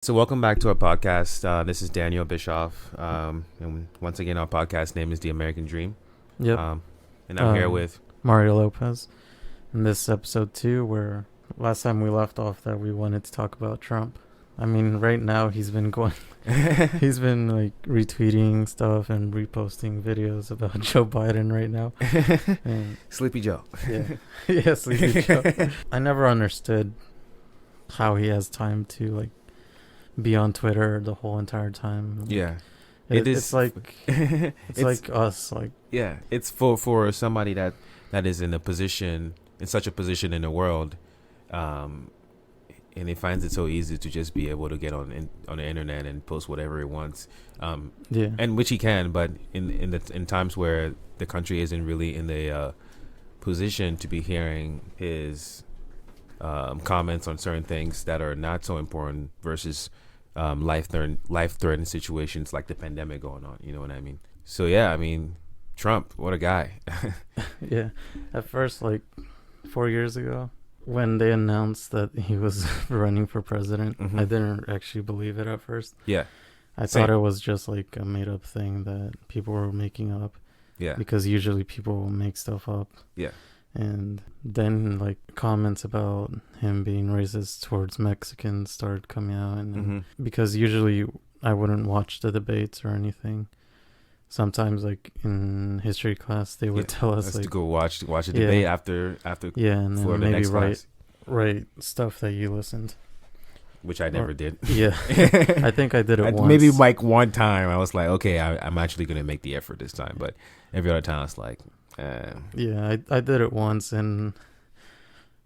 So welcome back to our podcast. This is Daniel Bischoff, and once again, our podcast name is The American Dream. Yep. And I'm here with Mario Lopez. In this episode 2, where last time we left off that we wanted to talk about Trump. I mean, right now he's been he's been like retweeting stuff and reposting videos about Joe Biden right now. And, Sleepy Joe. Yeah, yeah, Sleepy Joe. I never understood how he has time to like be on Twitter the whole entire time. Yeah, it's like it's like us. Like, yeah, it's for somebody that is in such a position in the world, and he finds it so easy to just be able to get on the internet and post whatever he wants. Yeah, and which he can, but in times where the country isn't really in the position to be hearing his comments on certain things that are not so important versus life-threatening situations like the pandemic going on. You know what I mean? So yeah, I mean, Trump, what a guy. Yeah. At first, like 4 years ago, when they announced that he was running for president, I didn't actually believe it at first. Yeah. I thought it was just like a made-up thing that people were making up. Yeah. Because usually people make stuff up. Yeah. And then like comments about him being racist towards Mexicans started coming out, and because usually I wouldn't watch the debates or anything. Sometimes like in history class they would tell us like to go watch a debate after and for then the maybe next class, write stuff that you listened, which I never did. Yeah. I think I did it once. Maybe like one time I was like, okay, I'm actually gonna make the effort this time, but every other time it's like yeah, I did it once and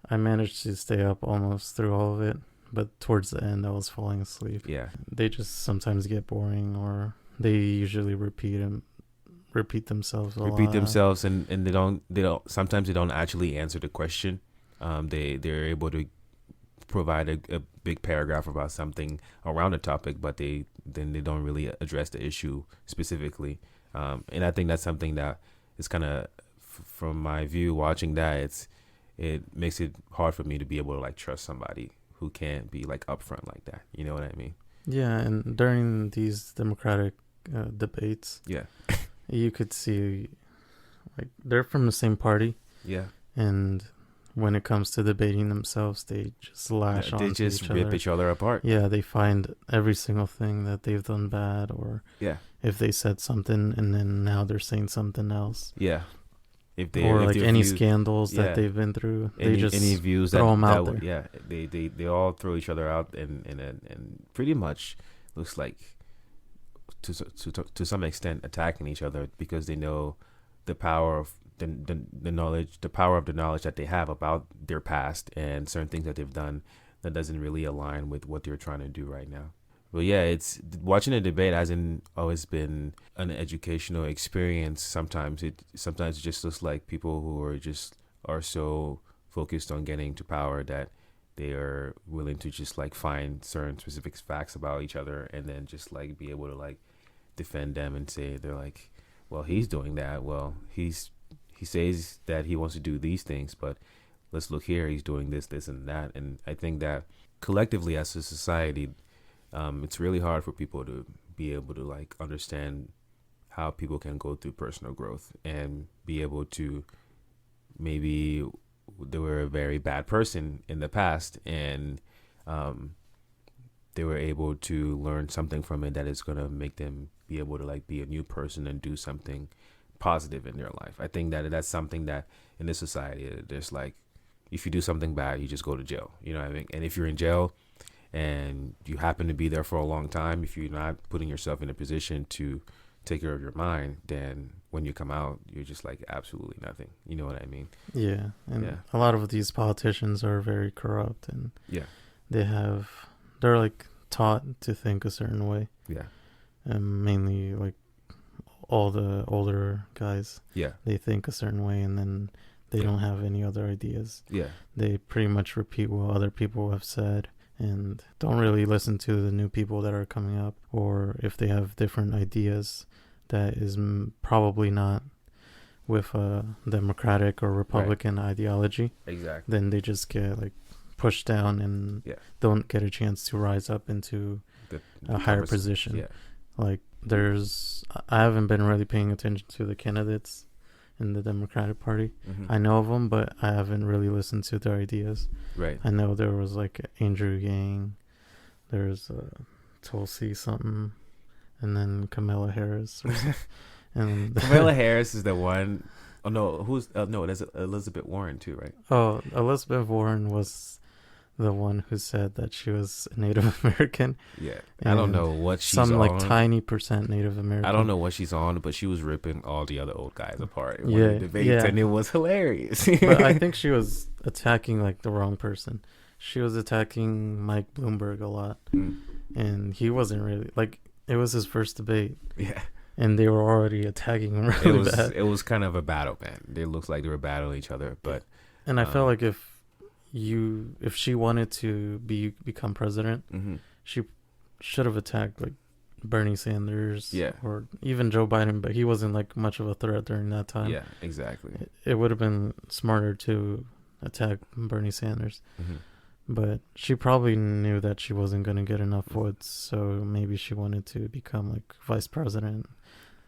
I managed to stay up almost through all of it, but towards the end I was falling asleep. Yeah, they just sometimes get boring, or they usually repeat themselves and they don't sometimes they don't actually answer the question. They're able to provide a big paragraph about something around the topic, but they don't really address the issue specifically. And I think that's something that is kind of, from my view, watching that, it makes it hard for me to be able to like trust somebody who can't be like upfront like that. You know what I mean? Yeah, and during these Democratic debates, yeah, you could see like they're from the same party. Yeah, and when it comes to debating themselves, they just lash on. They just rip each other apart. Yeah, they find every single thing that they've done bad, or if they said something and then now they're saying something else. Yeah. If like any scandals that they've been through, they just any views throw them out there. Yeah, they all throw each other out, and pretty much looks like to some extent attacking each other because they know the power of the knowledge that they have about their past and certain things that they've done that doesn't really align with what they're trying to do right now. But yeah, it's watching a debate hasn't always been an educational experience. Sometimes it just looks like people who are so focused on getting to power that they are willing to just like find certain specific facts about each other and then just like be able to like defend them and say they're like, well, he's doing that. Well, he says that he wants to do these things, but let's look here. He's doing this, and that. And I think that collectively as a society, it's really hard for people to be able to like understand how people can go through personal growth and be able to, maybe they were a very bad person in the past and they were able to learn something from it that is going to make them be able to like be a new person and do something positive in their life. I think that that's something that in this society, there's like, if you do something bad, you just go to jail. You know what I mean? And if you're in jail and you happen to be there for a long time, if you're not putting yourself in a position to take care of your mind, then when you come out, you're just like absolutely nothing. You know what I mean? Yeah. And a lot of these politicians are very corrupt, and they're like taught to think a certain way. Yeah. And mainly like all the older guys. Yeah. They think a certain way and then they don't have any other ideas. Yeah. They pretty much repeat what other people have said and don't really listen to the new people that are coming up, or if they have different ideas that is probably not with a Democratic or Republican ideology. Exactly. Then they just get like pushed down and Yeah. don't get a chance to rise up into a higher position. Yeah. Like I haven't been really paying attention to the candidates in the Democratic Party. Mm-hmm. I know of them, but I haven't really listened to their ideas. Right. I know there was like Andrew Yang, there's Tulsi something, and then Kamala Harris. And Kamala Harris is the one. Oh no, there's Elizabeth Warren too, right? Oh, Elizabeth Warren was the one who said that she was Native American. Yeah, I don't know what she's some on. like tiny percent Native American. I don't know what she's on, but she was ripping all the other old guys apart in one Yeah, of the debates, yeah. and it was hilarious. But I think she was attacking like the wrong person. She was attacking Mike Bloomberg a lot, and he wasn't really like, it was his first debate. Yeah. And they were already attacking him really bad. It was kind of a battle, man. It looks like they were battling each other, but. And I felt like if she wanted to become president, Mm-hmm. she should have attacked like Bernie Sanders, Yeah. or even Joe Biden, but he wasn't like much of a threat during that time. Yeah, exactly. It would have been smarter to attack Bernie Sanders. Mm-hmm. But she probably knew that she wasn't going to get enough votes, so maybe she wanted to become like vice president.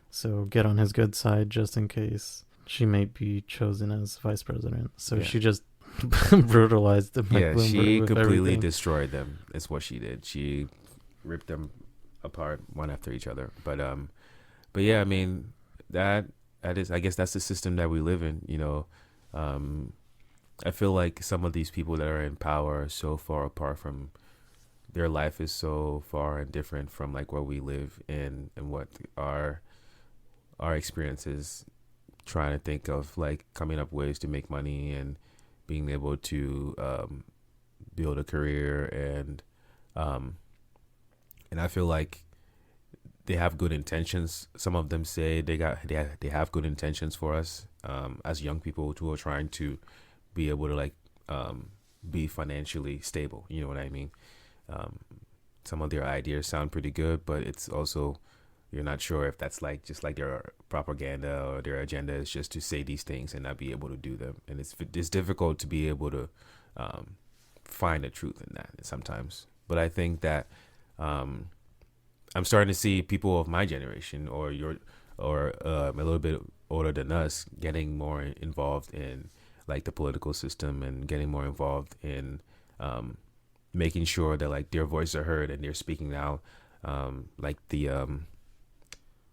So get on his good side just in case she may be chosen as vice president. So she just brutalized the Mike Bloomberg she with completely everything. destroyed them. Is what she did. She ripped them apart one after each other. But yeah, I mean that is, I guess that's the system that we live in. You know, I feel like some of these people that are in power are so far apart from, their life is so far and different from like what we live in and what our experiences, trying to think of like coming up ways to make money and being able to build a career, and I feel like they have good intentions. Some of them say they have good intentions for us as young people who are trying to be able to like be financially stable. You know what I mean? Some of their ideas sound pretty good, but it's also, you're not sure if that's like just like their propaganda or their agenda is just to say these things and not be able to do them. And it's difficult to be able to find the truth in that sometimes. But I think that I'm starting to see people of my generation or a little bit older than us getting more involved in like the political system and getting more involved in making sure that like their voices are heard and they're speaking out. Like the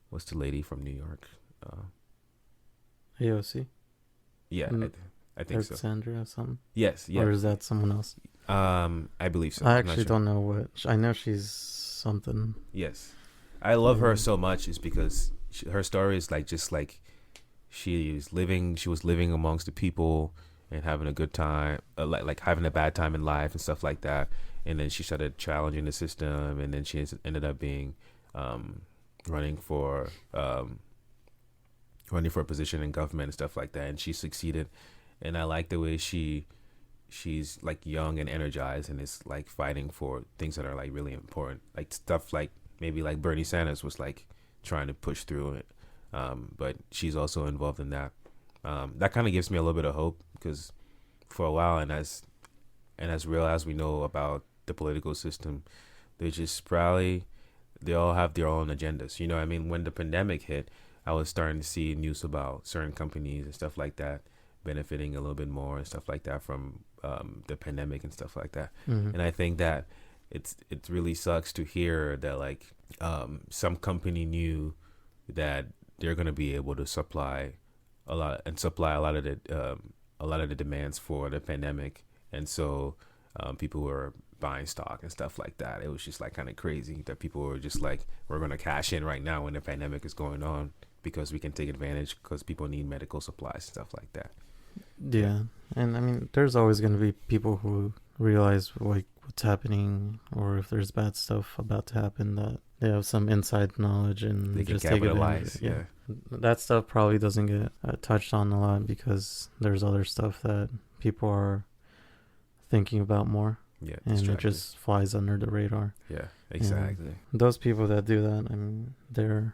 what's the lady from New York? AOC? Yeah, I think so. Alexandria or something? Yes, yeah. Or is that someone else? I believe so. I I'm not actually sure. don't know what. I know she's something. Yes, I love her so much is because her story is like just like she was living amongst the people and having a good time, like having a bad time in life and stuff like that. And then she started challenging the system, and then she ended up being running for a position in government and stuff like that. And she succeeded. And I like the way she's like young and energized and is like fighting for things that are like really important, like stuff like maybe like Bernie Sanders was like trying to push through it. But she's also involved in that. That kind of gives me a little bit of hope, because for a while, and as real as we know about the political system, they all have their own agendas. You know what I mean? When the pandemic hit, I was starting to see news about certain companies and stuff like that benefiting a little bit more and stuff like that from the pandemic and stuff like that. Mm-hmm. And I think that it really sucks to hear that like some company knew that they're going to be able to supply a lot of the demands for the pandemic, and so people were buying stock and stuff like that. It was just like kind of crazy that people were just like, we're going to cash in right now when the pandemic is going on because we can take advantage because people need medical supplies and stuff like that. Yeah, and I mean, there's always going to be people who realize like what's happening, or if there's bad stuff about to happen, that they have some inside knowledge and They can just take capitalize. advantage. Yeah. That stuff probably doesn't get touched on a lot because there's other stuff that people are thinking about more, Yeah. and it distracted. just flies under the radar. Yeah, exactly. Those people that do that, I mean, they're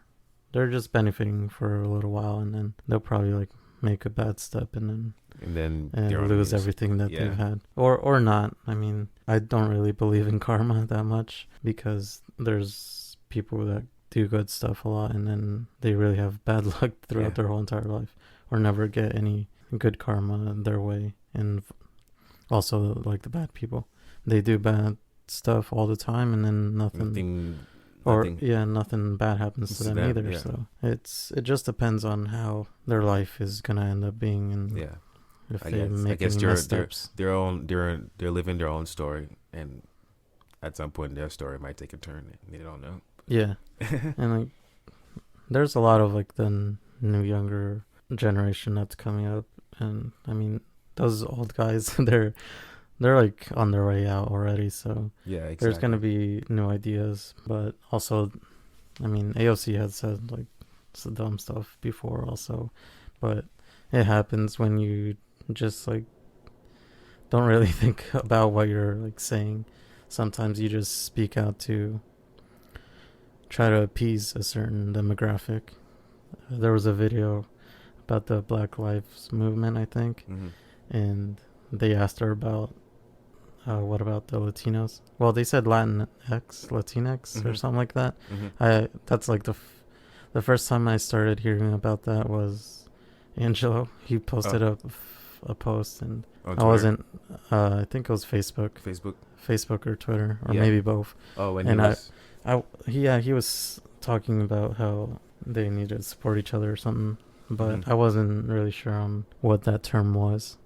just benefiting for a little while, and then they'll probably like make a bad step and then lose everything that they've had, or not. I mean, I don't really believe in karma that much, because there's people that do good stuff a lot and then they really have bad luck throughout their whole entire life, or never get any good karma their way. And also, like, the bad people, they do bad stuff all the time and then nothing bad happens to them either. So it just depends on how their life is gonna end up being, and if they make any missteps. They're living their own story, and at some point their story might take a turn and they don't know. Yeah. And like, there's a lot of like the new younger generation that's coming up, and I mean, those old guys, they're like on their way out already, so exactly. There's going to be new ideas. But also, I mean, AOC has said like some dumb stuff before also, but it happens when you just like don't really think about what you're like saying. Sometimes you just speak out to try to appease a certain demographic. There was a video about the Black Lives Movement, I think, and they asked her about what about the Latinos? Well, they said Latinx or something like that. That's like the first time I started hearing about that was Angelo. He posted a post, and I wasn't. I think it was Facebook or Twitter, or maybe both. Oh, and he was talking about how they need to support each other or something, but I wasn't really sure on what that term was.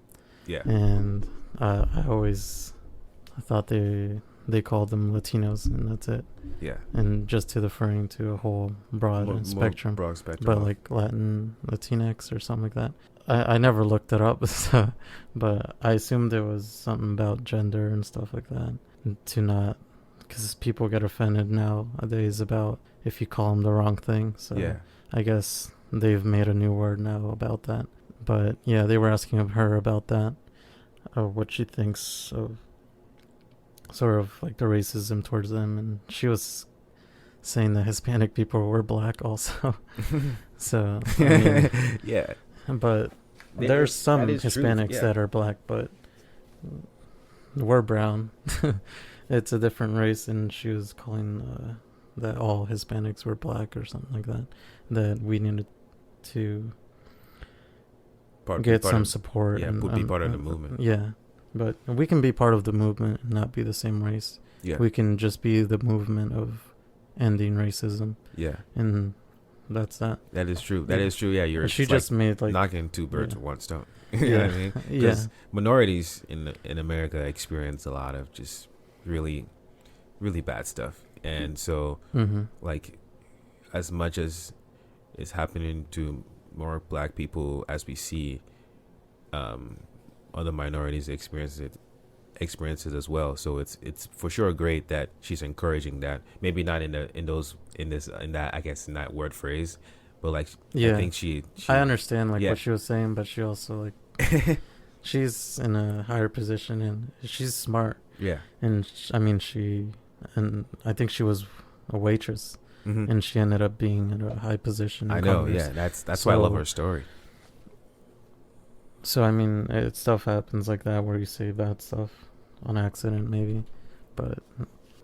Yeah. And I thought they called them Latinos, and that's it. Yeah. And just referring to a whole broad spectrum. But like Latinx or something like that. I never looked it up, so, but I assumed there was something about gender and stuff like that. To not, because people get offended nowadays about if you call them the wrong thing. So I guess they've made a new word now about that. But yeah, they were asking of her about that, what she thinks of sort of like the racism towards them, and she was saying that Hispanic people were black also. So I mean, yeah, but there's some Hispanics that are black, but we're brown. It's a different race, and she was calling that all Hispanics were black or something like that, that we needed to get some support. Yeah, be part of the movement. Yeah, but we can be part of the movement and not be the same race. Yeah, we can just be the movement of ending racism. Yeah, and that's that. That is true. That is true. Yeah, she just made like knocking two birds with one stone. You know what I mean? Because minorities in America experience a lot of just really, really bad stuff, and so like, as much as is happening to more black people as we see, other minorities experience experiences as well. So it's for sure great that she's encouraging that. Maybe not in that I guess in that word phrase, but like I think she I understand like what she was saying, but she also like she's in a higher position and she's smart. Yeah, and I think she was a waitress. And she ended up being in a high position. I know, Congress. Yeah, that's why I love her story. So I mean, stuff happens like that where you say bad stuff on accident, maybe, but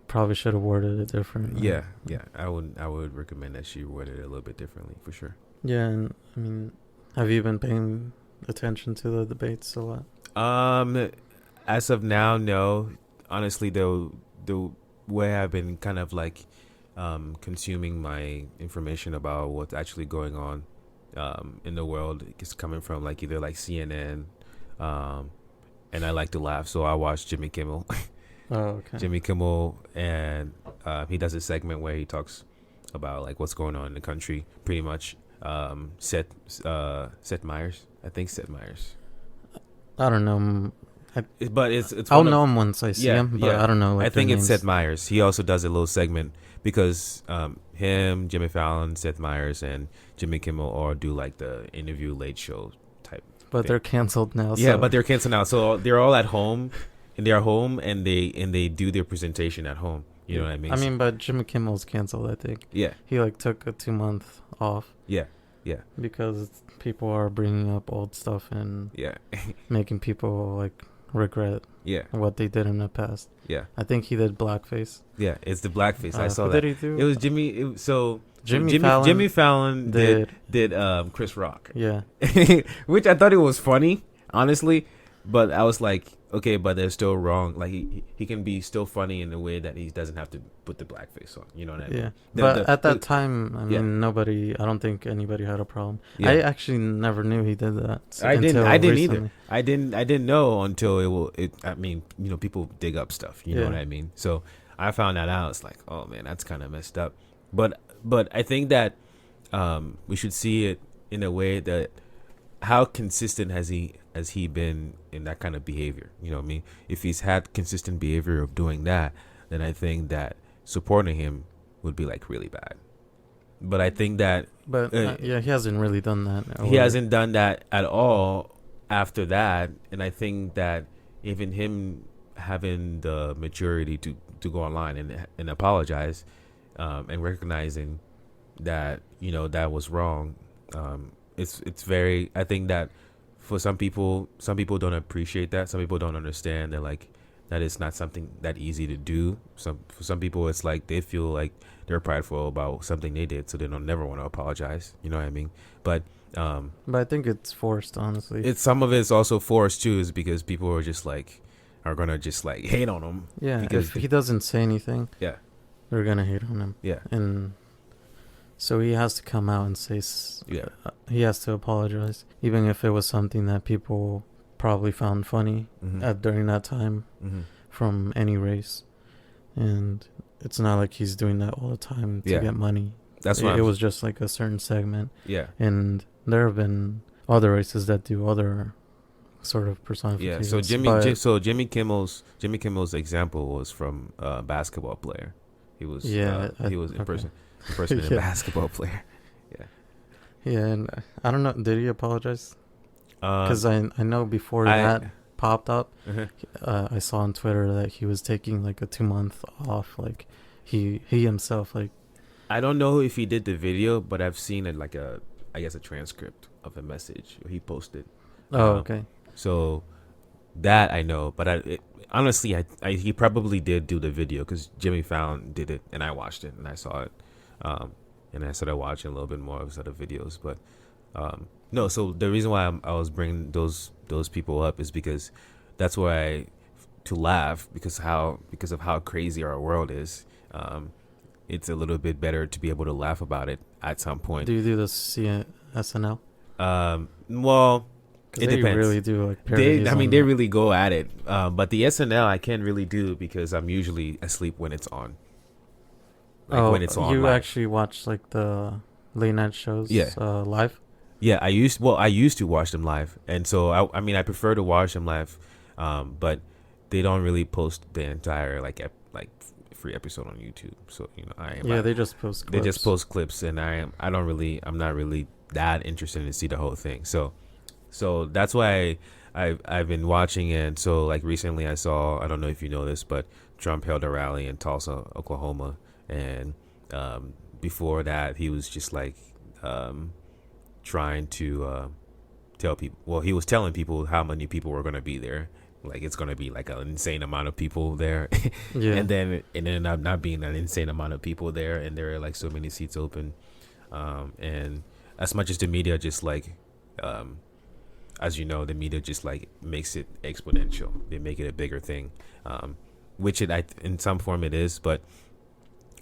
probably should have worded it different. Yeah, I would recommend that she worded it a little bit differently for sure. Yeah, and I mean, have you been paying attention to the debates a lot? As of now, no. Honestly, the way I've been kind of like consuming my information about what's actually going on in the world is coming from like either like CNN, and I like to laugh, so I watch Jimmy Kimmel. Oh, okay. Jimmy Kimmel, and he does a segment where he talks about like what's going on in the country, pretty much. Seth Meyers, I think Seth Meyers. I don't know. But it's I'll know him once I see him, but I don't know. Like, I think it's Seth Meyers. He also does a little segment because him, Jimmy Fallon, Seth Meyers, and Jimmy Kimmel all do like the interview late show type. But they're canceled now. Yeah, but they're canceled now. So they're all at home, and they do their presentation at home. You know what I mean? I mean, but Jimmy Kimmel's canceled, I think. Yeah. He like took a 2-month off. Yeah. Yeah. because people are bringing up old stuff and Yeah. making people like regret Yeah. what they did in the past. Yeah. I think he did blackface. Yeah. It's the blackface. I saw who that. did he do? It was Jimmy. So Jimmy Fallon. Jimmy Fallon did did Chris Rock. yeah. Which I thought it was funny, honestly. But I was like, okay, but they're still wrong. Like he can be still funny in a way that he doesn't have to put the blackface on. You know what I mean? Yeah. But at that time, I mean, I don't think anybody had a problem. Yeah. I actually never knew he did that. I didn't recently. either. I didn't know until I mean, people dig up stuff. You know what I mean? So I found that out. It's like, oh man, that's kind of messed up. But I think that we should see it in a way that how consistent has he been in that kind of behavior? You know what I mean? If he's had consistent behavior of doing that, then I think that supporting him would be like really bad. But I think that he hasn't really done that. He hasn't done that at all after that, and I think that even him having the maturity to go online and apologize, and recognizing that that was wrong, it's very. I think that for some people don't appreciate that. Some people don't understand that that it's not something that easy to do. For some people, it's like they feel like they're prideful about something they did, so they don't never want to apologize. You know what I mean? But I think it's forced, honestly. It's some of it's also forced too, is because people are gonna just like hate on him. Yeah, because if he doesn't say anything, yeah, they're gonna hate on him. Yeah, and so he has to come out and say, he has to apologize, even if it was something that people probably found funny during that time from any race. And it's not like he's doing that all the time to get money. That's it was just like a certain segment. Yeah. And there have been other races that do other sort of personifications. Yeah. So Jimmy Kimmel's example was from a basketball player. He was impersonating a basketball player. Yeah. Yeah, and I don't know. Did he apologize? Because I know before that popped up, I saw on Twitter that he was taking like a 2-month off. Like he himself, like, I don't know if he did the video, but I've seen it like a transcript of a message he posted. Oh, okay. So that I know, but honestly, he probably did do the video because Jimmy Fallon did it, and I watched it and I saw it, and I started watching a little bit more of his other videos. But no, so the reason why I was bringing those people up is because that's why to laugh because of how crazy our world is. It's a little bit better to be able to laugh about it at some point. Do you do this SNL? Well, it depends. They really do like parodies. They really go at it. But the SNL I can't really do because I'm usually asleep when it's on. When it's on. You live. Actually watch like the late night shows? Live? Yeah, I used to watch them live, and so I prefer to watch them live, but they don't really post the entire like free episode on YouTube. So they just post clips. They just post clips, and I'm not really that interested to see the whole thing. So that's why I've been watching it. So like recently I saw, I don't know if you know this, but Trump held a rally in Tulsa, Oklahoma, and before that he was just like trying to tell people. Well, he was telling people how many people were going to be there. Like it's going to be like an insane amount of people there. Yeah. and then it ended up not being an insane amount of people there, and there are like so many seats open. And as much as the media just like, as you know, the media just like makes it exponential. They make it a bigger thing, which in some form it is. But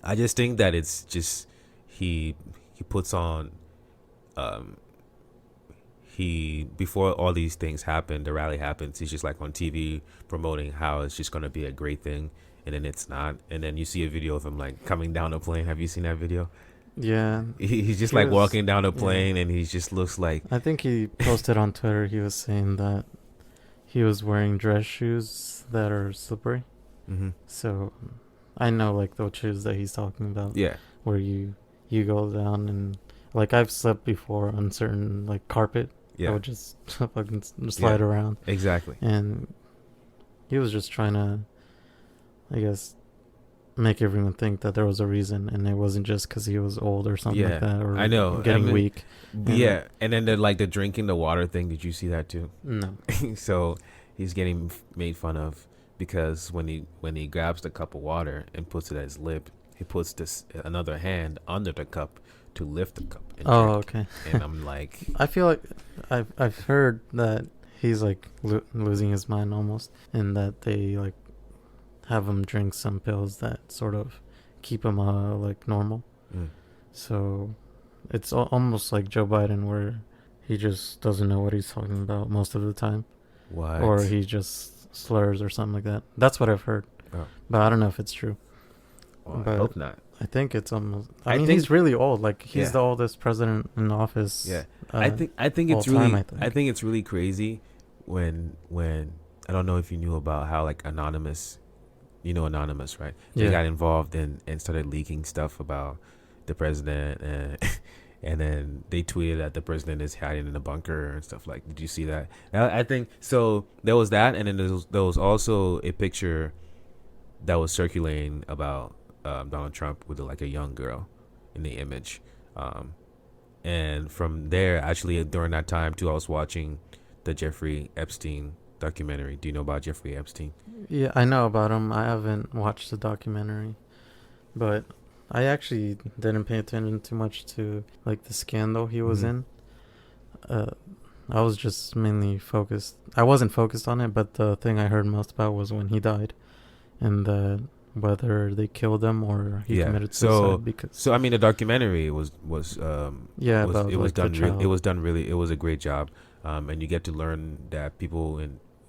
I just think that it's just he puts on. Before all these things happen, the rally happens, he's just like on TV promoting how it's just going to be a great thing, and then it's not. And then you see a video of him like coming down a plane. Have you seen that video? Yeah. He's just like walking down a plane, and he just looks like... I think he posted on Twitter, he was saying that he was wearing dress shoes that are slippery. Mm-hmm. So I know like those shoes that he's talking about. Yeah. Where you go down and like I've slept before on certain like carpet. Yeah. I would just fucking slide around. Exactly. And he was just trying to, I guess, make everyone think that there was a reason, and it wasn't just because he was old or something like that, or I know. getting weak. Yeah, and then the drinking the water thing. Did you see that too? No. So he's getting made fun of because when he grabs the cup of water and puts it at his lip, he puts this another hand under the cup to lift the cup. And drink. Okay. And I'm like, I feel like I've heard that he's like losing his mind almost, and that they like have him drink some pills that sort of keep him like normal. So it's almost like Joe Biden, where he just doesn't know what he's talking about most of the time. what? Or he just slurs or something like that. That's what I've heard. Oh. But I don't know if it's true. Well, I but hope not. I think it's almost. I I mean, think- he's really old. Like he's Yeah. the oldest president in office. Yeah. I think it's all really time, I think. it's really crazy when I don't know if you knew about how like Anonymous, Anonymous, right? They Yeah. got involved and started leaking stuff about the president, and and then they tweeted that the president is hiding in a bunker and stuff like. Did you see that? I think so. There was that, and then there was also a picture that was circulating about Donald Trump with like a young girl in the image. And from there, actually, during that time too, I was watching the Jeffrey Epstein documentary. Do you know about Jeffrey Epstein? Yeah, I know about him. I haven't watched the documentary, but I actually didn't pay attention too much to like the scandal he was in. I was just mainly focused. I wasn't focused on it, but the thing I heard most about was when he died, and whether they killed him or he committed suicide. So I mean, the documentary was yeah, was, about it was like, the done child. it was done really, it was a great job, and you get to learn that people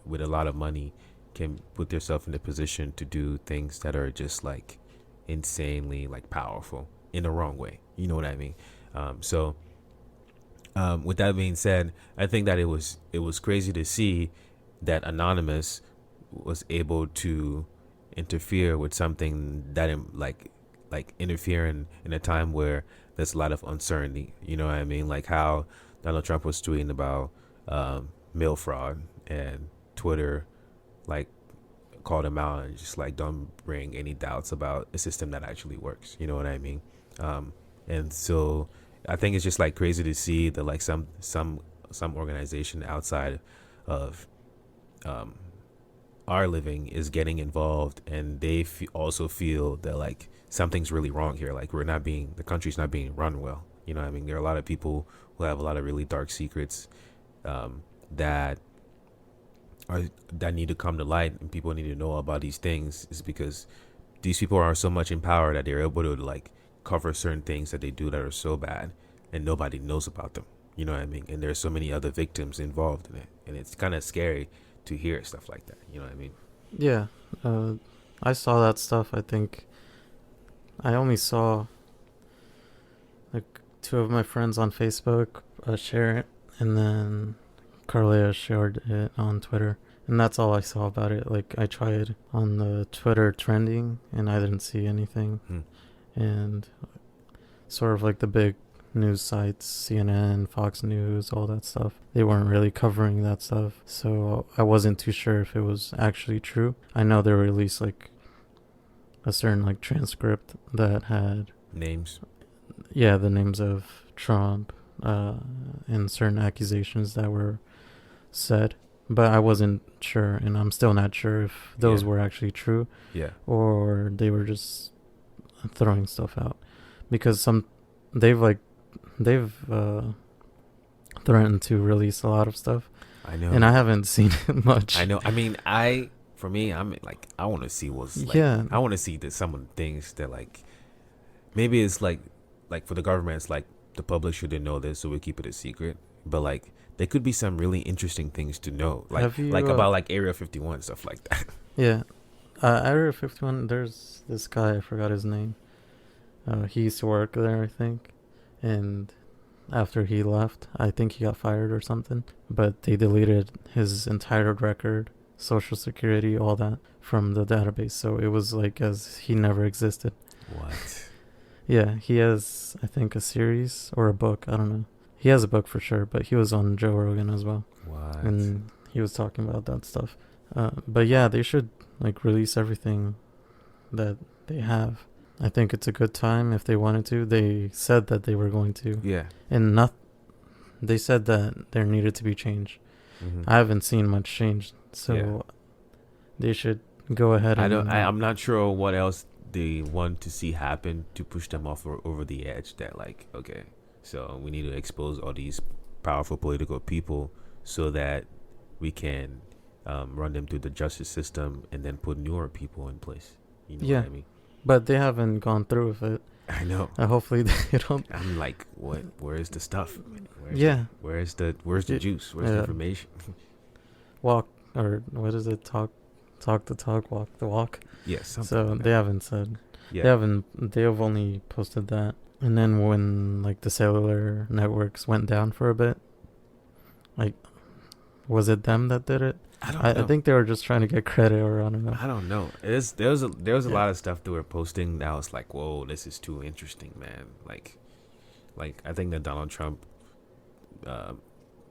with a lot of money can put themselves in a position to do things that are just like insanely like powerful in the wrong way. You know what I mean? So with that being said, I think that it was crazy to see that Anonymous was able to interfere with something that like interfering in a time where there's a lot of uncertainty. You know what I mean? Like how Donald Trump was tweeting about mail fraud, and Twitter like called him out and just like don't bring any doubts about a system that actually works. You know what I mean? And so I think it's just like crazy to see that like some organization outside of our living is getting involved, and they also feel that like something's really wrong here. Like the country's not being run well. You know what I mean? There are a lot of people who have a lot of really dark secrets that need to come to light, and people need to know about these things. Is because these people are so much in power that they're able to like cover certain things that they do that are so bad, and nobody knows about them. You know what I mean? And there's so many other victims involved in it, and it's kind of scary to hear stuff like that. You know what I mean? Yeah, I saw that stuff. I think I only saw like 2 of my friends on Facebook share it, and then Carlia shared it on Twitter, and that's all I saw about it. Like I tried on the Twitter trending, and I didn't see anything. And sort of like the big news sites, CNN, Fox News, all that stuff, they weren't really covering that stuff, so I wasn't too sure if it was actually true. I know they released like a certain like transcript that had Names. the names of Trump and certain accusations that were said, but I wasn't sure, and I'm still not sure if those were actually true, or they were just throwing stuff out, because they've threatened to release a lot of stuff. I know, and I haven't seen it much. I know. I mean, for me, I'm like, I want to see what's like. I want to see that some of the things that like maybe it's like for the government, it's like the public shouldn't know this, so we keep it a secret. But like there could be some really interesting things to know, like about like Area 51, stuff like that. Yeah, Area 51. There's this guy, I forgot his name. He used to work there, I think, and after he left, I think he got fired or something. But they deleted his entire record, social security, all that from the database. So it was like as he never existed. What? Yeah, he has, I think, a series or a book. I don't know. He has a book for sure, but he was on Joe Rogan as well. What? And he was talking about that stuff. But yeah, they should like release everything that they have. I think it's a good time if they wanted to. They said that they were going to, Yeah. and they said that there needed to be change. Mm-hmm. I haven't seen much change, so they should go ahead and. I'm not sure what else they want to see happen to push them off over the edge. That like, okay, so we need to expose all these powerful political people so that we can run them through the justice system and then put newer people in place. You know what I mean? But they haven't gone through with it. I know. Hopefully they don't. I'm like, what? Where's the stuff? Where's the juice? Where's the information? Walk, or what is it? Talk the talk, walk the walk. Yes. So like they haven't said. Yeah. They have only posted that. And then when like the cellular networks went down for a bit, like, was it them that did it? I don't know. I think they were just trying to get credit, or I don't know. I don't know. There was a lot of stuff they were posting that was like, whoa, this is too interesting, man. Like I think the Donald Trump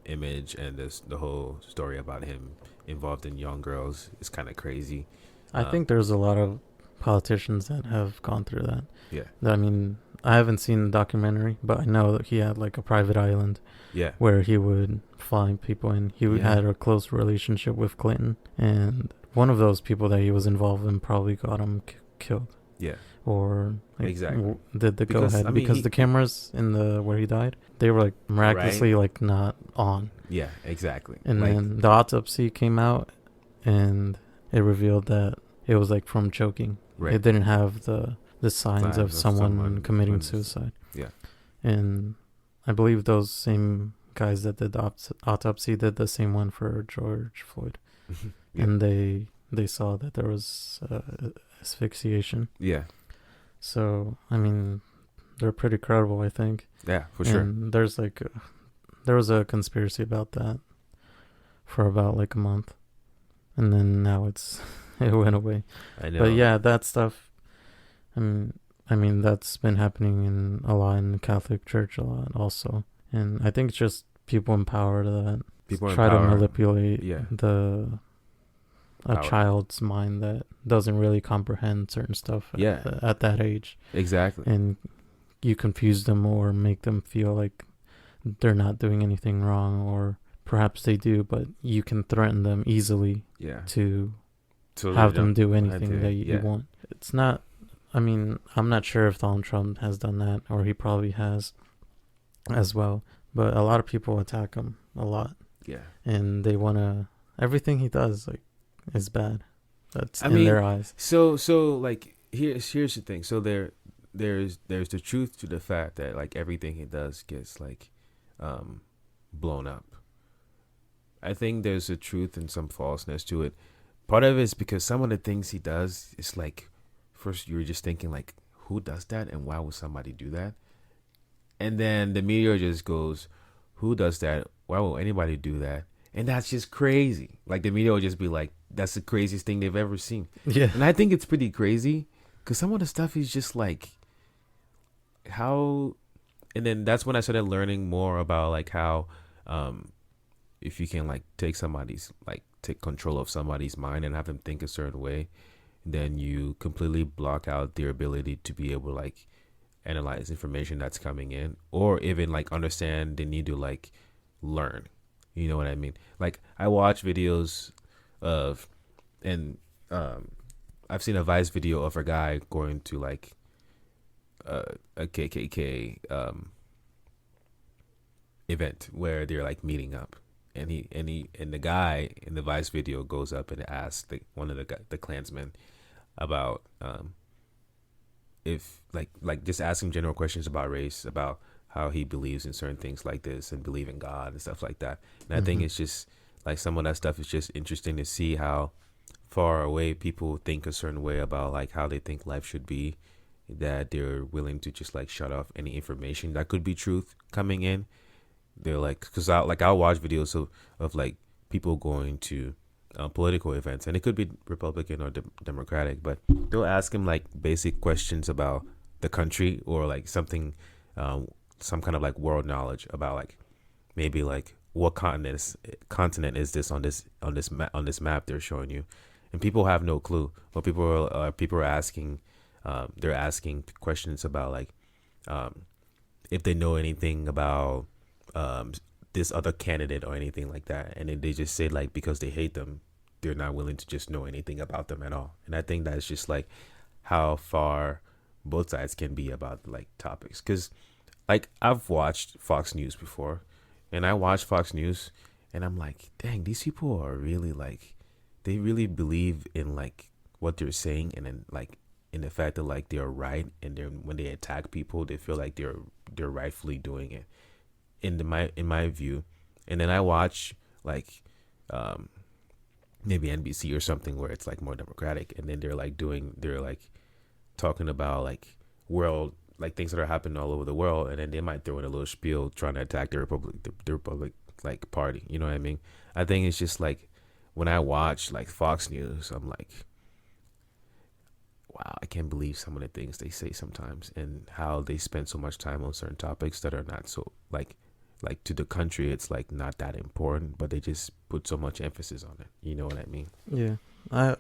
image and the whole story about him involved in young girls is kind of crazy. I think there's a lot of politicians that have gone through that. Yeah. I mean, I haven't seen the documentary, but I know that he had like a private island. Yeah. Where he would fly people in. He had a close relationship with Clinton, and one of those people that he was involved in probably got him killed. Yeah. Or like, exactly did the go ahead, because the cameras in the where he died, they were like miraculously like not on. Yeah, exactly. And then the autopsy came out, and it revealed that it was like from choking. Right. It didn't have the signs of someone committing suicide. Yeah. And I believe those same guys that did the autopsy did the same one for George Floyd. Yeah. And they saw that there was asphyxiation. Yeah. So, I mean, they're pretty credible, I think. Yeah, for sure. And there was a conspiracy about that for about like a month. And then now it went away. I know. But yeah, that stuff, I mean, that's been happening in the Catholic Church a lot also. And I think it's just people in power that try to manipulate a child's mind that doesn't really comprehend certain stuff at that age. Exactly. And you confuse them or make them feel like they're not doing anything wrong, or perhaps they do, but you can threaten them easily to have them do anything that you want. It's not, I mean, I'm not sure if Donald Trump has done that, or he probably has as well, but a lot of people attack him a lot. Yeah. And they want to, everything he does like is bad. That's in their eyes. So like here's the thing. So there's the truth to the fact that like everything he does gets like blown up. I think there's a truth and some falseness to it. Part of it is because some of the things he does, it's like, first you're just thinking like, who does that and why would somebody do that? And then the media just goes, who does that? Why would anybody do that? And that's just crazy. Like the media will just be like, that's the craziest thing they've ever seen. Yeah. And I think it's pretty crazy because some of the stuff is just like how, and then that's when I started learning more about like how, if you can like take control of somebody's mind and have them think a certain way, then you completely block out their ability to be able to like analyze information that's coming in, or even like understand the need to like learn. You know what I mean? Like I watch videos of, and I've seen a Vice video of a guy going to like a KKK event where they're like meeting up, and the guy in the Vice video goes up and asks one of the Klansmen about if like just asking general questions about race, about how he believes in certain things like this and believe in God and stuff like that. And I think it's just like some of that stuff is just interesting to see how far away people think a certain way about like how they think life should be, that they're willing to just like shut off any information that could be truth coming in. They're like, because I'll watch videos of like people going to political events, and it could be Republican or Democratic, but they'll ask him like basic questions about the country or like something, some kind of like world knowledge about like maybe like what continent is this on this map they're showing you, and people have no clue. But people are asking they're asking questions about like if they know anything about this other candidate or anything like that, and then they just say like because they hate them, they're not willing to just know anything about them at all. And I think that's just like how far both sides can be about like topics. Because like I've watched Fox News before, and I watch Fox News, and I'm like, dang, these people are really like, they really believe in like what they're saying, and then like in the fact that like they're right, and then when they attack people, they feel like they're rightfully doing it in my view. And then I watch like maybe NBC or something where it's like more democratic, and then they're like talking about like world like things that are happening all over the world, and then they might throw in a little spiel trying to attack the Republic like party. You know what I mean? I think it's just like when I watch like Fox News, I'm like, wow, I can't believe some of the things they say sometimes, and how they spend so much time on certain topics that are not so like to the country it's like not that important, but they just put so much emphasis on it. You know what I mean? Yeah, I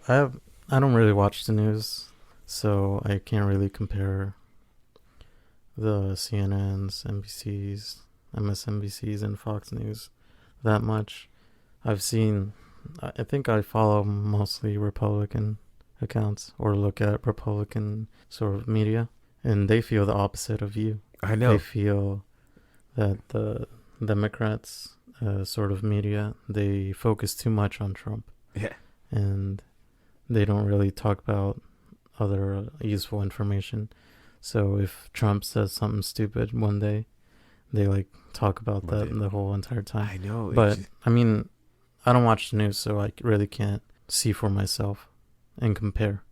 don't really watch the news, so I can't really compare the CNNs, NBCs, MSNBCs, and Fox News that much. I think I follow mostly Republican accounts or look at Republican sort of media, and they feel the opposite of you. I know. They feel that the Democrats sort of media, they focus too much on Trump. Yeah. And they don't really talk about other useful information. So if Trump says something stupid one day, they like talk about that the whole entire time. I know. But I mean, I don't watch the news, so I really can't see for myself and compare.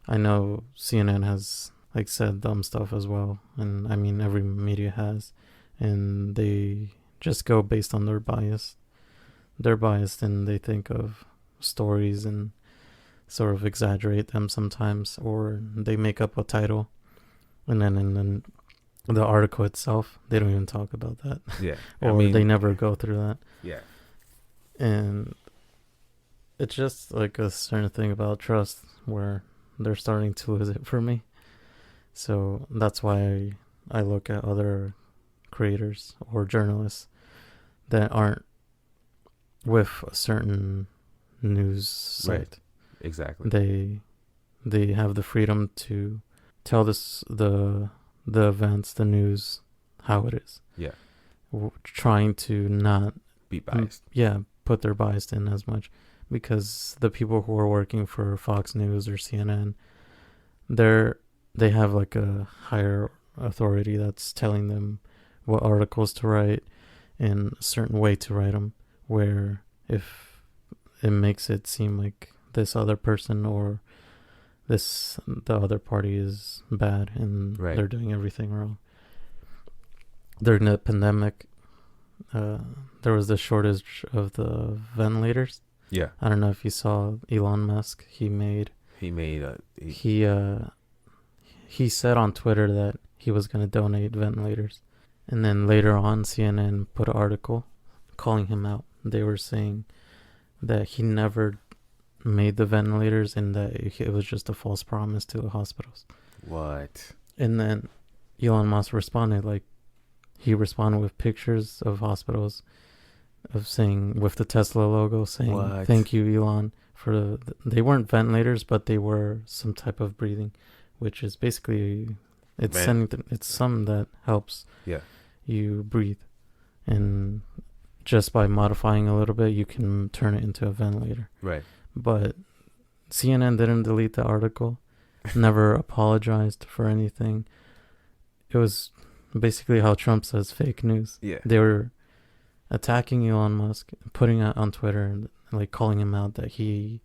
I know CNN has like said dumb stuff as well, and I mean every media has, and they just go based on their bias. They're biased and they think of stories and sort of exaggerate them sometimes, or they make up a title, and then in the article itself they don't even talk about that. Yeah. Or they never go through that. Yeah. And it's just like a certain thing about trust where they're starting to lose it for me. So that's why I look at other creators or journalists that aren't with a certain news site. Right. Exactly. They have the freedom to tell the events, the news, how it is. Yeah. Trying to not be biased. Put their bias in as much, because the people who are working for Fox News or CNN, they have like a higher authority that's telling them what articles to write and a certain way to write them, where if it makes it seem like this other person or the other party is bad and they're doing everything wrong. During the pandemic, there was the shortage of the ventilators. Yeah. I don't know if you saw Elon Musk. He said on Twitter that he was going to donate ventilators. And then later on, CNN put an article calling him out. They were saying that he never made the ventilators and that it was just a false promise to the hospitals. What? And then Elon Musk responded with pictures of hospitals of saying, with the Tesla logo, saying, what? Thank you, Elon, for they weren't ventilators, but they were some type of breathing, which is basically it's something that helps you breathe, and just by modifying a little bit, you can turn it into a ventilator. Right. But CNN didn't delete the article, never apologized for anything. It was basically how Trump says fake news. Yeah. They were attacking Elon Musk, putting it on Twitter, and like calling him out that he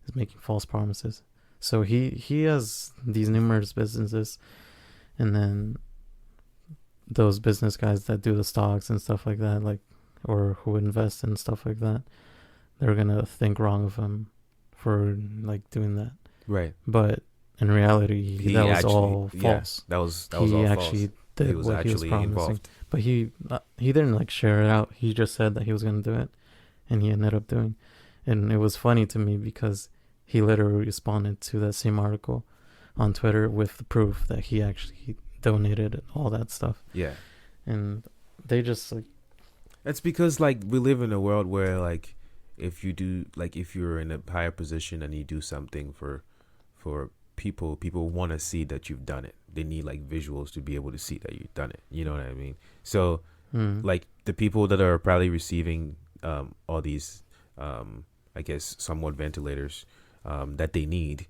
is making false promises. So he has these numerous businesses, and then those business guys that do the stocks and stuff like that, like, or who invest in stuff like that, they're gonna think wrong of him for like doing that. Right. But in reality, that was all false. That was all false. He actually did what he was promising. Involved. But he didn't like share it out. He just said that he was gonna do it, and he ended up doing. And it was funny to me because he literally responded to that same article on Twitter with the proof that he actually donated all that stuff. Yeah. And they just like, That's because like we live in a world where like if you're in a higher position and you do something for people want to see that you've done it. They need like visuals to be able to see that you've done it. You know what I mean? So like the people that are probably receiving all these I guess somewhat ventilators that they need,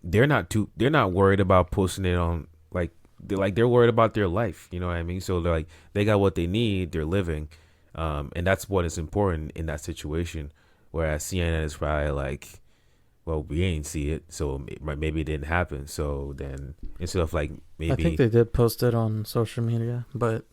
they're not worried about posting it on they're worried about their life. You know what I mean? So they're like, they got what they need, they're living. And that's what is important in that situation. Whereas CNN is probably like, well, we ain't see it, so maybe it didn't happen. So then instead of like maybe, I think they did post it on social media, but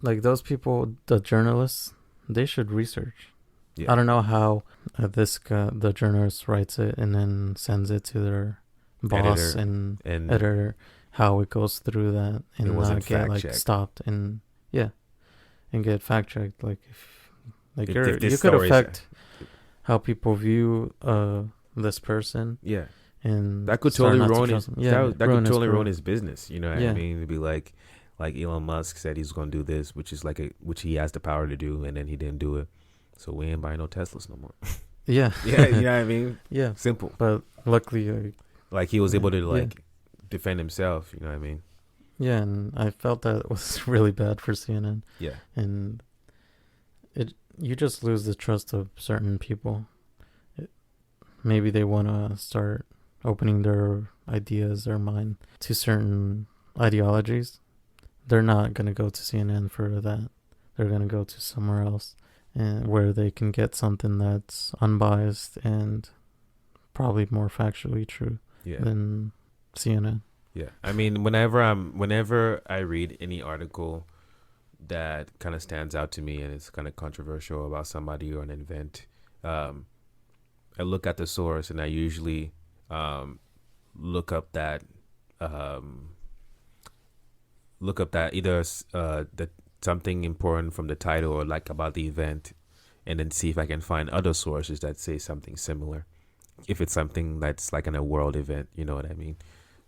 like those people, the journalists, they should research. Yeah. I don't know how the journalist writes it and then sends it to their boss and editor, how it goes through that and not get like stopped and get fact checked. Like if you could affect how people view this person. Yeah. And that could totally ruin his ruin his business. You know what I mean? It'd be like Elon Musk said he's gonna do this, which he has the power to do, and then he didn't do it. So we ain't buying no Teslas no more. Yeah. Yeah, you know what I mean? Yeah. Simple. But luckily like he was able to defend himself, you know what I mean? Yeah, and I felt that was really bad for CNN. Yeah. And you just lose the trust of certain people. Maybe they want to start opening their ideas, their mind to certain ideologies. They're not going to go to CNN for that. They're going to go to somewhere else and where they can get something that's unbiased and probably more factually true than CNN. Yeah. I mean, whenever I read any article that kind of stands out to me and it's kind of controversial about somebody or an event, I look at the source and I usually look up that either that something important from the title or like about the event, and then see if I can find other sources that say something similar. If it's something that's like in a world event, you know what I mean?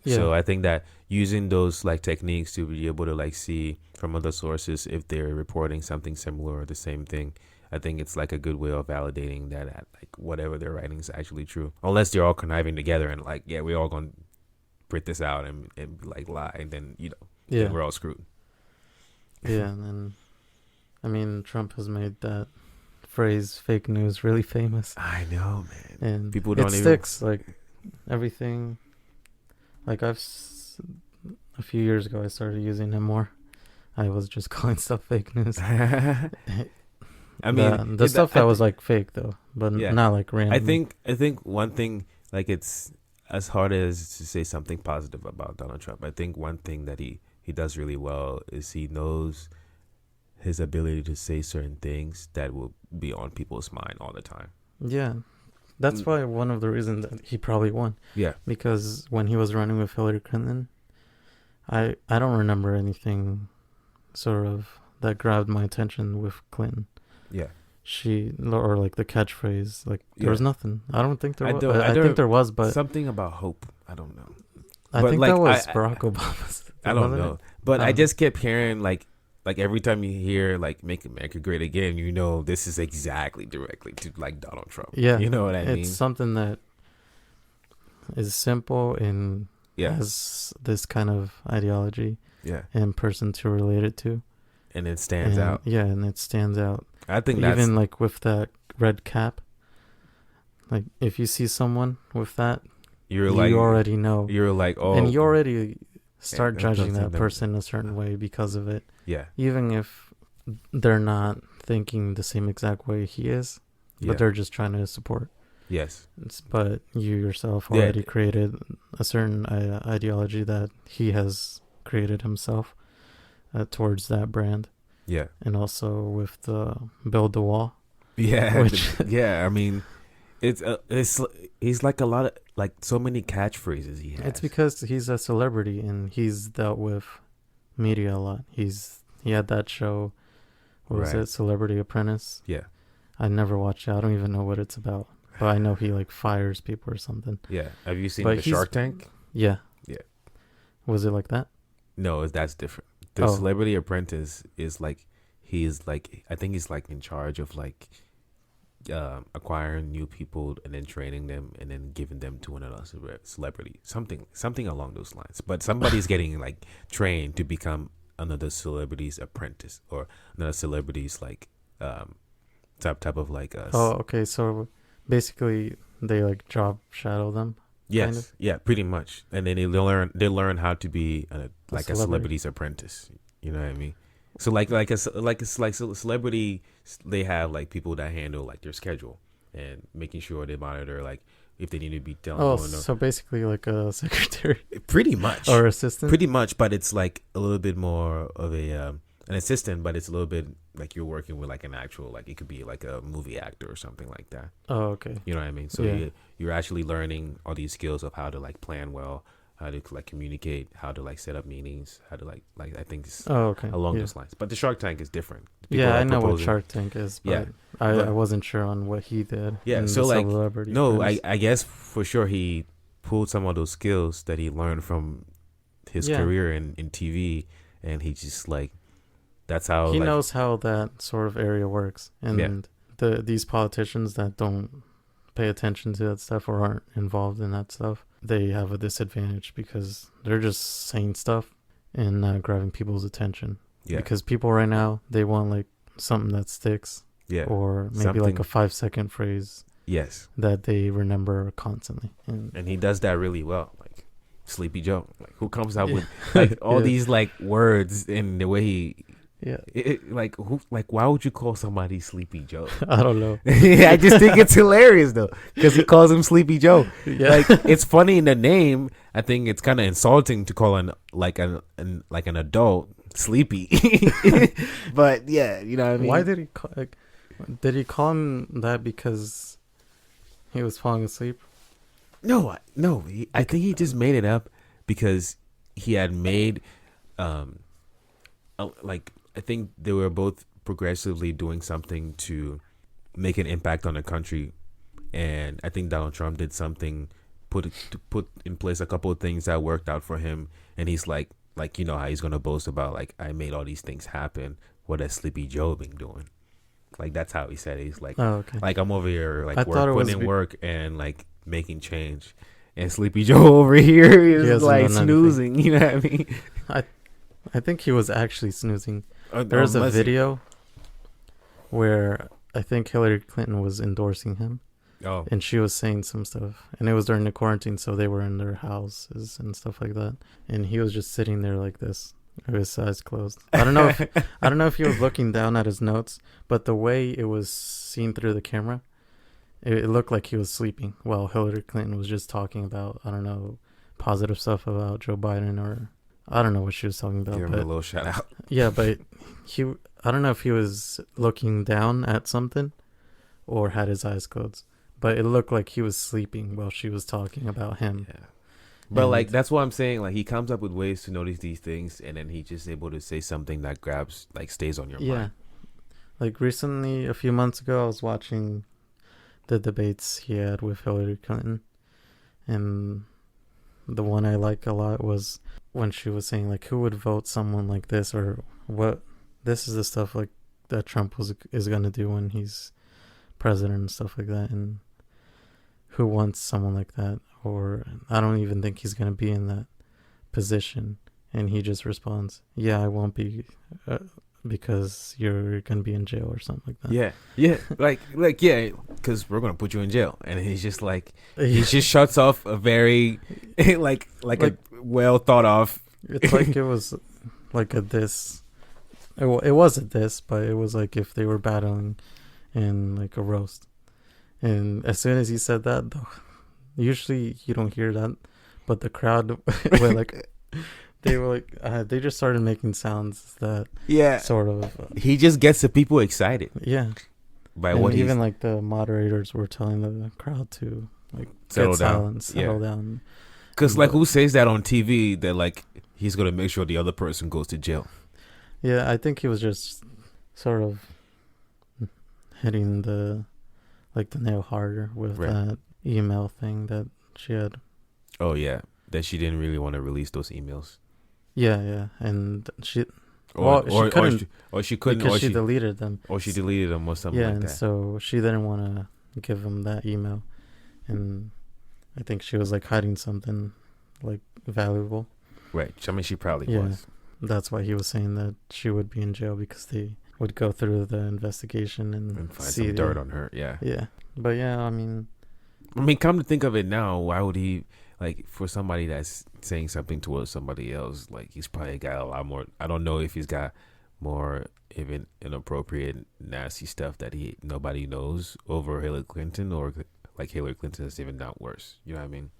Yeah. So I think that using those like techniques to be able to like see from other sources if they're reporting something similar or the same thing, I think it's like a good way of validating that like whatever they're writing is actually true. Unless they're all conniving together and like, yeah, we're all going to print this out and like lie, and then then we're all screwed. Yeah, and then I mean Trump has made that phrase "fake news" really famous. I know, man. And people don't sticks like everything. Like a few years ago, I started using him more. I was just calling stuff fake news. I mean, the stuff that was like fake though, but not like random. I think one thing, like, it's as hard as to say something positive about Donald Trump. I think one thing that he does really well is he knows his ability to say certain things that will be on people's mind all the time. Yeah. That's why one of the reasons that he probably won. Yeah. Because when he was running with Hillary Clinton, I don't remember anything sort of that grabbed my attention with Clinton. Yeah. Or like the catchphrase, like there was nothing. I don't think there was. I think there was, but something about hope. I don't know. I think that was Barack Obama's. I don't know. But I just kept hearing like every time you hear like "Make America Great Again," you know this is exactly directly to like Donald Trump. Yeah, you know what I mean. It's something that is simple and has this kind of ideology. Yeah, and person to relate it to, and it stands out. Yeah, and it stands out. I think even like with that red cap, like if you see someone with that, you already know. You're like, oh, and you already start judging that person a certain way because of it. Yeah. Even if they're not thinking the same exact way he is, but they're just trying to support. Yes. But you yourself already created a certain ideology that he has created himself towards that brand. Yeah. And also with the Build the Wall. Yeah. I mean, he's like a lot of like so many catchphrases he has. It's because he's a celebrity and he's dealt with media a lot. He had that show, what was it, Celebrity Apprentice? Yeah. I never watched it. I don't even know what it's about. but I know he like fires people or something. Yeah. Have you seen But the he's- Shark Tank? Yeah. Yeah. Was it like that? No, that's different. The Oh. Celebrity Apprentice is like he's like I think he's like in charge of like acquiring new people and then training them and then giving them to another celebrity. Something along those lines. But somebody's getting like trained to become another celebrity's apprentice or another celebrity's like type of like Oh, okay. So basically, they like job shadow them. yes, kind of? yeah, pretty much. And then they learn how to be like a celebrity. celebrity's apprentice. You know what I mean? So like celebrity, they have like people that handle like their schedule and making sure they monitor like if they need to be telling. Oh, so basically like a secretary pretty much or assistant. pretty much, but it's like a little bit more of a an assistant, but it's a little bit like you're working with like an actual like it could be like a movie actor or something like that. Oh, okay. You know what I mean? So Yeah. you're actually learning all these skills of how to like plan well, how to like communicate, how to like set up meetings, how to like I think it's Oh, okay. along yeah. those lines. But the Shark Tank is different. People Yeah, are I know what proposing- Shark Tank is, but Yeah, I but- wasn't sure on what he did. Yeah, in so, the like, Celebrity No, Apprentice. I guess for sure he pulled some of those skills that he learned from his Yeah. career in TV, and he just like that's how he like, knows how that sort of area works, and Yeah. these politicians that don't pay attention to that stuff or aren't involved in that stuff, they have a disadvantage because they're just saying stuff and not grabbing people's attention. yeah, Because people right now, they want like something that sticks, yeah, or maybe like Something- a 5-second phrase yes, that they remember constantly. And and he does that really well. Like Sleepy Joe, like who comes out with like all Yeah. these like words and the way he yeah, like who like why would you call somebody Sleepy Joe? I don't know. I just think it's hilarious though because he calls him Sleepy Joe. Yeah, Like it's funny in the name. I think it's kind of insulting to call an adult sleepy. But yeah, you know what I mean. why did he call? Like, did he call him that because he was falling asleep? No. I think he just made it up because he had made, like I think they were both progressively doing something to make an impact on the country, and I think Donald Trump did something, put in place a couple of things that worked out for him, and he's like you know how he's gonna boast about like I made all these things happen. What has Sleepy Joe been doing? Like that's how he said it. He's like. Oh, okay. Like I'm over here, like I thought it putting was in work and like making change, and Sleepy Joe over here He is hasn't like done anything. snoozing. You know what I mean? I think he was actually snoozing. There's a Unless- video where I think Hillary Clinton was endorsing him, Oh, and she was saying some stuff, and it was during the quarantine, so they were in their houses and stuff like that, and he was just sitting there like this with his eyes closed. I don't know if he was looking down at his notes, but the way it was seen through the camera, it looked like he was sleeping while Hillary Clinton was just talking about, I don't know, positive stuff about Joe Biden, or I don't know what she was talking about. give him a But little shout out. yeah, but I don't know if he was looking down at something or had his eyes closed, but it looked like he was sleeping while she was talking about him. Yeah, but And- like that's what I'm saying. Like he comes up with ways to notice these things, and then he's just able to say something that grabs, like stays on your Yeah. mind. Like recently, a few months ago, I was watching the debates he had with Hillary Clinton, and the one I like a lot was when she was saying like, who would vote someone like this, or what, this is the stuff like that Trump is gonna do when he's president and stuff like that, and who wants someone like that, or I don't even think he's gonna be in that position. And he just responds, yeah, I won't be, because you're gonna be in jail or something like that. Yeah, like yeah, because we're gonna put you in jail, and he's just like he just shuts off a very like a well thought of. It's like it was like a diss. It was a diss, but it was like if they were battling in like a roast. And as soon as he said that, though, usually you don't hear that, but the crowd were like, they just started making sounds that Yeah, sort of, he just gets the people excited yeah. by And what even he's like the moderators were telling the crowd to like Settle get down. silent, settle down. because like who says that on TV that like he's gonna make sure the other person goes to jail. Yeah, I think he was just sort of hitting the like the nail harder with Right. that email thing that she had. Oh yeah, that she didn't really want to release those emails. Yeah, and she Or well she couldn't or she couldn't because she deleted them. or she deleted them or something Yeah, like and that. so she didn't want to give him that email, and I think she was like hiding something like valuable. Right. I mean, she probably Yeah. was. That's why he was saying that she would be in jail because they would go through the investigation and And find see some dirt on her. Yeah. Yeah, but yeah, I mean, Come to think of it now, why would he, like, for somebody that's saying something towards somebody else, like, he's probably got a lot more. I don't know if he's got more even inappropriate, nasty stuff that nobody knows over Hillary Clinton, or like Hillary Clinton is even not worse. You know what I mean?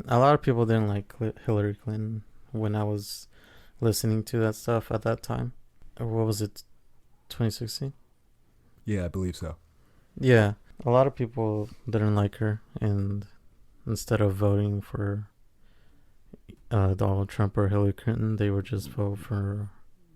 a lot of people didn't like Hillary Clinton when I was listening to that stuff at that time. Or what was it, 2016? Yeah, I believe so. Yeah, a lot of people didn't like her, and instead of voting for Donald Trump or Hillary Clinton, they would just vote for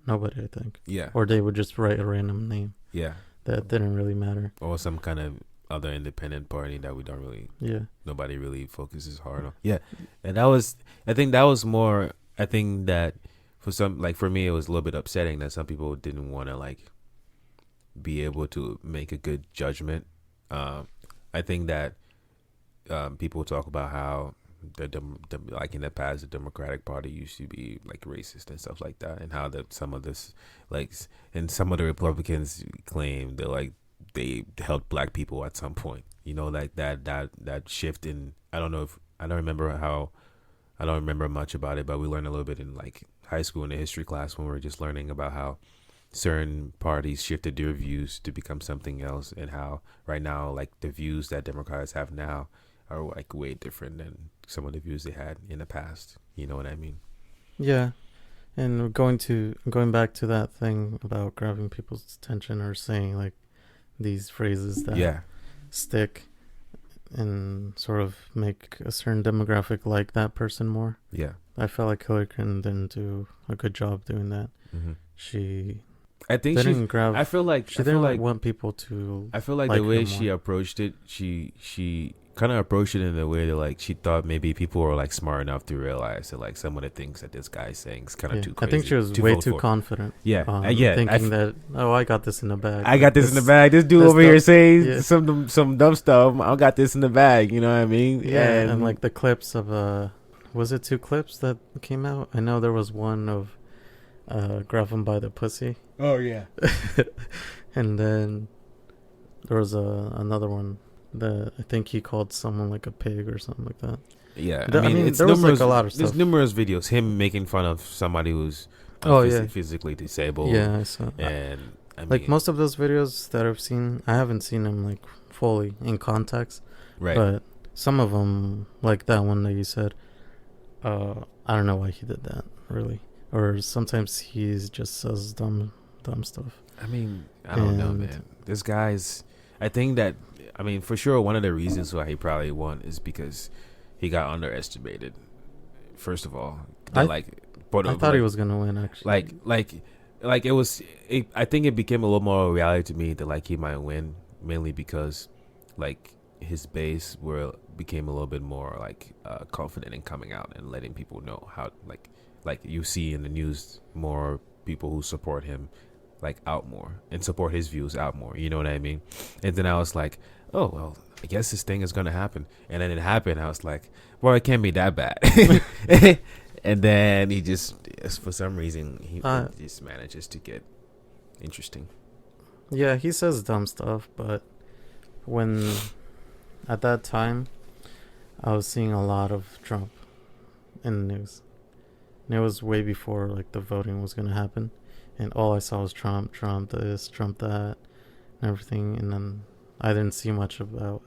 nobody, I think. Yeah. Or they would just write a random name Yeah. that didn't really matter. Or some kind of other independent party that we don't really, Yeah. nobody really focuses hard on. Yeah. And I think that was more, I think that for some, like for me, it was a little bit upsetting that some people didn't want to like be able to make a good judgment. I think that people talk about how like in the past the Democratic Party used to be like racist and stuff like that, and how that some of this like and some of the Republicans claim that like they helped black people at some point. You know, like that shift in I don't remember much about it, but we learned a little bit in like high school in the history class when we were just learning about how certain parties shifted their views to become something else, and how right now like the views that Democrats have now are like way different than some of the views they had in the past. You know what I mean? Yeah. And going back to that thing about grabbing people's attention or saying like these phrases that stick and sort of make a certain demographic like that person more. Yeah. I felt like Hillary Clinton didn't do a good job doing that. Mm-hmm. I feel like she didn't want people to. I feel like like the way her she more. approached it, she kind of approached it in a way that like she thought maybe people were like smart enough to realize that like some of the things that this guy's saying is kind of too crazy. I think she was way too confident. Yeah, thinking that I got this in the bag. I got this in the bag. This dude over here saying yeah. some dumb stuff. I got this in the bag. You know what I mean? Yeah, and like the clips of was it 2 clips that came out? I know there was one of grab him by the pussy. Oh yeah. And then there was another one that I think he called someone like a pig or something like that. Yeah, I mean it's there was like a lot of stuff. There's numerous videos him making fun of somebody who's physically disabled. Yeah, I saw. And I mean, like most of those videos that I've seen, I haven't seen them like fully in context. Right. But some of them, like that one that you said, I don't know why he did that really. Or sometimes he just says dumb stuff. I mean, I don't know, man. This guy's. I think that. I mean, for sure, one of the reasons why he probably won is because he got underestimated. First of all, I thought he was gonna win actually. Like it was. I think it became a little more reality to me that like he might win, mainly because like his base became a little bit more like confident in coming out and letting people know how like you see in the news more people who support him like out more and support his views out more. You know what I mean? And then I was like, oh well, I guess this thing is gonna happen. And then it happened. I was like, well, it can't be that bad. And then he just, for some reason, he just manages to get interesting. Yeah, he says dumb stuff, but when at that time I was seeing a lot of Trump in the news. And it was way before like the voting was gonna happen. And all I saw was Trump this, Trump that, and everything. And then I didn't see much about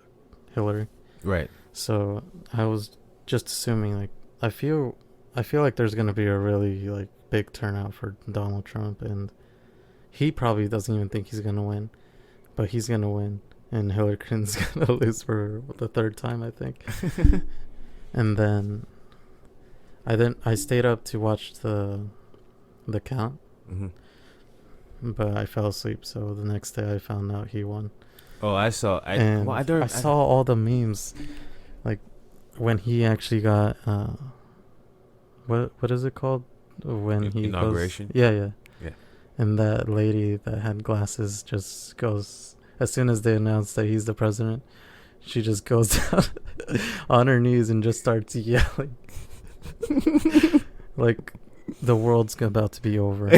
Hillary. Right. So I was just assuming, like, I feel like there's going to be a really, like, big turnout for Donald Trump. And he probably doesn't even think he's going to win. But he's going to win. And Hillary Clinton's going to lose for the 3rd time, I think. And then I stayed up to watch the count. Mm-hmm. But I fell asleep, so the next day I found out he won. Oh, I saw. And Well, I don't. I saw all the memes, like when he actually got what is it called when he inauguration. goes, yeah. Yeah. And that lady that had glasses just goes, as soon as they announce that he's the president, she just goes down on her knees and just starts yelling. Like the world's about to be over.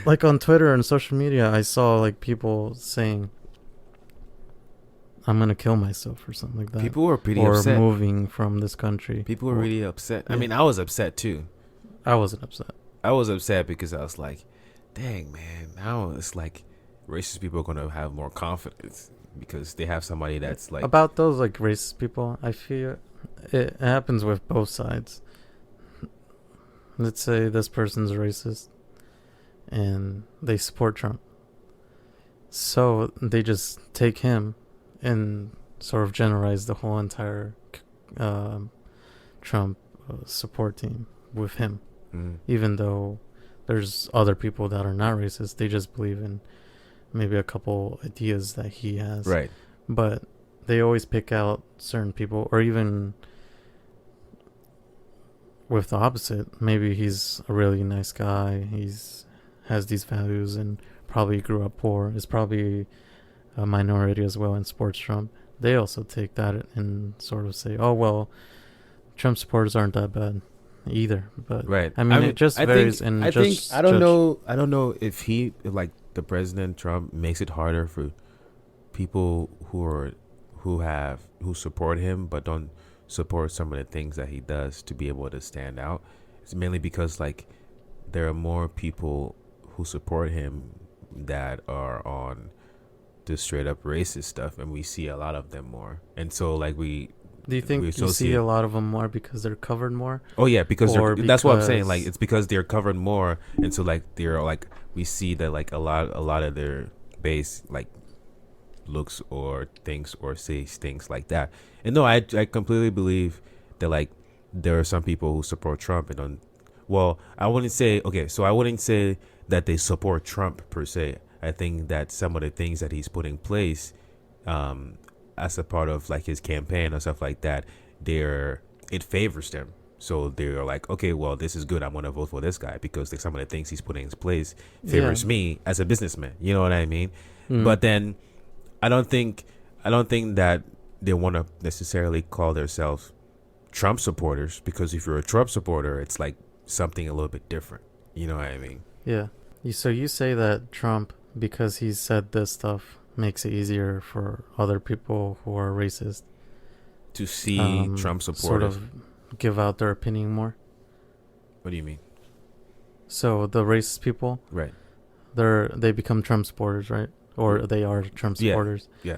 Like on Twitter and social media, I saw like people saying, "I'm gonna kill myself" or something like that. People were pretty or upset. moving from this country. People were really upset. Yeah. I mean, I was upset too. I wasn't upset. I was upset because I was like, dang, man, now it's like racist people are going to have more confidence because they have somebody that's like. About those like racist people, I feel it happens with both sides. Let's say this person's racist and they support Trump. So they just take him and sort of generalize the whole entire Trump support team with him. Even though there's other people that are not racist, they just believe in maybe a couple ideas that he has. Right. But they always pick out certain people, or even with the opposite. Maybe he's a really nice guy. Has these values and probably grew up poor. Is probably a minority as well in sports Trump. They also take that and sort of say, oh, well, Trump supporters aren't that bad either. But right. I mean, it just varies. And I don't know if the President Trump makes it harder for people who support him but don't support some of the things that he does to be able to stand out. It's mainly because like there are more people who support him that are on the straight up racist stuff, and we see a lot of them more. And so like do you think you see a lot of them more because they're covered more? Oh yeah, because that's what I'm saying. Like it's because they're covered more, and so like they're like we see that like a lot of their base like looks or thinks or says things like that. And no, I completely believe that like there are some people who support Trump and don't. Well, I wouldn't say that they support Trump per se. I think that some of the things that he's put in place, as a part of like his campaign or stuff like that, it favors them. So they're like, okay, well, this is good. I'm gonna vote for this guy because like, some of the things he's putting in place favors me as a businessman. You know what I mean? But then I don't think that they want to necessarily call themselves Trump supporters, because if you're a Trump supporter, it's like something a little bit different. You know what I mean? Yeah. So you say that Trump, because he said this stuff, makes it easier for other people who are racist to see Trump supporters sort of give out their opinion more. What do you mean? So the racist people, right? They become Trump supporters, right? Or they are Trump supporters. Yeah.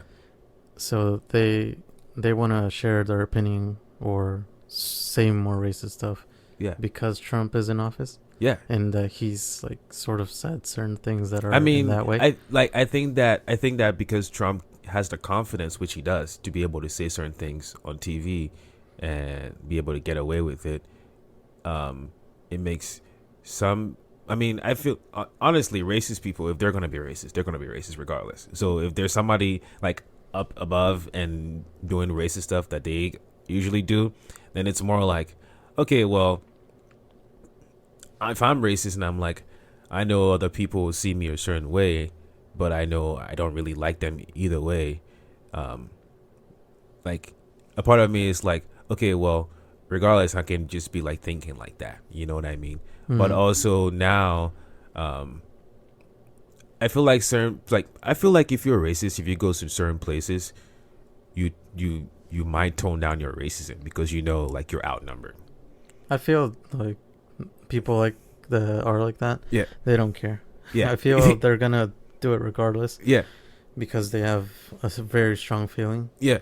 So they want to share their opinion or say more racist stuff. Yeah. Because Trump is in office. Yeah. And he's like sort of said certain things that are in that way. I think that because Trump has the confidence, which he does, to be able to say certain things on TV and be able to get away with it, it makes some. I mean, I feel honestly, racist people, if they're gonna be racist, they're gonna be racist regardless. So if there's somebody like up above and doing racist stuff that they usually do, then it's more like, okay, well, if I'm racist and I'm like, I know other people will see me a certain way, but I know I don't really like them either way. Like a part of me is like, okay, well, regardless, I can just be like thinking like that. You know what I mean? Mm-hmm. But also now, I feel like if you're a racist, if you go to certain places, you might tone down your racism because you know like you're outnumbered. I feel like people like that are like that. Yeah. They don't care. Yeah. I feel they're gonna do it regardless. Yeah. Because they have a very strong feeling. Yeah.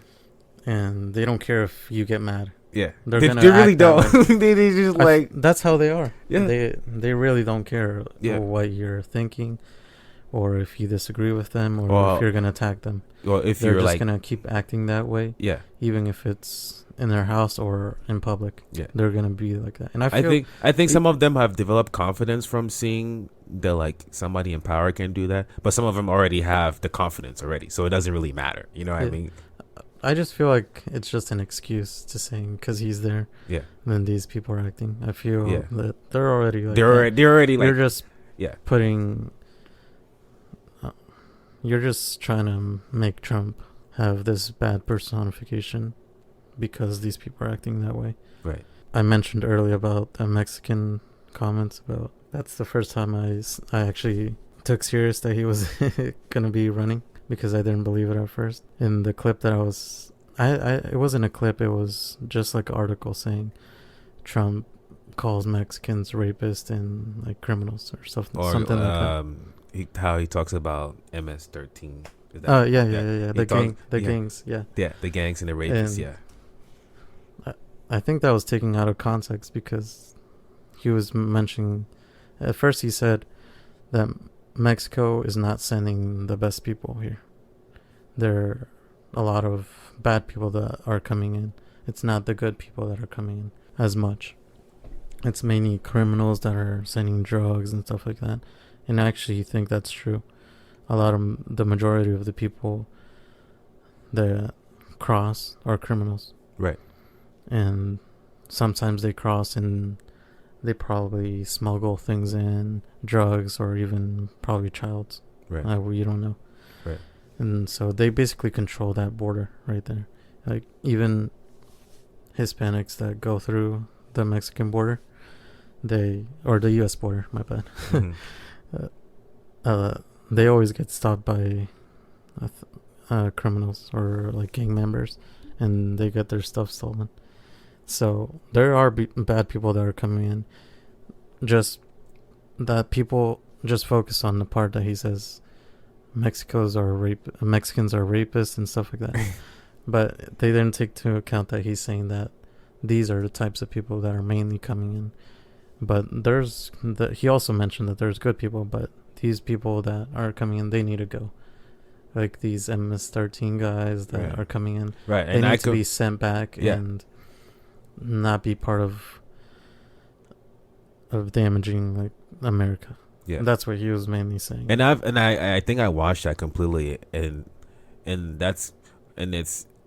And they don't care if you get mad. Yeah. They really don't. they just like that's how they are. Yeah. They really don't care yeah. what you're thinking, or if you disagree with them, or Well, if you're gonna attack them. Well, if They're you're just like, gonna keep acting that way, yeah, even if it's in their house or in public. yeah. They're gonna be like that. And I I feel think some of them have developed confidence from seeing that like somebody in power can do that, but some of them already have the confidence already, so it doesn't really matter. You know what I mean? I just feel like it's just an excuse to saying because he's there. Yeah. Then these people are acting. I feel Yeah. that they're already like They're already like, you're just yeah. putting. You're just trying to make Trump have this bad personification because these people are acting that way. Right. I mentioned earlier about the Mexican comments about. That's the first time I actually took serious that he was gonna be running, because I didn't believe it at first. In the clip that it wasn't a clip, it was just like an article saying Trump calls Mexicans rapists and like criminals or something like that. How he talks about MS-13. Yeah. The gangs, yeah. Yeah, the gangs and the rapists, yeah. I think that was taken out of context, because he was mentioning, at first he said that Mexico is not sending the best people here. There are a lot of bad people that are coming in. It's not the good people that are coming in as much. It's mainly criminals that are sending drugs and stuff like that. And I actually think that's true. The majority of the people that cross are criminals. Right. And sometimes they cross and they probably smuggle things in, drugs, or even probably childs. Right. You don't know. Right. And so they basically control that border right there. Like, even Hispanics that go through the Mexican border, or the U.S. border, my bad. Mm-hmm. They always get stopped by criminals or like gang members, and they get their stuff stolen. So there are bad people that are coming in. Just that people just focus on the part that he says Mexicans are rapists and stuff like that. But they didn't take into account that he's saying that these are the types of people that are mainly coming in. But he also mentioned that there's good people, but these people that are coming in, they need to go. Like these MS-13 guys that are coming in, right? They need to be sent back and not be part of damaging like America. Yeah, and that's what he was mainly saying. And I think I watched that completely, and it's,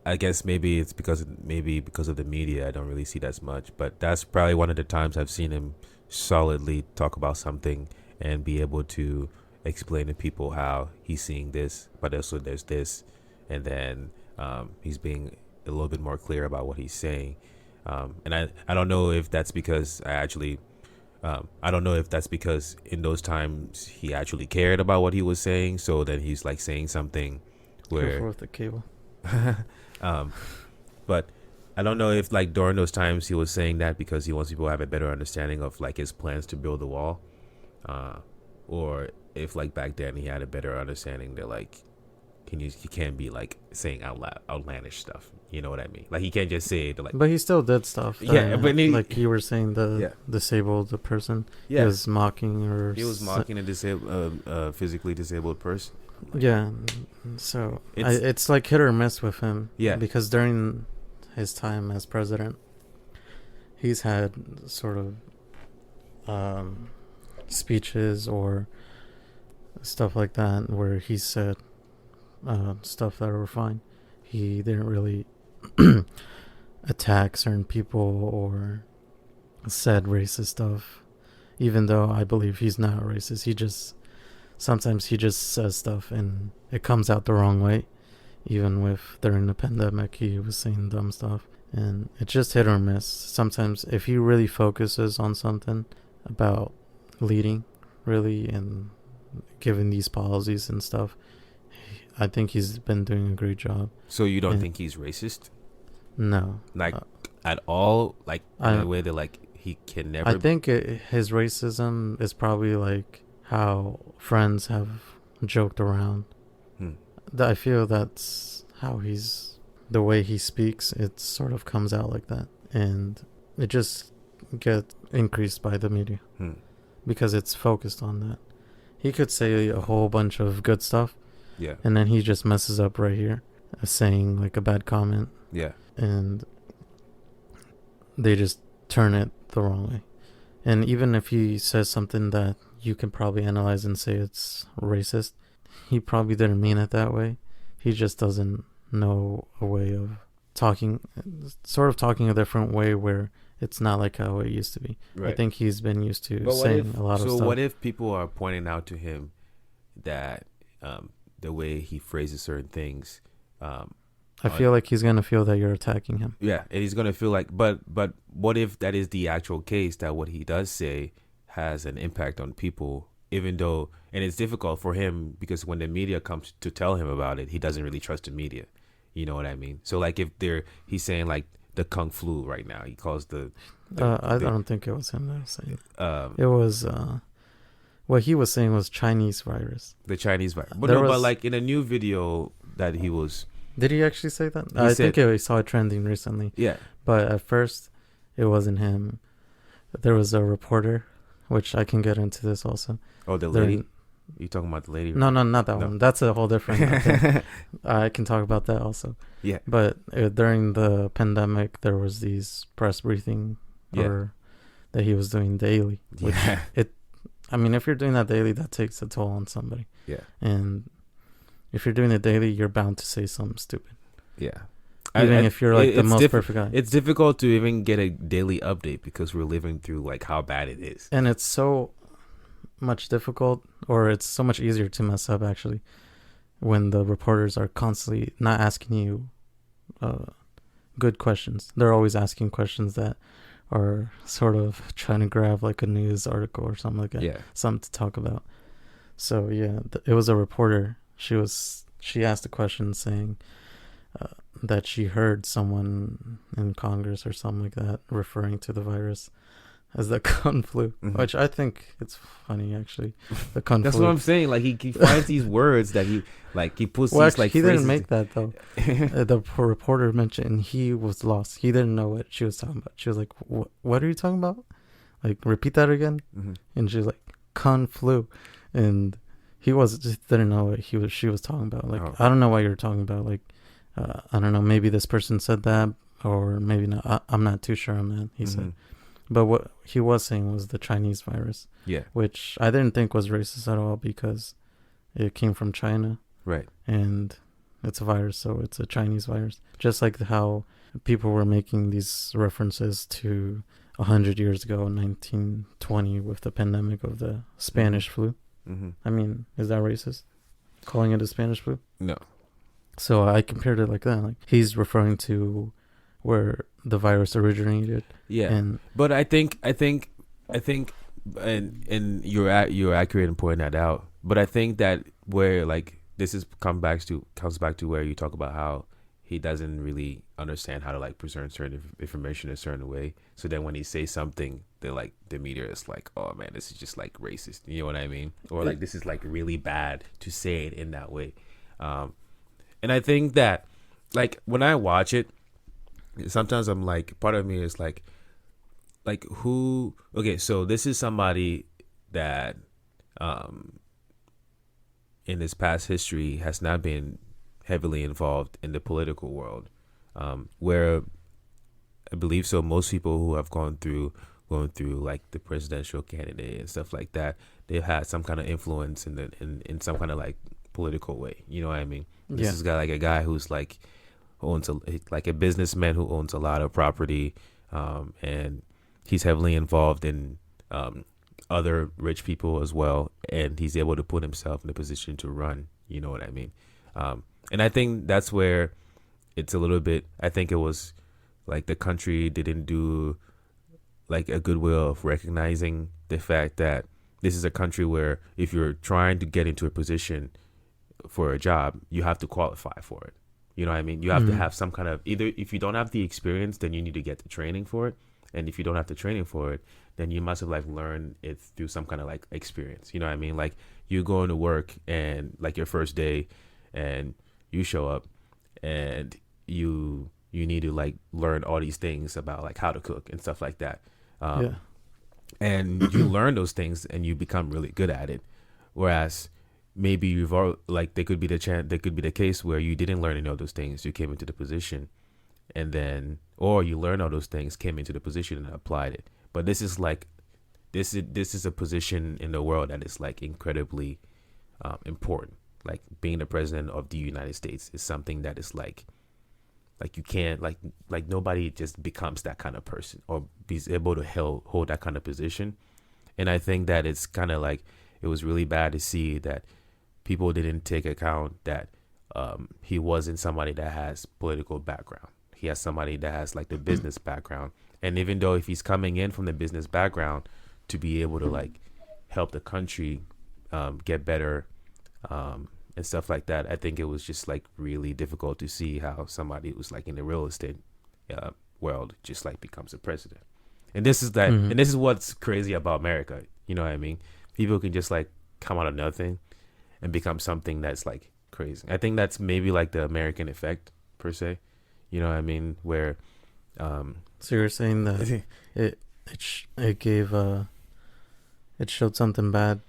I guess maybe it's because of the media, I don't really see that as much, but that's probably one of the times I've seen him solidly talk about something and be able to explain to people how he's seeing this, but also there's this, and then he's being a little bit more clear about what he's saying. And I don't know if that's because I don't know if that's because in those times he actually cared about what he was saying, so that he's like saying something where with the cable. But I don't know if like during those times he was saying that because he wants people to have a better understanding of like his plans to build the wall, or if like back then he had a better understanding that like he can't be like saying outlandish stuff. You know what I mean? Like he can't just say it, like. But he still did stuff. But like you were saying, disabled person. Yeah. He was mocking a physically disabled person. Yeah. So it's like hit or miss with him. Yeah. Because during his time as president, he's had sort of speeches or stuff like that where he said stuff that were fine. He didn't really attack certain people or said racist stuff, even though I believe he's not racist. Sometimes he just says stuff and it comes out the wrong way. Even during the pandemic, he was saying dumb stuff, and it's just hit or miss. Sometimes if he really focuses on something about leading really and giving these policies and stuff, I think he's been doing a great job. So you don't think he's racist? No. Like, at all? Like, in a way that, like, he can never... I think his racism is probably, like, how friends have joked around. I feel that's how the way he speaks, it sort of comes out like that. And it just gets increased by the media. Because it's focused on that. he could say a whole bunch of good stuff, Yeah. and then he just messes up right here, saying like a bad comment, Yeah. and they just turn it the wrong way. And even if he says something that you can probably analyze and say it's racist, he probably didn't mean it that way. He just doesn't know a way of talking, sort of talking a different way where it's not like how it used to be. Right. I think he's been used to But saying a lot of stuff. So what if people are pointing out to him that the way he phrases certain things, I feel like he's gonna feel that you're attacking him. yeah, and he's gonna feel like, but what if that is the actual case, that what he does say has an impact on people, even though, and it's difficult for him because when the media comes to tell him about it, he doesn't really trust the media. You know what I mean? So like if he's saying like the Kung flu right now, he calls I don't think it was him that was saying it. It was what he was saying was Chinese virus. the Chinese virus. But There no, but was- like in a new video that he was, Did he actually say that? He I said- think I saw it trending recently. yeah, But at first, it wasn't him. There was a reporter, which I can get into this also. oh the There- lady. You talking about the lady? No, not that No. one. That's a whole different thing. I can talk about that also. Yeah. But during the pandemic, there was these press briefing Yeah. that he was doing daily. Which Yeah. I mean, if you're doing that daily, that takes a toll on somebody. Yeah. And if you're doing it daily, you're bound to say something stupid. Yeah. Even if you're like the it's most perfect guy. It's difficult to even get a daily update because we're living through like how bad it is. And it's so much difficult, or it's so much easier to mess up actually, when the reporters are constantly not asking you good questions. They're always asking questions that are sort of trying to grab like a news article or something like that, Yeah. something to talk about. So yeah, it was a reporter. She asked a question saying that she heard someone in Congress or something like that referring to the virus as the Kung flu, Mhm. which I think it's funny actually. The Kung That's flu. what I'm saying. Like he finds these words that he puts Well, these actually, like he phrases. didn't make that though. The reporter mentioned he was lost. He didn't know what she was talking about. She was like, "What are you talking about? Like, repeat that again." Mhm. And she was like, "Kung flu," and he just didn't know what she was talking about. Like, Oh. I don't know what you're talking about. Like, I don't know. Maybe this person said that, or maybe not. I'm not too sure on that. He said, Mhm. but what he was saying was the Chinese virus, Yeah. which I didn't think was racist at all because it came from China. Right. And it's a virus, so it's a Chinese virus. Just like how people were making these references to 100 years ago, 1920, with the pandemic of the Spanish flu. Mm-hmm. I mean, is that racist? Calling it a Spanish flu? No. So I compared it like that. Like he's referring to where the virus originated. Yeah. And But I think, and you're accurate in pointing that out. But I think that where like this comes back to where you talk about how he doesn't really understand how to like present certain information a certain way. So then when he says something, the media is like, oh man, this is just like racist. You know what I mean? Or like this is like really bad to say it in that way. And I think that like when I watch it, sometimes I'm like, part of me is like who, okay, so this is somebody that in his past history has not been heavily involved in the political world, where I believe so most people who have going through like the presidential candidate and stuff like that, they've had some kind of influence in some kind of like political way. You know what I mean? This Yeah. is a guy who's like owns a businessman who owns a lot of property, and he's heavily involved in other rich people as well, and he's able to put himself in a position to run. You know what I mean? And I think that's where it's a little bit, I think it was like the country didn't do like a good will of recognizing the fact that this is a country where if you're trying to get into a position for a job, you have to qualify for it. You know what I mean? You have to have some kind of, either if you don't have the experience, then you need to get the training for it. And if you don't have the training for it, then you must have like learned it through some kind of like experience. You know what I mean? Like you go into work and like your first day and you show up and you need to like learn all these things about like how to cook and stuff like that. yeah. And you learn those things and you become really good at it. Whereas maybe you've all like there could be there could be the case where you didn't learn any of those things. You came into the position, and then or you learned all those things, came into the position and applied it. But this is like this is a position in the world that is like incredibly important. Like being the president of the United States is something that is like you can't like nobody just becomes that kind of person or be able to hold that kind of position. And I think that it's kind of like it was really bad to see that people didn't take account that he wasn't somebody that has political background. He has somebody that has like the business background. And even though if he's coming in from the business background to be able to like help the country get better and stuff like that, I think it was just like really difficult to see how somebody who's like in the real estate world just like becomes a president. And this is that, and this is what's crazy about America. You know what I mean? People can just like come out of nothing and become something that's like crazy. I think that's maybe like the American effect per se. You know what I mean? Where so you're saying that it gave it showed something bad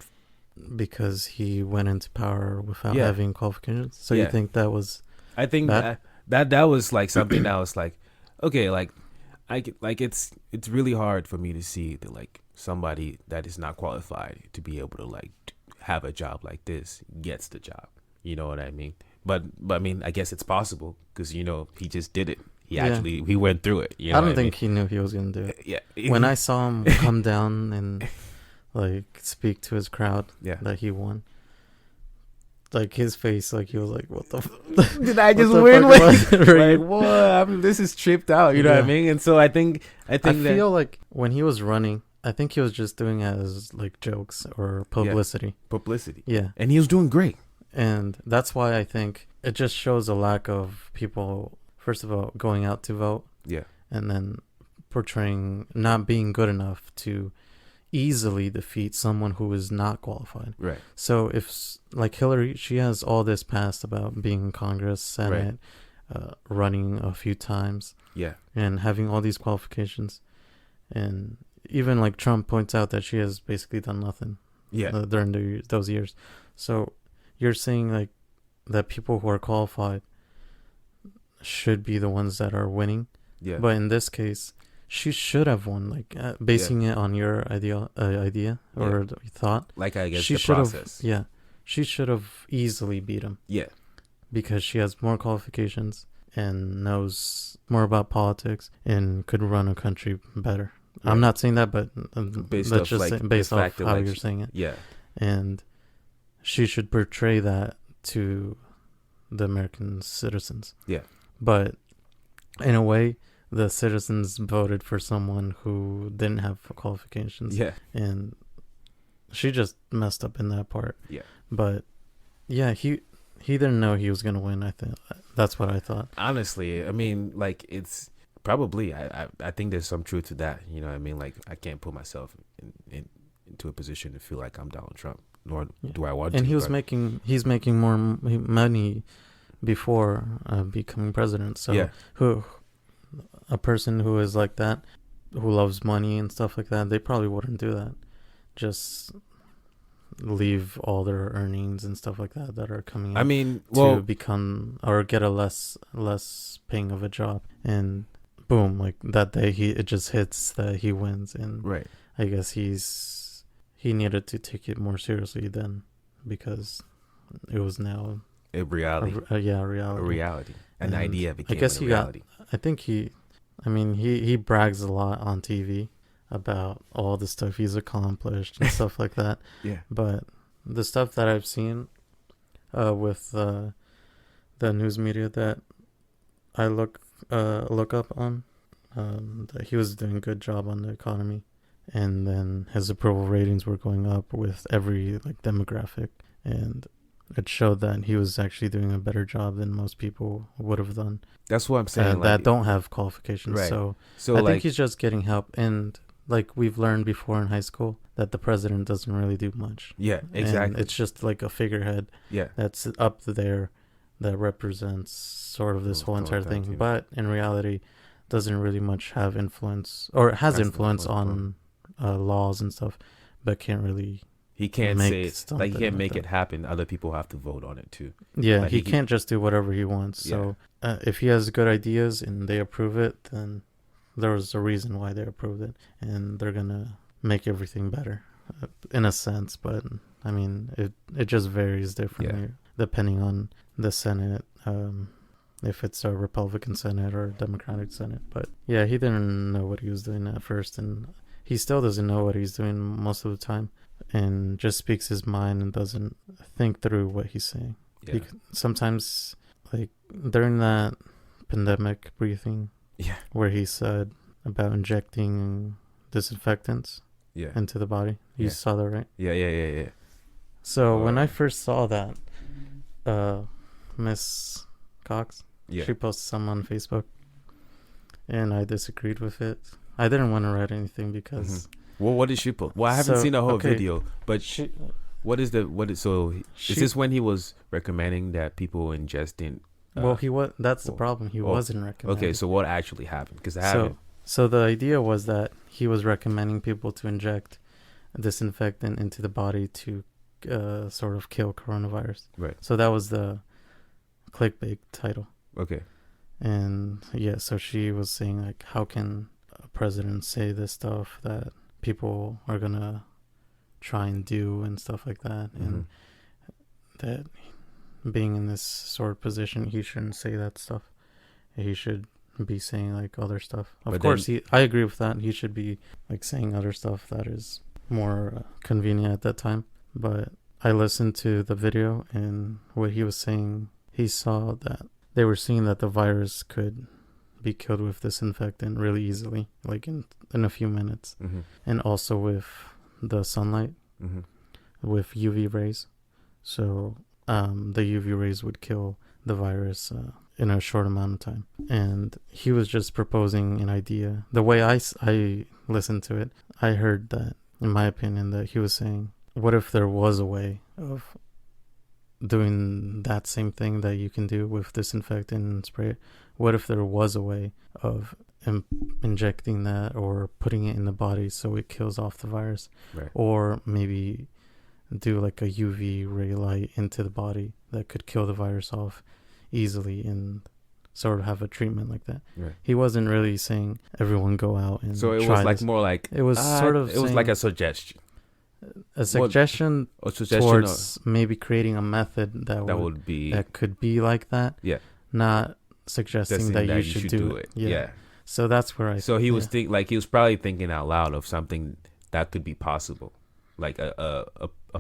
because he went into power without having qualifications. So you think that was? I think bad? that was like something that was like, okay, like it's really hard for me to see that like somebody that is not qualified to be able to like have a job like this gets the job. You know what I mean? But I mean, I guess it's possible because you know he just did it. He went through it. You know I don't think he knew he was gonna do it. Yeah. When I saw him come down and like speak to his crowd, that he won. Like his face, like he was like, "What the? Did I just win? Like what? This is tripped out." You know what I mean? And so I feel like when he was running, I think he was just doing it as like jokes or publicity. Publicity. Yeah, and he was doing great. And that's why I think it just shows a lack of people. First of all, going out to vote. Yeah, and then portraying not being good enough to easily defeat someone who is not qualified. Right. So if like Hillary, she has all this past about being in Congress, Senate, running a few times. Yeah. And having all these qualifications. And even like Trump points out that she has basically done nothing. Yeah. During those years. So you're saying like that people who are qualified should be the ones that are winning. Yeah. But in this case, she should have won, like basing it on your idea or thought. Like I guess she the process. She should have easily beat him. Yeah. Because she has more qualifications and knows more about politics and could run a country better. Right. I'm not saying that, but based off how you're saying it. Yeah. And she should portray that to the American citizens. Yeah. But in a way, the citizens voted for someone who didn't have qualifications. Yeah. And she just messed up in that part. Yeah. But yeah, he didn't know he was going to win. I think that's what I thought. Honestly, I mean, like it's probably, I think there's some truth to that. You know what I mean? Like I can't put myself into a position to feel like I'm Donald Trump, nor do I want to. And he's making more money before becoming president. So a person who is like that, who loves money and stuff like that, they probably wouldn't do that. Just leave all their earnings and stuff like that are coming in to become or get a less paying of a job, and boom, like that day it just hits that he wins. And right, I guess he needed to take it more seriously then, because it was now a reality. A reality. An idea became I guess a reality. I think he brags a lot on TV about all the stuff he's accomplished and stuff like that. Yeah. But the stuff that I've seen with the news media that I look up on, that he was doing a good job on the economy, and then his approval ratings were going up with every like demographic, and it showed that he was actually doing a better job than most people would have done. That's what I'm saying. That don't have qualifications. Right. So I think he's just getting help. And like we've learned before in high school that the president doesn't really do much. Yeah, exactly. And it's just like a figurehead. Yeah. That's up there that represents sort of this whole entire thing. But in reality, doesn't really much have influence, or has influence on laws and stuff, but can't really he can't make say something like he can't like make that. it happen. Other people have to vote on it too. Yeah, Like, he can't just do whatever he wants. Yeah. So if he has good ideas and they approve it, then there was a reason why they approved it, and they're gonna make everything better, in a sense. But I mean, it just varies differently depending on the Senate. If it's a Republican Senate or a Democratic Senate. But yeah, he didn't know what he was doing at first, and he still doesn't know what he's doing most of the time, and just speaks his mind and doesn't think through what he's saying. Yeah. Sometimes, like during that pandemic briefing, where he said about injecting disinfectants into the body. You saw that, right? Yeah. So when I first saw that, Miss Cox, she posted some on Facebook, and I disagreed with it. I didn't want to write anything because. Well, what did she put? Well, I haven't seen the whole video, but is this when he was recommending that people ingesting? That's the problem. He wasn't recommending. Okay, so what actually happened? Because I haven't. So the idea was that he was recommending people to inject disinfectant into the body to sort of kill coronavirus. Right. So that was the clickbait title. Okay. And so she was saying, like, how can a president say this stuff that people are gonna try and do and stuff like that, and that being in this sort of position, he shouldn't say that stuff. He should be saying like other stuff. Of course, I agree with that. He should be like saying other stuff that is more convenient at that time. But I listened to the video, and what he was saying, he saw that they were seeing that the virus could be killed with disinfectant really easily, like in a few minutes, and also with the sunlight, with UV rays. So the UV rays would kill the virus in a short amount of time. And he was just proposing an idea. The way I listened to it, I heard that, in my opinion, that he was saying, what if there was a way of doing that same thing that you can do with disinfectant and spray it? What if there was a way of injecting that or putting it in the body so it kills off the virus? Right. Or maybe do like a UV ray light into the body that could kill the virus off easily and sort of have a treatment like that. Right. He wasn't really saying everyone go out and so it try was like this. More like it was sort of it was like a suggestion. A suggestion towards maybe creating a method that could be like that. Yeah. Not suggesting that you should do it. Yeah. So that's where I. So he was he was probably thinking out loud of something that could be possible, like a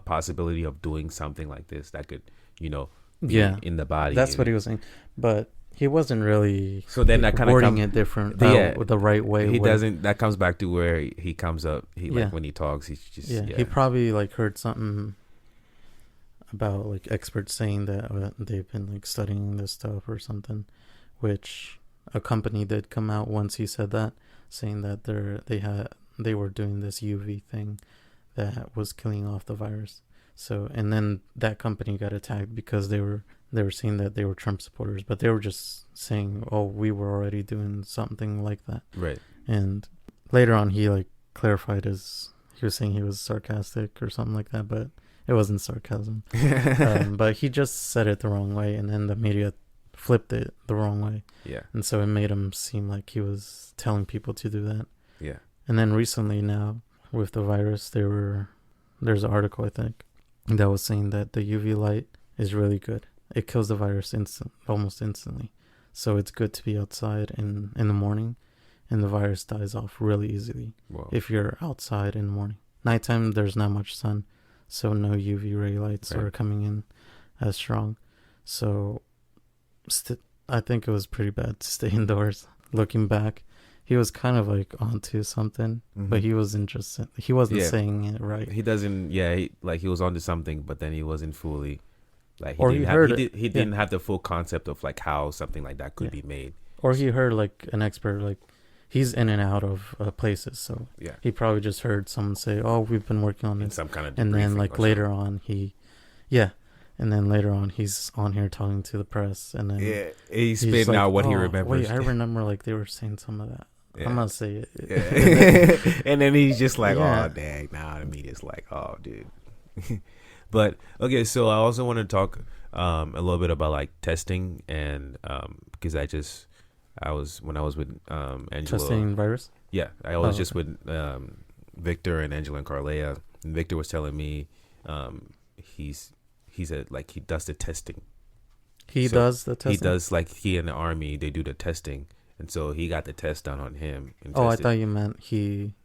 possibility of doing something like this that could, be in the body. That's what he was saying, but he wasn't really. So then that kind of wording it different, the right way. He doesn't. That comes back to where he comes up. Like when he talks, he's just He probably like heard something about like experts saying that they've been like studying this stuff or something, which a company did come out once he said that, saying that they were doing this UV thing that was killing off the virus. So, and then that company got attacked because they were saying that they were Trump supporters, but they were just saying, "Oh, we were already doing something like that." Right. And later on, he like clarified he was saying he was sarcastic or something like that, but it wasn't sarcasm. But he just said it the wrong way, and then the media flipped it the wrong way. Yeah. And so it made him seem like he was telling people to do that. Yeah. And then recently now with the virus, there's an article, I think, that was saying that the UV light is really good. It kills the virus almost instantly. So it's good to be outside in the morning, and the virus dies off really easily. Whoa. If you're outside in the morning. Nighttime, there's not much sun, so no UV ray lights are coming in as strong. So I think it was pretty bad to stay indoors. Looking back, he was kind of like onto something, but he wasn't saying it right. He doesn't. Yeah, he was onto something, but then he wasn't fully. Like he didn't have the full concept of like how something like that could be made. Or he heard like an expert, like he's in and out of places, so he probably just heard someone say, "Oh, we've been working on this," some kind of, and then like later on and then later on he's on here talking to the press, and then he's spitting out what he remembers. Wait, I remember like they were saying some of that. I'm gonna say it. And then he's just like, "Oh, dang!" Now the media's like, "Oh, dude." But okay, so I also want to talk a little bit about like testing and because I was when I was with Angelo. Testing virus. Yeah, I Oh, was just okay. with Victor and Angela and Carlea. And Victor was telling me he's like he does the testing. He So does the testing. he does like he in the army they do the testing, and so he got the test done on him and Oh, I tested. thought you meant he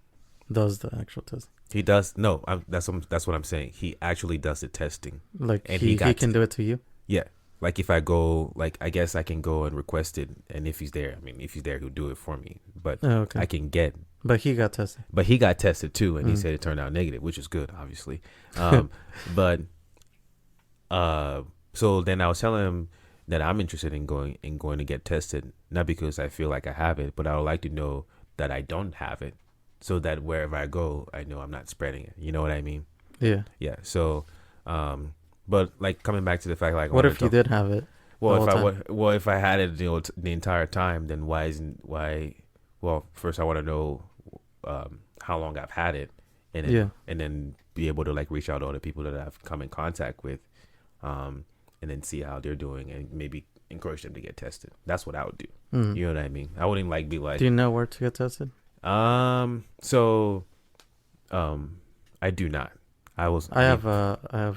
does the actual test. He does no. That's what I'm saying. He actually does the testing, Like and he got can do it to you. yeah. Like if I go, like I guess I can go and request it, and if he's there, I mean, if he's there, he'll do it for me. But Oh, okay. I can get. But he got tested. But he got tested too, and he Mm. said it turned out negative, which is good, obviously. But so then I was telling him that I'm interested in going to get tested, not because I feel like I have it, but I would like to know that I don't have it, so that wherever I go, I know I'm not spreading it. You know what I mean? Yeah. Yeah. So, but like coming back to the fact, like, I What wanna if you did have it? well, the if I whole if I had it, the entire time, then why isn't why? Well, first I want to know how long I've had it, and then, Yeah. and then be able to like reach out to other people that I've come in contact with, and then see how they're doing, and maybe encourage them to get tested. That's what I would do. Mm. You know what I mean? I wouldn't like be like, Do you know where to get tested? so, I do not. I have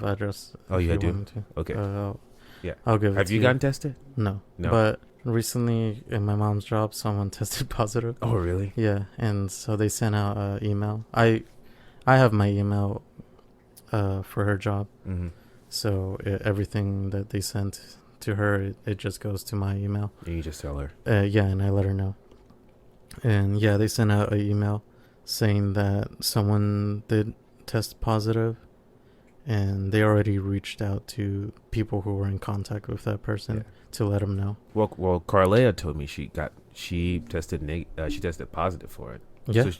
address. Oh, if you do? want to. Okay. Yeah. I'll give it Have to you gotten tested? No. No. But recently in my mom's job, someone tested positive. Oh, really? Yeah, and so they sent out an email. I have my email for her job, Mm-hmm. so everything that they sent to her, it just goes to my email. And you just tell her. Yeah, and I let her know. And yeah, they sent out an email saying that someone did test positive, and they already reached out to people who were in contact with that person to let them know. Well, Carlea told me she tested she tested positive for it.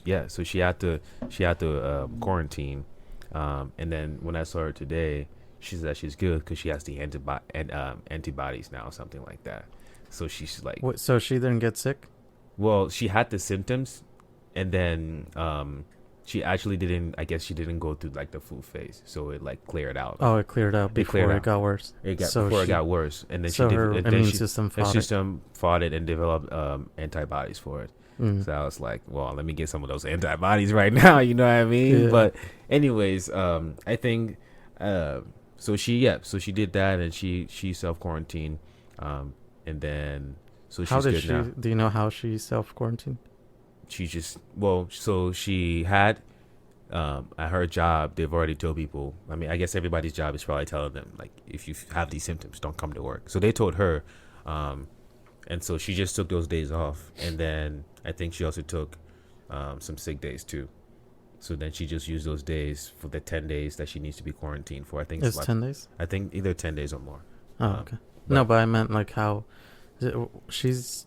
Yeah. So she had to quarantine, and then when I saw her today, she said she's good because she has the antibodies now, something like that. So she's like, Wait, so she didn't get sick? well, she had the symptoms, and then she actually didn't. I guess she didn't go through like the full phase, so it like cleared out. Oh, it cleared out before it got worse. Before it got worse, and then so her immune system fought it and developed antibodies for it. Mm. So I was like, well, let me get some of those antibodies right now. You know what I mean? Yeah. But anyways, I think so she did that, and she self quarantined, and then so she's how did good she? now. Do you know how she self quarantined? She just so she had at her job, they've already told people. I mean, I guess everybody's job is probably telling them like, if you have these symptoms, don't come to work. So they told her, and so she just took those days off, and then I think she also took some sick days too. So then she just used those days for the 10 days that she needs to be quarantined for. I think It's like, 10 days. I think either 10 days or more. Oh, okay. No, but I meant like how she's.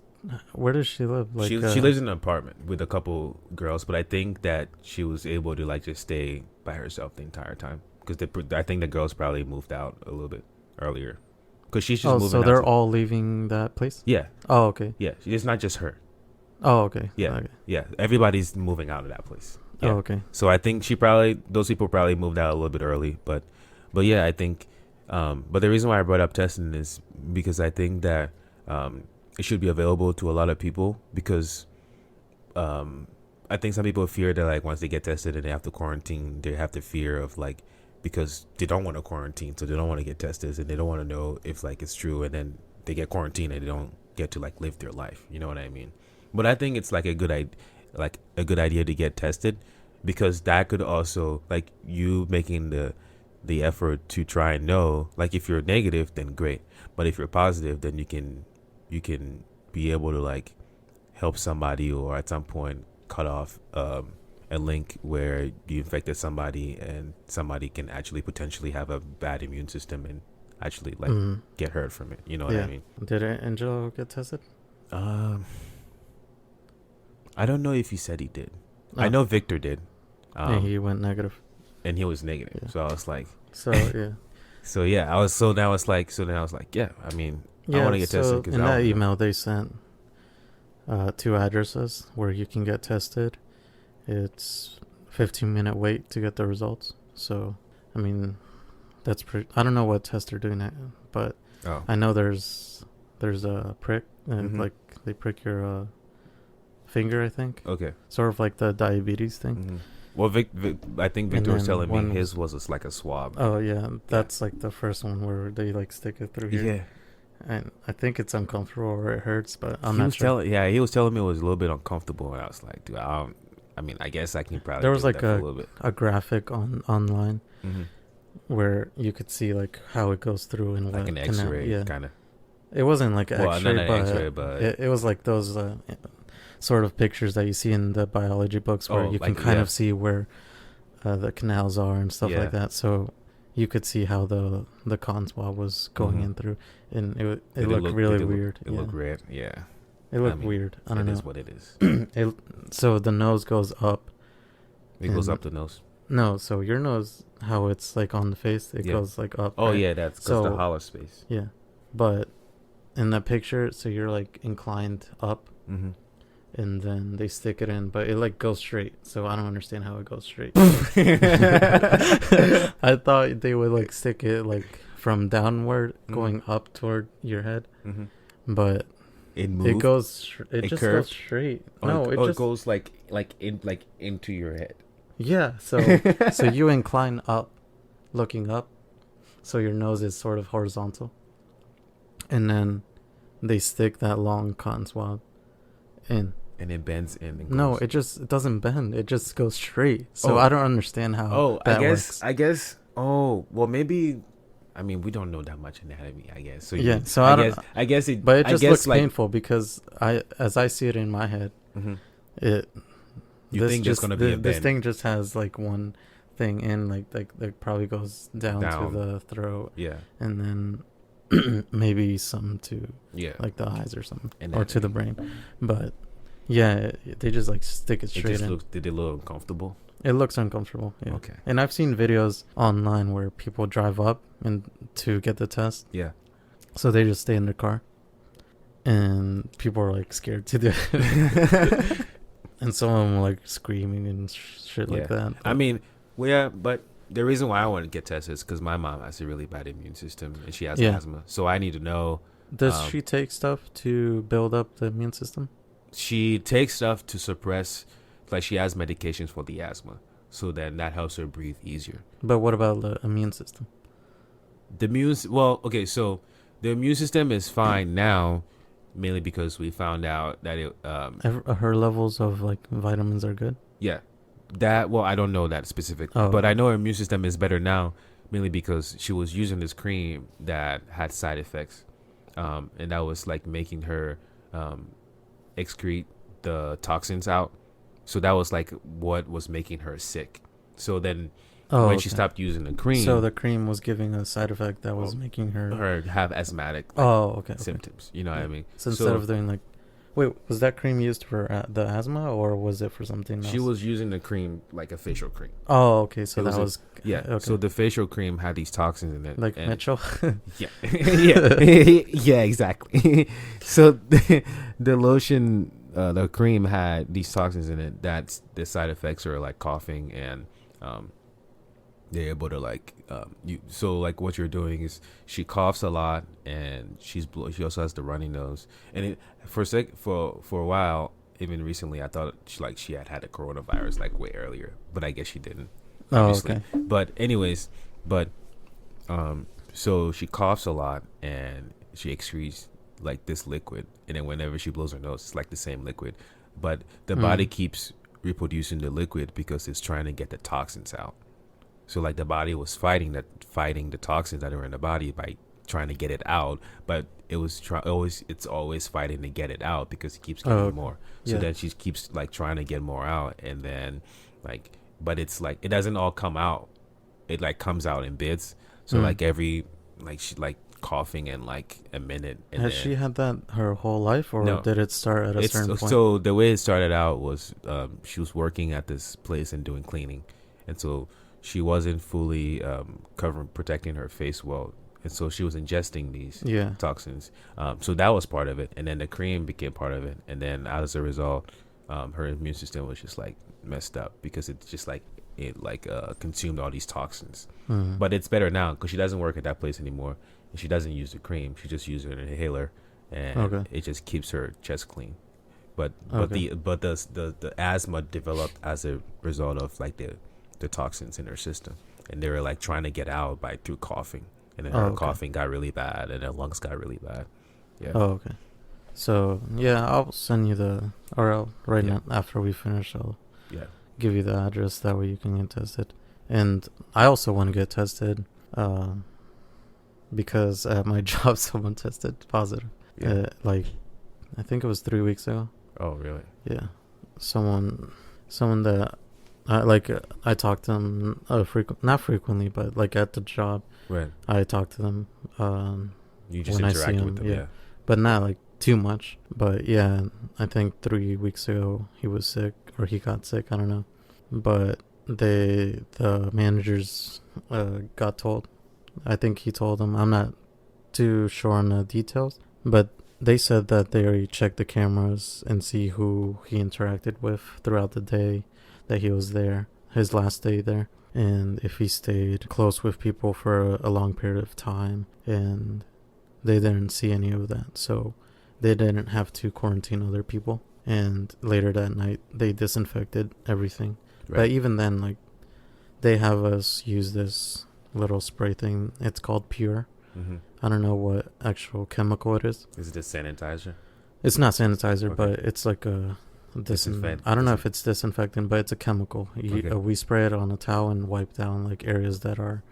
Where does she live? Like she lives in an apartment with a couple girls, but I think that she was able to like just stay by herself the entire time because I think the girls probably moved out a little bit earlier because she's just moving. So they're all leaving that place. Yeah. Oh, okay. Yeah, it's not just her. Oh, okay. Yeah, Okay. yeah. Everybody's moving out of that place. Yeah. Oh, okay. So I think those people probably moved out a little bit early, but yeah, I think. But the reason why I brought up testing is because I think that it should be available to a lot of people because I think some people fear that like once they get tested and they have to quarantine, they have the fear of like because they don't want to quarantine, so they don't want to get tested and they don't want to know if like it's true, and then they get quarantined and they don't get to like live their life. You know what I mean? But I think it's like a good idea to get tested because that could also like you making the effort to try and know like if you're negative then great, but if you're positive then you can be able to like help somebody or at some point cut off a link where you infected somebody and somebody can actually potentially have a bad immune system and actually like get hurt from it. You know what I mean? Did Angelo get tested? I don't know if he said he did. Oh. I know Victor did. And he went negative. And he was negative. Yeah. So I was like, so yeah. So yeah, I was like, yeah, I mean, I want to get tested because in that email they sent 2 addresses where you can get tested. It's 15-minute wait to get the results. So I mean, that's pretty. I don't know what test they're doing it, but Oh. I know there's a prick and Mhm. like they prick your finger. I think Okay. sort of like the diabetes thing. Mm-hmm. Well, I think And Victor was then telling me one his was like a swab. Oh yeah, that's like the first one where they like stick it through here. Yeah. And I think it's uncomfortable or it hurts, but I'm he not was sure. he was telling me it was a little bit uncomfortable, and I was like, dude, I mean, I guess I can probably. There was deal with like that for a little bit. a graphic online Mm-hmm. where you could see like how it goes through and Like what an canal- X-ray Yeah, kind of. it wasn't like an Well, X-ray, not an but, X-ray, but it was like those sort of pictures that you see in the biology books where Oh, you can like, kind yeah. of see where the canals are and stuff Yeah. like that. So you could see how the cotton swab was going Mhm. in through, and it Did looked really weird. It looked red. Yeah. It looked mean, weird. I don't know. It is what it is. So the nose goes up. It goes And- up the nose. No, so your nose, how it's like on the face, it Yeah. goes like up. Oh right? yeah, that's because the So- hollow space. Yeah, but in that picture, so you're like inclined up, Mm-hmm. and then they stick it in, but it like goes straight. So I don't understand how it goes straight. I thought they would like stick it like from downward Mhm. going up toward your head, Mm-hmm. but It moves. it goes. It It just curves? goes straight. Oh, No, it just goes like into your head. yeah. So so you incline up, looking up, so your nose is sort of horizontal, and then they stick that long cotton swab in. And it bends in. And No, goes. it doesn't bend. It just goes straight. So Oh. I don't understand how. Oh, that I works. guess. Oh, well, maybe. I mean, we don't know that much anatomy, I guess. So Yeah, you, so I don't- I guess it. But it I just guess looks like, painful because as I see it in my head, Mhm. it. You think there's gonna be a this bend. thing just has like one thing in, like that probably goes down Down. to the throat, Yeah, and then maybe some to yeah. like the eyes or something, And or then- to the brain. But yeah, they just like stick it It straight just in. looks. Did it look uncomfortable? It looks uncomfortable. Yeah. Okay. And I've seen videos online where people drive up and to get the test, Yeah. so they just stay in their car, and people are like scared to do it, and some of them were, like screaming and shit Yeah. like that. I mean, well, yeah, but the reason why I want to get tested is because my mom has a really bad immune system and she has Yeah. asthma. So I need to know. Does she take stuff to build up the immune system? She takes stuff to suppress, like she has medications for the asthma. So then that helps her breathe easier. But what about the immune system? Okay, so the immune system is fine now, mainly because we found out that it, Her levels of like vitamins are good. yeah, I don't know that specific, Oh. but I know her immune system is better now, mainly because she was using this cream that had side effects, and that was like making her excrete the toxins out. So that was like what was making her sick. So then when she stopped using the cream, So the cream was giving a side effect that was making her. her have asthmatic Okay. symptoms. You know what I mean? So instead of doing like, wait, was that cream used for the asthma or was it for something else? She was using the cream like a facial cream. Oh, okay. So It that was was Yeah. Okay. So the facial cream had these toxins in it. like and- Mitchell. Yeah. yeah, exactly. So the lotion, the cream had these toxins in it. That's the side effects are like coughing and they're able to like so like what you're doing is she coughs a lot and she also has the runny nose and it for a while, even recently, I thought she had a coronavirus like way earlier, but I guess she didn't. Oh, Obviously. okay. But anyways, so she coughs a lot and she excretes like this liquid, and then whenever she blows her nose, it's like the same liquid, but the body keeps reproducing the liquid because it's trying to get the toxins out. So like the body was fighting the toxins that are in the body by trying to get it out, but it was it's always fighting to get it out because it keeps getting more. So Yeah. then she keeps like trying to get more out, and then like, but it's like it doesn't all come out. It like comes out in bits. So like every like she like coughing in like a minute. And Has then, she had that her whole life, or No. did it start at a certain point? So the way it started out was she was working at this place and doing cleaning, and so she wasn't fully protecting her face well, and so she was ingesting these Yeah. toxins. So that was part of it, and then the cream became part of it, and then as a result, her immune system was just like messed up because it's just like it like consumed all these toxins. Mm. But it's better now because she doesn't work at that place anymore, and she doesn't use the cream. She just uses an inhaler, and it just keeps her chest clean. But the asthma developed as a result of like the toxins in her system, and they were like trying to get out through coughing, and then her coughing got really bad, and her lungs got really bad. Yeah. Oh, okay. So yeah, I'll send you now after we finish. I'll give you the address, that way you can get tested. And I also want to get tested, because at my job someone tested positive. Yeah. Like, I think it was 3 weeks ago. Oh, really? Yeah. Someone that I talked to them not frequently, but like at the job. Right. I talk to them. You just interact with them, yeah. But not like too much. But yeah, I think 3 weeks ago he was sick, or he got sick. I don't know. But the managers got told. I think he told them. I'm not too sure on the details, but they said that they already checked the cameras and see who he interacted with throughout the day that he was there, his last day there, and if he stayed close with people for a long period of time, and they didn't see any of that, so they didn't have to quarantine other people. And later that night they disinfected everything. Right. But even then, like, they have us use this little spray thing. It's called Pure. Mm-hmm. I don't know what actual chemical it is. Is it a sanitizer? It's not sanitizer, but it's like a I don't know if it's disinfectant, but it's a chemical. We spray it on a towel and wipe down like areas that are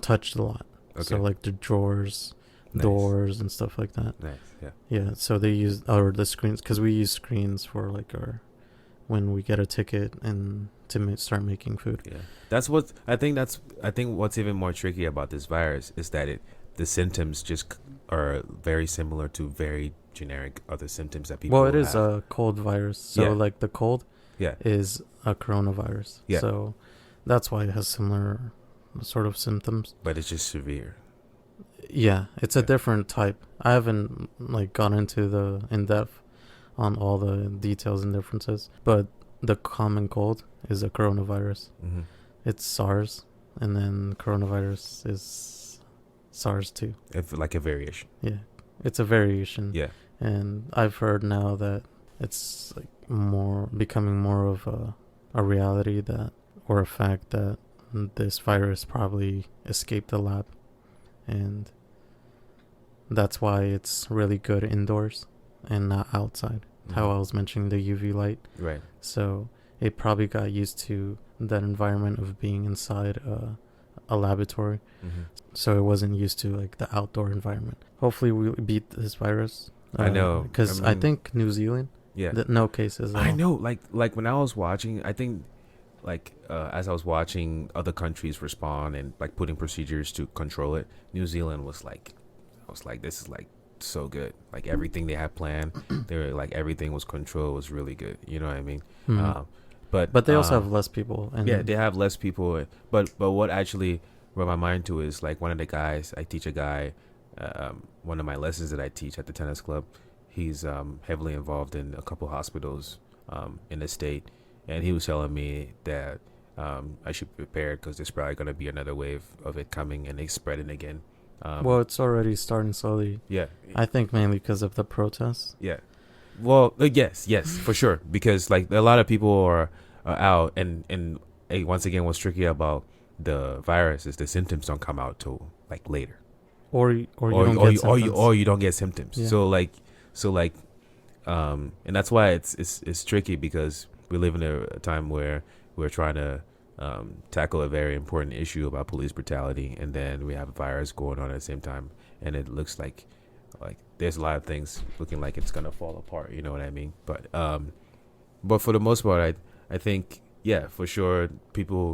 touched a lot. Okay. So like the drawers, doors, and stuff like that. Nice. Yeah. Yeah. So they use the screens, because we use screens for like when we get a ticket and to start making food. Yeah. That's what I think. I think what's even more tricky about this virus is that the symptoms just are very similar to very generic other symptoms that people. Well, it is a cold virus, so like the cold is a coronavirus. Yeah. So that's why it has similar sort of symptoms. But it's just severe. Yeah, it's a different type. I haven't like gone into the in-depth on all the details and differences, but the common cold is a coronavirus. Mm-hmm. It's SARS, and then coronavirus is SARS too. It's like a variation. Yeah, it's a variation. Yeah. And I've heard now that it's like becoming more of a reality, or a fact that this virus probably escaped the lab, and that's why it's really good indoors and not outside. Mm-hmm. How I was mentioning the UV light. Right. So it probably got used to that environment of being inside a laboratory. Mm-hmm. So it wasn't used to like the outdoor environment. Hopefully we beat this virus. I know. Because I think New Zealand, no cases. I know. Like when I was watching, I think as I was watching other countries respond and like putting procedures to control it, New Zealand was like, I was like, this is like so good. Like everything they had planned, they were like everything was controlled, was really good. You know what I mean? Mm-hmm. But they also have less people. And they have less people. But what actually brought my mind to is like one of the guys, I teach a guy, one of my lessons that I teach at the tennis club. He's heavily involved in a couple hospitals in the state, and he was telling me that I should be prepared because there's probably going to be another wave of it coming and it's spreading again. Well, it's already starting slowly. Yeah. I think mainly because of the protests. Yeah. Well, yes, for sure. Because like a lot of people are out, and once again, what's tricky about the virus is the symptoms don't come out till like later, or you don't get symptoms. Yeah. So like, and that's why it's tricky, because we live in a time where we're trying to tackle a very important issue about police brutality, and then we have a virus going on at the same time, and it looks like there's a lot of things looking like it's gonna fall apart. You know what I mean? But for the most part, I think for sure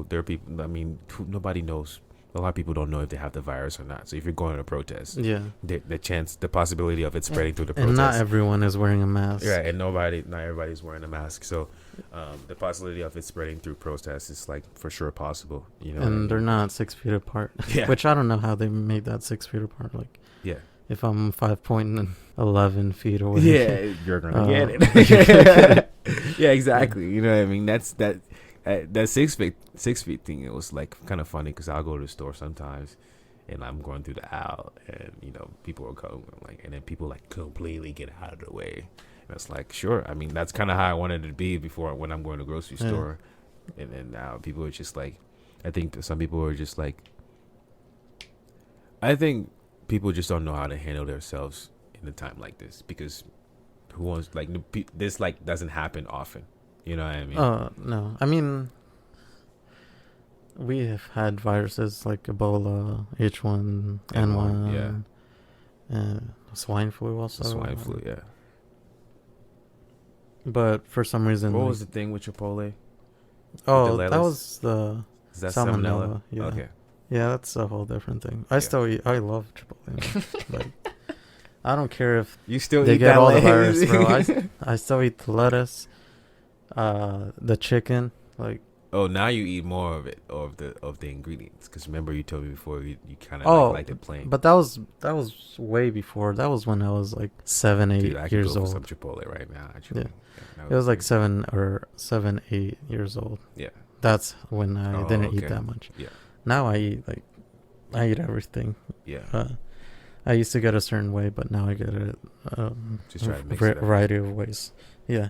there are people. I mean, nobody knows. A lot of people don't know if they have the virus or not. So if you're going to a protest, the possibility of it spreading through the protest. And not everyone is wearing a mask. Yeah, and not everybody's wearing a mask. So the possibility of it spreading through protests is like for sure possible. You know, and they're not 6 feet apart. Yeah. Which I don't know how they made that 6 feet apart. Like, if I'm 5.11 feet away, you're gonna get it. Yeah, exactly. You know what I mean? That 6 feet thing, it was like kind of funny because I'll go to the store sometimes, and I'm going through the aisle, and people will come like, and then people like completely get out of the way. And it's like, sure, I mean that's kind of how I wanted it to be before when I'm going to the grocery store, and then now people are just like, I think some people are just like, I think people just don't know how to handle themselves in a time like this because who wants like this like doesn't happen often. You know what I mean? No. I mean, we have had viruses like Ebola, H1N1, swine flu also. Swine flu, yeah. But for some reason, what was the thing with Chipotle? Oh, that was the Is that salmonella. Yeah. Okay. Yeah, that's a whole different thing. I still eat. I love Chipotle. Like, I don't care if you still they eat get that all the lettuce. virus, bro. I still eat the lettuce, the chicken. Like, oh, now you eat more of it, of the ingredients. Because remember, you told me before you kind of liked it plain. But that was way before. That was when I was like 7, 8 Dude, I could years go old. for some Chipotle right now. Actually. Yeah. It was like 7, 8 years old. Yeah. That's when I didn't eat that much. Yeah. Now I eat everything. Yeah. I used to get a certain way, but now I get it just try to mix it up. Variety of ways. Yeah.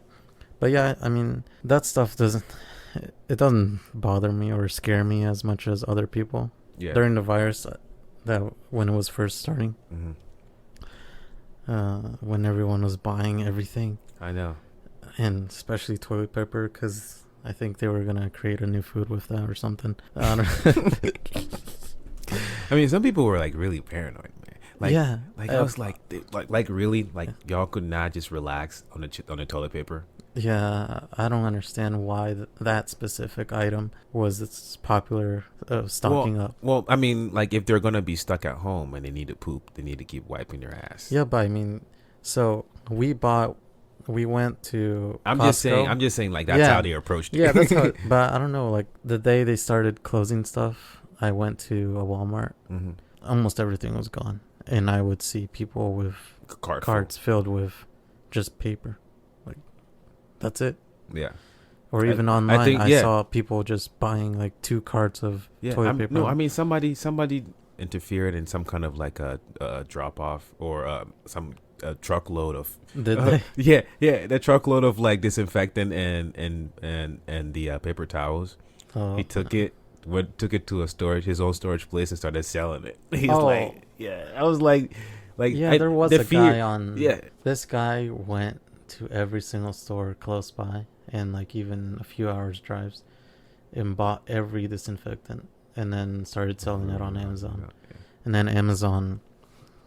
But yeah, I mean, that stuff doesn't bother me or scare me as much as other people. Yeah. During the virus, that when it was first starting, when everyone was buying everything. I know. And especially toilet paper, because I think they were gonna create a new food with that or something. I don't know. I mean, some people were like really paranoid, man. Like, yeah. Like I was like really, like y'all could not just relax on the toilet paper. Yeah, I don't understand why that specific item was its popular stocking up. Well, I mean, like if they're gonna be stuck at home and they need to poop, they need to keep wiping their ass. Yeah, but I mean, so we went to I'm Costco. I'm just saying like that's how they approached it. Yeah, that's how. But I don't know, like the day they started closing stuff, I went to a Walmart. Mm-hmm. Almost everything was gone, and I would see people with carts filled with just paper. Like, that's it. Yeah. Or even online, I saw people just buying like 2 carts of toilet paper. No, I mean somebody interfered in some kind of like a drop off or some truckload of. Did they? Yeah, the truckload of like disinfectant and the paper towels. Oh. He took it to his own storage place and started selling it. He's like, yeah. I was like, yeah, there was a guy on. Yeah, this guy went to every single store close by, and like even a few hours drives, and bought every disinfectant, and then started selling it on Amazon. Yeah. And then Amazon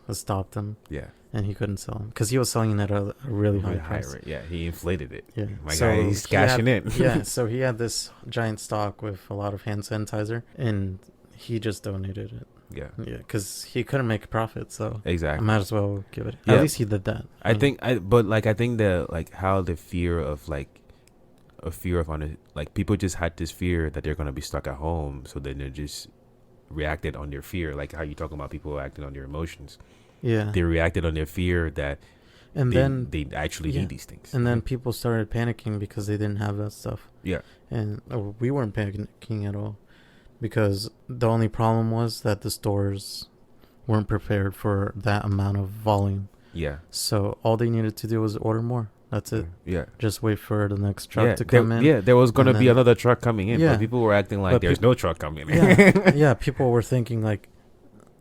stopped him. Yeah. And he couldn't sell them because he was selling it at a really high price. Yeah, he inflated it. Yeah, my guy, he's cashing in. Yeah, so he had this giant stock with a lot of hand sanitizer, and he just donated it. Yeah, because he couldn't make a profit, so exactly, I might as well give it. Yeah. At least he did that. I think the like how the fear of people just had this fear that they're gonna be stuck at home, so then they just reacted on their fear, like how you talking about people acting on their emotions. Yeah, they reacted on their fear that, and then they actually need these things. And then people started panicking because they didn't have that stuff. Yeah, and we weren't panicking at all because the only problem was that the stores weren't prepared for that amount of volume. Yeah. So all they needed to do was order more. That's it. Yeah. Just wait for the next truck to come in. Yeah, there was going to be another truck coming in, but people were acting like there's no truck coming in. Yeah, people were thinking like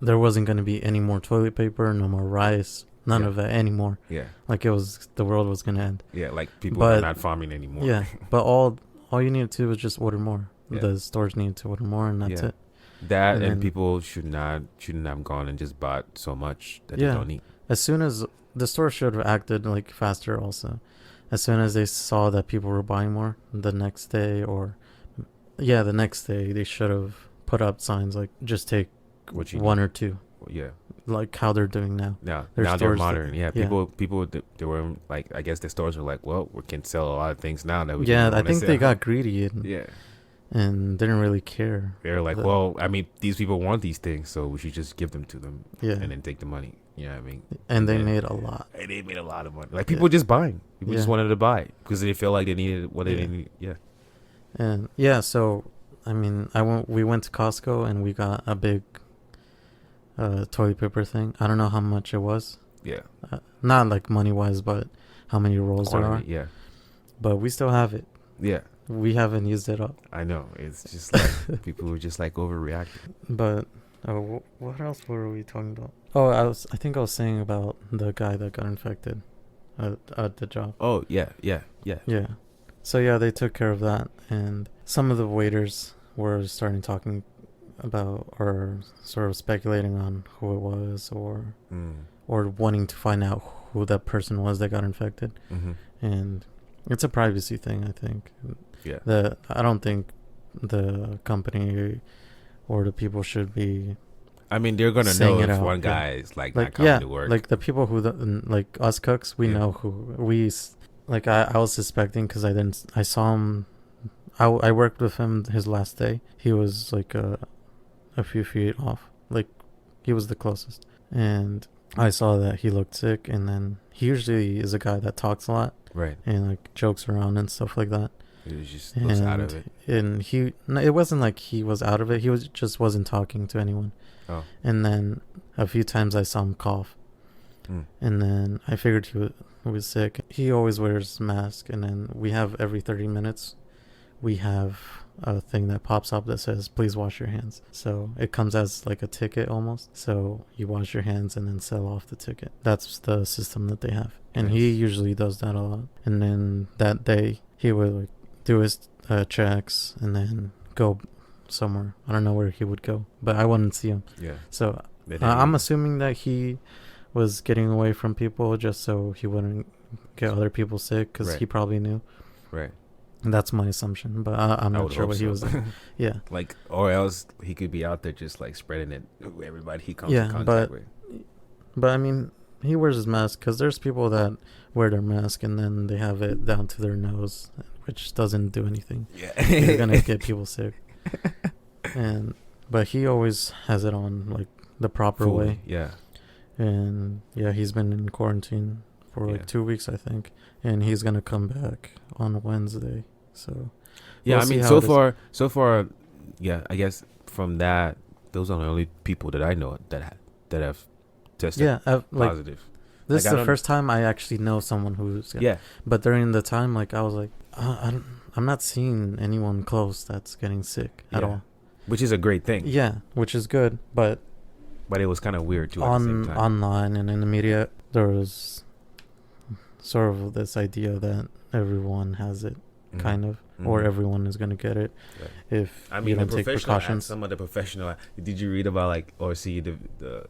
there wasn't going to be any more toilet paper, no more rice, none of that anymore. Yeah. Like the world was going to end. Yeah, like people were not farming anymore. Yeah, but all you needed to do was just order more. Yeah. The stores needed to order more, and that's it. That and people shouldn't have gone and just bought so much that they don't need. As soon as the store should have acted like faster also. As soon as they saw that people were buying more, the next day they should have put up signs like just take one or two. Yeah. Like how they're doing now. Yeah. Now they're modern. People they were like, I guess the stores were like, well, we can sell a lot of things now that we can. I think they got greedy and didn't really care. They're like, well, I mean, these people want these things, so we should just give them to them and then take the money. You know what I mean? And they made a lot. And they made a lot of money. Like people just buying. People just wanted to buy because they feel like they needed what they needed. Yeah. And yeah, so I mean, we went to Costco and we got a big toilet paper thing. I don't know how much it was. Yeah. Not like money wise, but how many rolls there are. Yeah. But we still have it. Yeah. We haven't used it up. I know. It's just like people were just like overreacting. But what else were we talking about? Oh, I think I was saying about the guy that got infected at the job. Oh, yeah. Yeah. So yeah, they took care of that, and some of the waiters were starting talking about or sort of speculating on who it was, or wanting to find out who that person was that got infected. Mm-hmm. And it's a privacy thing, I think. Yeah. I don't think the company or the people should be. I mean, they're gonna know if one guy is like not coming to work. Like the people who like us cooks, we know who we. Like I was suspecting because I saw him. I worked with him his last day. He was like a few feet off. Like he was the closest, and I saw that he looked sick. And then he usually is a guy that talks a lot, right? And like jokes around and stuff like that. He was just looks out of it. And it wasn't like he was out of it. He wasn't talking to anyone. Oh. And then a few times I saw him cough. And then I figured he was sick. He always wears a mask. And then we have every 30 minutes, we have a thing that pops up that says, please wash your hands. So it comes as like a ticket almost. So you wash your hands and then sell off the ticket. That's the system that they have. And he usually does that a lot. And then that day he would like do his checks and then go somewhere. I don't know where he would go, but I wouldn't see him. Yeah. So I'm assuming that he was getting away from people just so he wouldn't get other people sick, because he probably knew. Right. And that's my assumption, but I'm not sure what he was doing. Yeah. Like, or else he could be out there just like spreading it to everybody he comes in contact with. But I mean, he wears his mask because there's people that wear their mask and then they have it down to their nose, which doesn't do anything. Yeah. You're gonna get people sick. But he always has it on like the proper way. Yeah. And yeah, he's been in quarantine for like 2 weeks, I think, and he's gonna come back on Wednesday. So yeah, I mean, so far, yeah, I guess from that, those are the only people that I know that have tested positive. This is the first time I actually know someone who's But during the time, like I was like, I'm not seeing anyone close that's getting sick at all, which is a great thing. Yeah, which is good, but it was kind of weird too. Online and in the media, there was sort of this idea that everyone has it, kind of, or everyone is going to get it if you don't take precautions. Some of the professional. Did you read about like or see the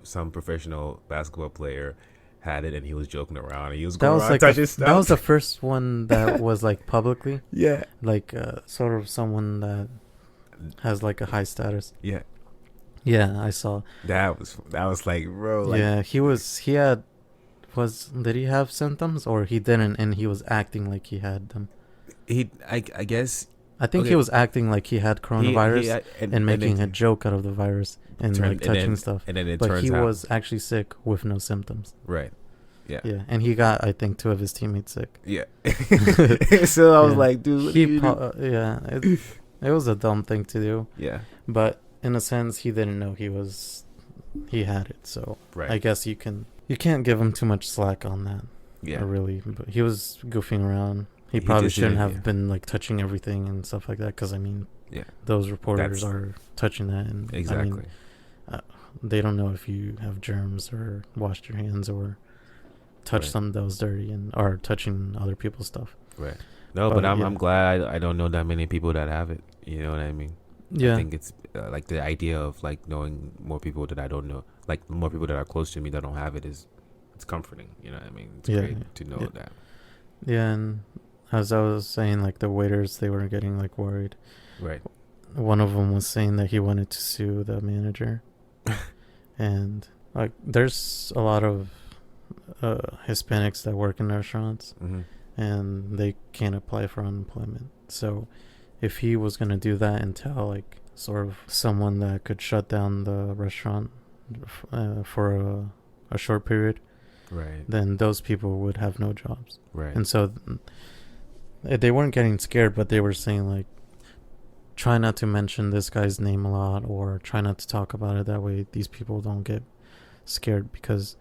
some professional basketball player had it and he was joking around and he was going around touching stuff? That was the first one that was like publicly. Yeah. Like sort of someone that has like a high status. Yeah. Yeah, I saw. That was like, bro. Like, yeah, did he have symptoms or he didn't and he was acting like he had them? I guess. I think he was acting like he had coronavirus and making a joke out of the virus and like touching stuff. And then it but turns he out was actually sick with no symptoms. Right. Yeah. Yeah, and he got, I think, 2 of his teammates sick. Yeah. So I was like, dude. It was a dumb thing to do. Yeah. But in a sense, he didn't know he had it. So I guess you can't give him too much slack on that. Yeah. Really, but he was goofing around. He probably shouldn't have been like touching everything and stuff like that. Because I mean, those reporters are touching that, and exactly. I mean, they don't know if you have germs or washed your hands or touched something that was dirty or touching other people's stuff. Right. No, but I'm glad I don't know that many people that have it. You know what I mean? Yeah. I think it's like the idea of like knowing more people that I don't know, like more people that are close to me that don't have it it's comforting. You know what I mean? It's great to know that. Yeah, and as I was saying, like the waiters, they were getting like worried. Right. One of them was saying that he wanted to sue the manager. And like there's a lot of Hispanics that work in restaurants, and they can't apply for unemployment. So if he was going to do that and tell like sort of someone that could shut down the restaurant for a short period, right, then those people would have no jobs. Right. And so they weren't getting scared, but they were saying like, try not to mention this guy's name a lot, or try not to talk about it. That way, these people don't get scared because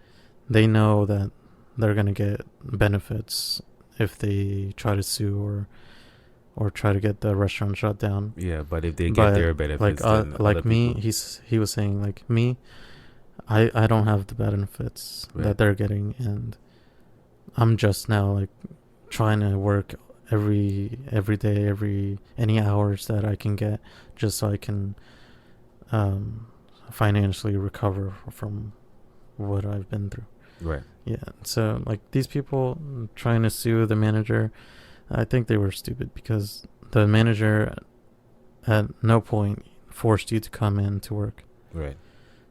they know that they're gonna get benefits if they try to sue or try to get the restaurant shut down. Yeah, but if they get their benefits, then like me, people... he was saying like me, I don't have the benefits that they're getting, and I'm just now like trying to work every day, any hours that I can get, just so I can financially recover from what I've been through. Right. Yeah. So like these people trying to sue the manager, I think they were stupid because the manager at no point forced you to come in to work. Right.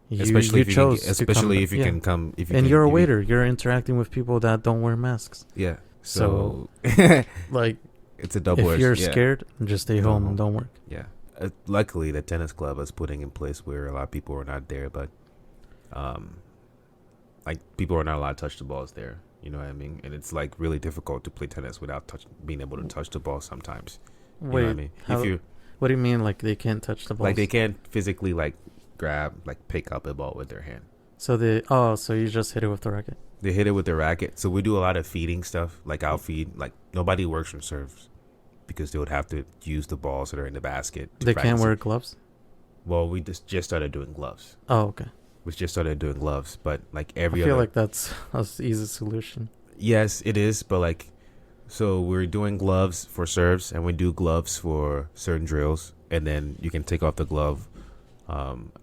Especially if you can come. And you're a waiter. You're interacting with people that don't wear masks. Yeah. So like, it's a double. If you're scared, just stay home and don't work. Yeah. Luckily, the tennis club is putting in place where a lot of people are not there, but like people are not allowed to touch the balls there. You know what I mean? And it's like really difficult to play tennis without being able to touch the ball sometimes. You know what I mean? What do you mean? Like they can't touch the ball? Like they can't physically like grab, like pick up a ball with their hand. So you just hit it with the racket. They hit it with their racket. So we do a lot of feeding stuff. Like I'll feed. Like nobody works from serves because they would have to use the balls that are in the basket. They can't wear gloves? Well, we just started doing gloves. Oh, okay. We just started doing gloves, but like I feel like that's an easy solution. Yes, it is, but like, so we're doing gloves for serves, and we do gloves for certain drills, and then you can take off the glove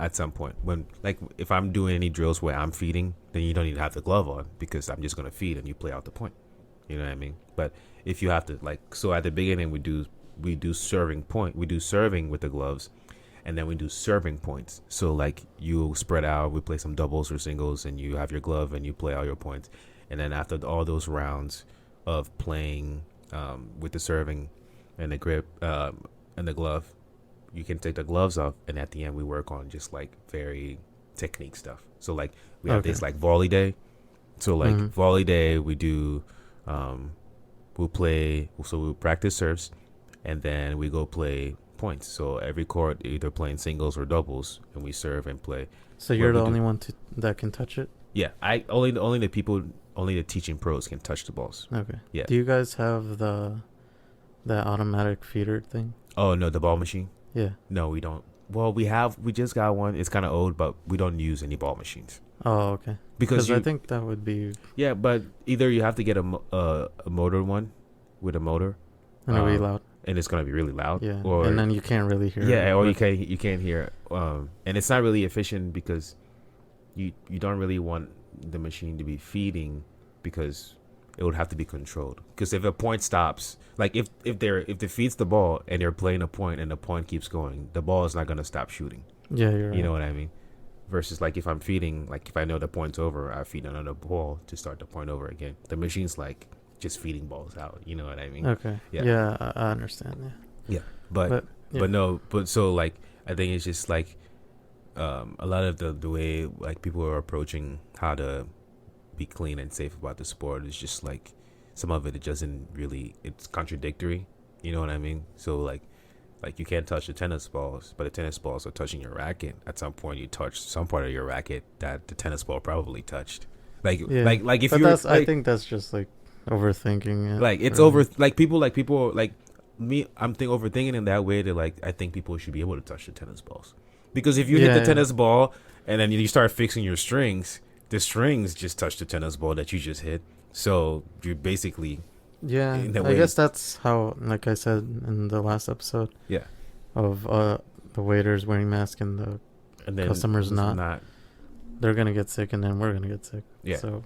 at some point. When like if I'm doing any drills where I'm feeding, then you don't need to have the glove on because I'm just gonna feed and you play out the point. You know what I mean? But if you have to like, so at the beginning we do serving point, we do serving with the gloves. And then we do serving points. So like you spread out, we play some doubles or singles, and you have your glove and you play all your points. And then after all those rounds of playing with the serving and the grip and the glove, you can take the gloves off. And at the end, we work on just like very technique stuff. So like we have this like volley day. So like volley day, we do we'll practice serves, and then we go play points. So every court either playing singles or doubles, and we serve and play. So you're the only one that can touch it? Yeah, only the teaching pros can touch the balls. Okay. Yeah. Do you guys have that automatic feeder thing? Oh no, the ball machine? Yeah. No, we don't. Well, we just got one. It's kind of old, but we don't use any ball machines. Oh, okay. Because I think that would be... Yeah, but either you have to get a motor one with a motor. And it'll be loud. And it's gonna be really loud. Yeah. And then you can't really hear it. Yeah, or you can't hear it. And it's not really efficient because you don't really want the machine to be feeding because it would have to be controlled. Because if a point stops, like if it feeds the ball and they're playing a point and the point keeps going, the ball is not gonna stop shooting. Yeah, you're right. You know what I mean? Versus like if I'm feeding, like if I know the point's over, I feed another ball to start the point over again. The machine's like just feeding balls out. You know what I mean? Okay. Yeah, I understand. Yeah. But so like I think it's just like a lot of the way like people are approaching how to be clean and safe about the sport is just like some of it doesn't really, it's contradictory. You know what I mean? So like you can't touch the tennis balls, but the tennis balls are touching your racket. At some point, you touch some part of your racket that the tennis ball probably touched. Like if you're, I think that's just like overthinking it. Like it's over. Like people like me. I'm overthinking in that way that like I think people should be able to touch the tennis balls because if you hit the tennis ball and then you start fixing your strings, the strings just touch the tennis ball that you just hit. So you're basically. Yeah, I guess that's how, like I said in the last episode. Yeah. Of the waiters wearing masks and the customers not. They're gonna get sick, and then we're gonna get sick. Yeah. So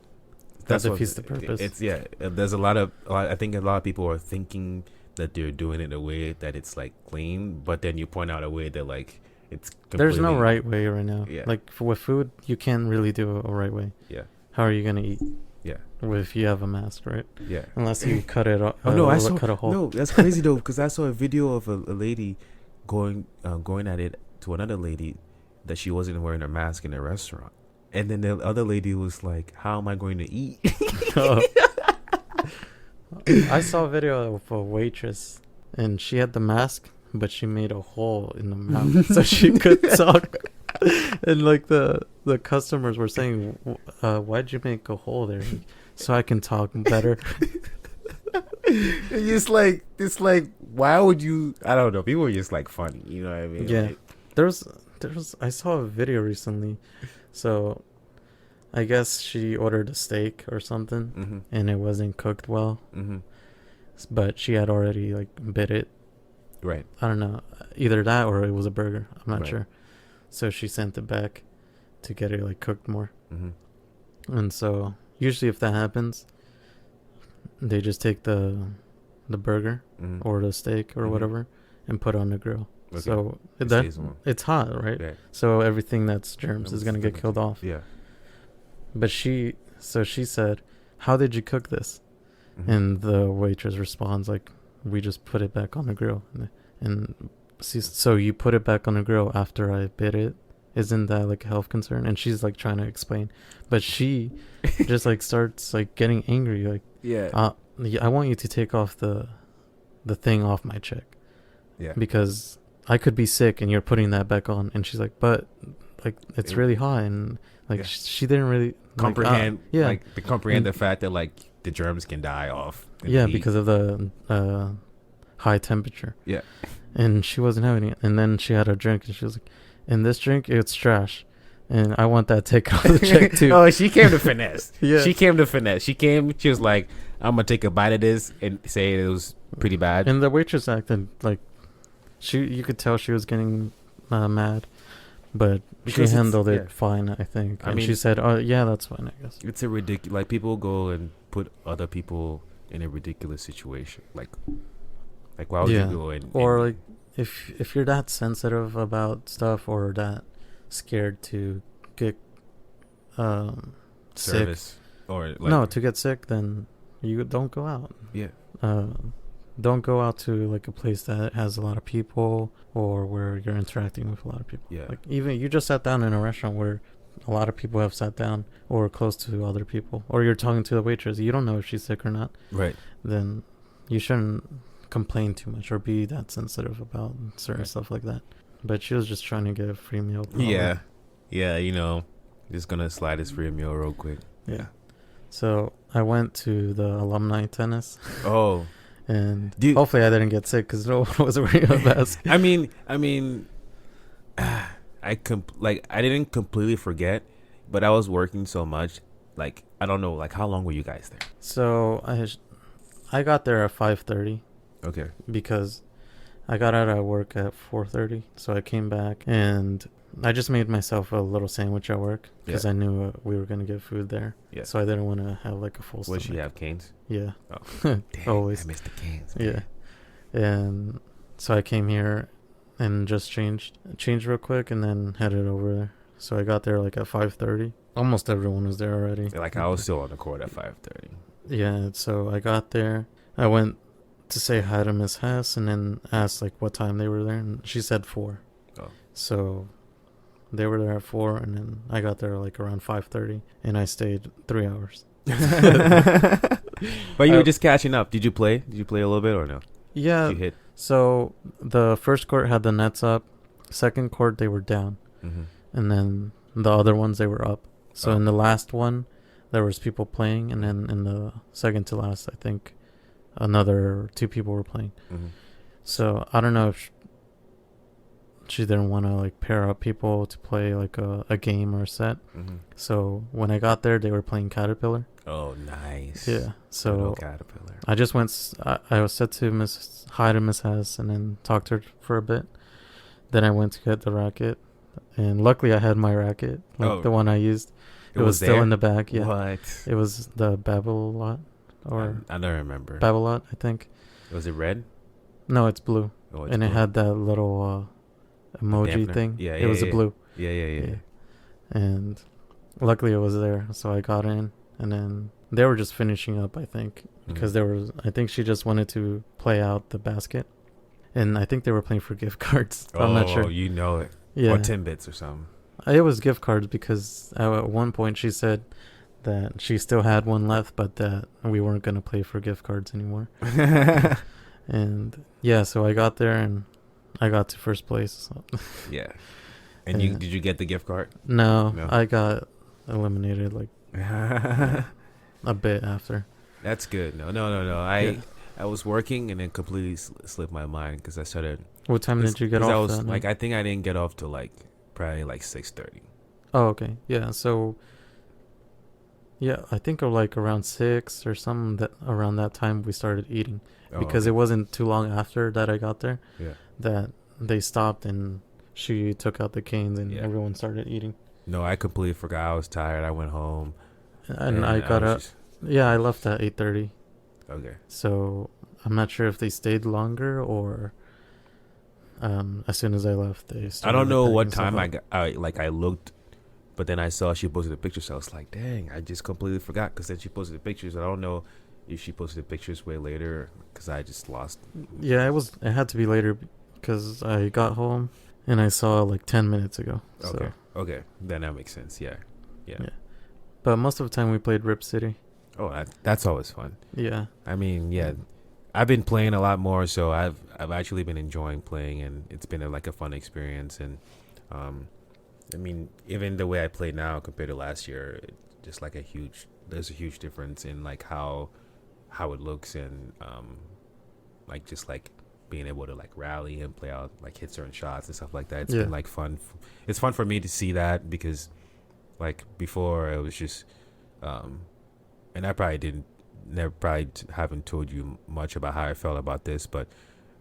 that defeats the purpose. There's I think a lot of people are thinking that they're doing it in a way that it's like clean, but then you point out a way that like it's. There's no right way right now. Yeah. Like with food, you can't really do a right way. Yeah. How are you gonna eat? Yeah. If you have a mask, right? Yeah. Unless you cut it off. Cut a hole. No, that's crazy though, because I saw a video of a lady going at it to another lady that she wasn't wearing a mask in a restaurant, and then the other lady was like, "How am I going to eat?" I saw a video of a waitress, and she had the mask, but she made a hole in the mouth so she could talk. And like the customers were saying, "Why'd you make a hole there?" So I can talk better. It's like, why would you? I don't know. People are just like funny. You know what I mean? Yeah. Like, There's I saw a video recently, so I guess she ordered a steak or something, mm-hmm, and it wasn't cooked well, mm-hmm. but she had already like bit it. Right. I don't know, either that or it was a burger. I'm not Right. sure. So she sent it back to get it like cooked more. Mm-hmm. And so usually if that happens, they just take the burger Mm-hmm. or the steak or Mhm. whatever and put it on the grill. Okay. So It that stays warm. it's hot, right? Yeah. So everything that's germs is gonna get killed off. Yeah. But she said, "How did you cook this?" Mm-hmm. And the waitress responds like, "We just put it back on the grill." And so you put it back on the grill after I bit it? Isn't that like a health concern? And she's like trying to explain, but she just like starts like getting angry, like, yeah. I want you to take off the thing off my check Yeah. because I could be sick and you're putting that back on. And she's like, but like it's really hot, and like Yeah. she didn't really Comprehend. yeah. Like to comprehend And- the fact that like the germs can die off. in the Yeah, heat. because of the high temperature. Yeah. And she wasn't having it. And then she had a drink, and she was like, "In this drink, it's trash, and I want that take off the check too." Oh, she came to finesse. Yeah. She came to finesse. She was like, I'm gonna take a bite of this and say it was pretty bad. And the waitress acted like you could tell she was getting mad, but Because she it's- handled yeah. it fine, I think. I And mean- she said, "Oh yeah, that's fine, I guess." It's a ridiculous. Like people go and put other people in a ridiculous situation. Like why would Yeah. you go and Or and- like if you're that sensitive about stuff or that scared to get sick, service or like no, to get sick, then you don't go out. yeah. Don't go out to like a place that has a lot of people or where you're interacting with a lot of people. Yeah. Like even you just sat down in a restaurant where a lot of people have sat down or close to other people, or you're talking to the waitress. You don't know if she's sick or not. Right. Then you shouldn't complain too much or be that sensitive about certain Right. stuff like that. But she was just trying to get a free meal. probably. Yeah. Yeah. You know, just gonna slide this free meal real quick. Yeah. So I went to the alumni tennis, Oh. and Dude. hopefully I didn't get sick because no one was wearing a mask. I mean, I didn't completely forget, but I was working so much. Like, I don't know, like how long were you guys there? So I got there at 5:30 Okay. because I got out of work at 4:30. So I came back and I just made myself a little sandwich at work because Yeah. I knew we were gonna get food there. Yeah. So I didn't want to have like a full What did stomach. she have? Canes? Yeah. Oh. Dang, Always. I missed the canes. Yeah. And so I came here and just changed real quick and then headed over there. So I got there like at 5:30. Almost everyone was there already. Like I was still on the court at 5:30. Yeah, so I got there. I went to say hi to Miss Hess and then asked like what time they were there, and she said 4. Oh. So they were there at 4, and then I got there like around 5:30, and I stayed 3 hours. But you were just catching up. Did you play? Did you play a little bit or no? Yeah. Did you hit? So the first court had the nets up. Second court they were down, Mm-hmm. and then the other ones they were up. So Oh. in the last one, there was people playing, and then in the second to last, I think another 2 people were playing. Mm-hmm. So I don't know if she didn't want to like pair up people to play like a game or a set. Mm-hmm. So when I got there, they were playing Caterpillar. Oh, nice. Yeah. Good So old Caterpillar. I just went. I was said to hi to Miss Hess, and then talked to her for a bit. Then I went to get the racket, and luckily I had my racket, like the one I used. It was still there? in the bag. Yeah. What? It was the Babylot or I don't remember. Babylot, I think. Was it red? No, it's blue, Oh, it's and it blue. had that little emoji dampener? thing. Yeah, it yeah, was yeah. a blue. Yeah. And luckily it was there, so I got in, and then they were just finishing up, I think, because I think she just wanted to play out the basket, and I think they were playing for gift cards. I'm not sure. Oh, you know it. Yeah, Or Timbits or something. it was gift cards because at one point she said that she still had one left, but that we weren't gonna play for gift cards anymore. And yeah, so I got there and I got to first place. So. Yeah. And Yeah. did you get the gift card? No, No. I got eliminated like a bit after. That's good. No. I was working and then completely slipped my mind because I started. What time did you get 'cause off? I was that night? like, I think I didn't get off till like probably like 6:30. Oh, okay. Yeah, so yeah, I think like around 6 or something, that around that time we started eating, because it wasn't too long after that I got there that they stopped and she took out the canes and everyone started eating. No, I completely forgot. I was tired. I went home And I got up. Yeah, I left at 8:30. Okay. So I'm not sure if they stayed longer or as soon as I left they started. I don't know packing what stuff time up. I looked, but then I saw she posted the picture, so I was like, dang, I just completely forgot, because then she posted the pictures. I don't know if she posted the pictures way later, because I just lost. Yeah, it had to be later because I got home and I saw like 10 minutes ago. Okay. So. Okay. Then that makes sense. Yeah. But most of the time we played Rip City. Oh, that's always fun. Yeah. I mean, yeah, I've been playing a lot more, so I've actually been enjoying playing, and it's been like a fun experience. And I mean, even the way I play now compared to last year, just like there's a huge difference in like how it looks, and like just like being able to like rally and play out, like hit certain shots and stuff like that. It's been like fun. It's fun for me to see that, because like before it was just and I probably haven't told you much about how I felt about this, but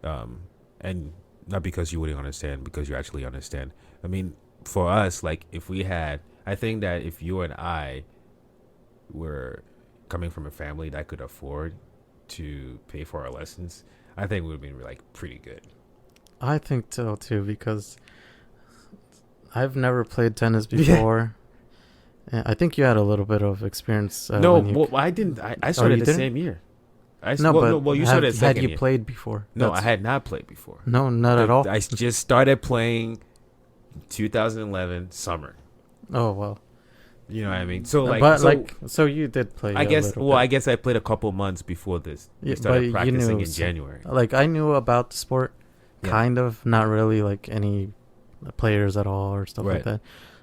and not because you wouldn't understand, because you actually understand. I mean, for us, like I think that if you and I were coming from a family that could afford to pay for our lessons, I think we would have been like pretty good. I think so too, because I've never played tennis before. I think you had a little bit of experience. I didn't. I started the same year. You started second had you year. played before? No, I had not played before. No, not at all. I just started playing 2011 summer. Oh well. You know what I mean? So you did play. I guess. Well, I guess I played a couple months before this. We started practicing in January. Like I knew about the sport, kind of, not really like any players at all or stuff like that,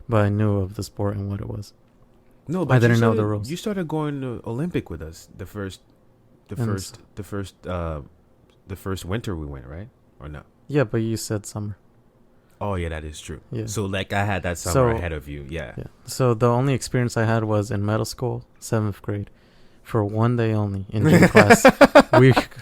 but I knew of the sport and what it was. No, but I didn't know the rules. You started going to Olympic with us the first winter we went, right? Or no? Yeah, but you said summer. Oh yeah, that is true. Yeah. So like I had that summer ahead of you. Yeah. So the only experience I had was in middle school, 7th grade, for one day only in gym class.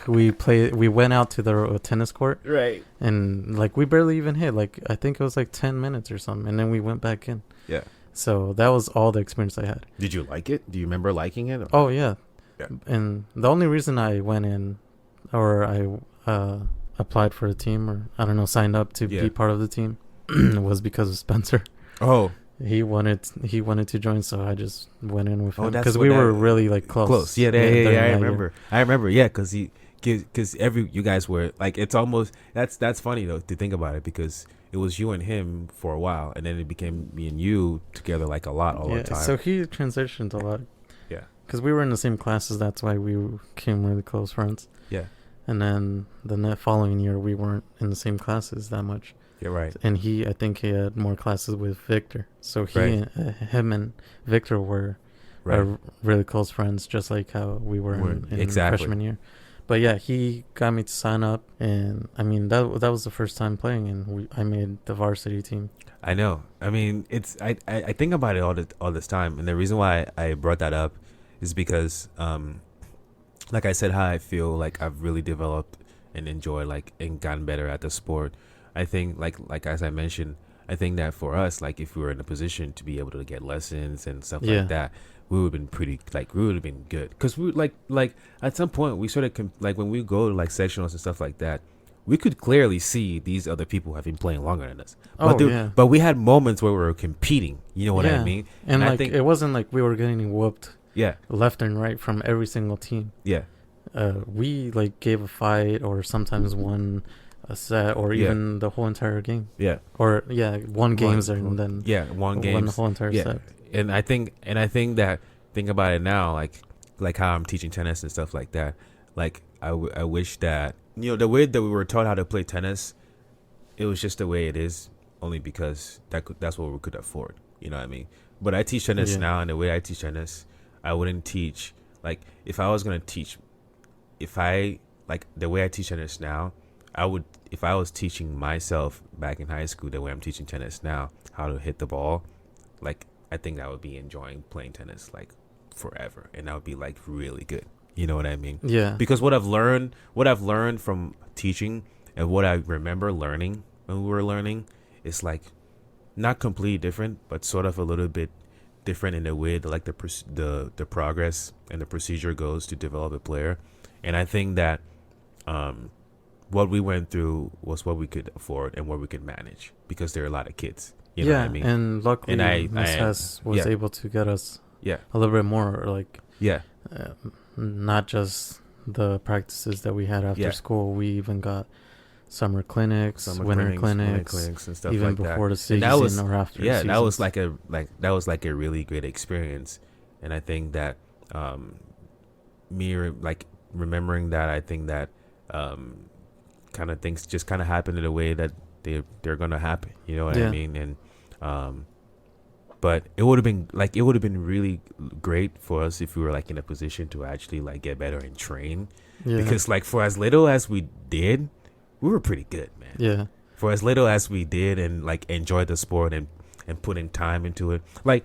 We went out to the tennis court. Right. And like we barely even hit. Like I think it was like 10 minutes or something, and then we went back in. Yeah. So that was all the experience I had. Did you like it? Do you remember liking it? Oh yeah. And the only reason I went in, or I applied for the team, or I don't know, signed up to be part of the team, was because of Spencer. Oh. He wanted to join, so I just went in with him because we were really like close. Yeah, I remember. I remember. Yeah, because you guys were like, it's almost that's funny though to think about it, because it was you and him for a while, and then it became me and you together like a lot all the time. So he transitioned a lot. Yeah. Because we were in the same classes, that's why we became really close friends. Yeah. And then the following year, we weren't in the same classes that much. Yeah, right. And I think he had more classes with Victor. So him and Victor were really close friends, just like how we were in freshman year. But yeah, he got me to sign up, and I mean that was the first time playing, and I made the varsity team. I know. I mean, I think about it all this time, and the reason why I brought that up is because like I said, how I feel like I've really developed and enjoyed and gotten better at the sport. I think like as I mentioned, I think that for us, like if we were in a position to be able to get lessons and stuff like that, we would have been we would have been good, because we like at some point we sort of when we go to like sectionals and stuff like that, we could clearly see these other people have been playing longer than us. But we had moments where we were competing. You know what I mean? And I think it wasn't like we were getting whooped. Yeah. Left and right from every single team. Yeah. We gave a fight, or sometimes won a set, or even the whole entire game. Yeah. Or won games and then won games. Won the whole entire set. And I think that think about it now, like how I'm teaching tennis and stuff like that. Like I wish that the way that we were taught how to play tennis, it was just the way it is, only because that's what we could afford. You know what I mean? But I teach tennis now, and the way I teach tennis, I wouldn't teach like if I was gonna teach, if I like the way I teach tennis now, I would if I was teaching myself back in high school the way I'm teaching tennis now, how to hit the ball, like I think I would be enjoying playing tennis like forever, and I would be like really good. You know what I mean? Yeah. Because what I've learned from teaching and what I remember learning when we were learning is like not completely different, but sort of a little bit different in the way that like the progress and the procedure goes to develop a player. And I think that what we went through was what we could afford and what we could manage, because there are a lot of kids. You know what I mean? And luckily, Miss Hess was yeah. able to get us Yeah. a little bit more, like, Yeah. not just the practices that we had after school. We even got summer clinics, winter clinics, and stuff even like before that. the season or after. Yeah, seasons. that was like a really great experience, and I think that remembering that, I think that kind of things just kind of happen in a way that they're gonna happen. You know what I mean? And but it would have been really great for us if we were like in a position to actually like get better and train, because like for as little as we did, we were pretty good, man. Yeah. For as little as we did and like enjoyed the sport and putting time into it, like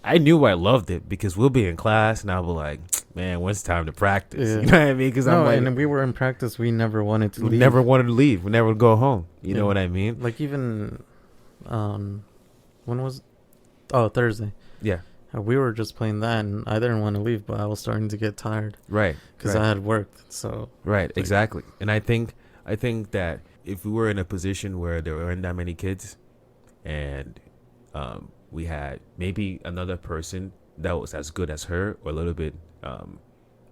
I knew I loved it, because we'll be in class and I'll be like, man, when's time to practice? Yeah. You know what I mean? Because I'm like, and we were in practice. We never wanted to leave. We never wanted to leave. We never would go home. You know what I mean? Like even, when was? Oh, Thursday. Yeah. We were just playing that, and I didn't want to leave, but I was starting to get tired. Right. Because I had worked. So. Right. Exactly. And I think that if we were in a position where there weren't that many kids, and we had maybe another person that was as good as her, or a little bit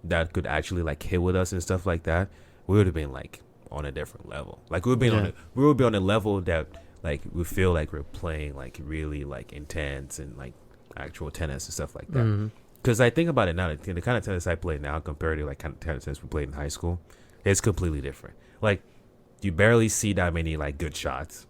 that could actually like hit with us and stuff like that, we would have been like on a different level. Like we would be on a level that like we feel like we're playing like really like intense and like actual tennis and stuff like that. Because I think about it now, the kind of tennis I play now compared to like kind of tennis we played in high school, it's completely different. Like you barely see that many like good shots.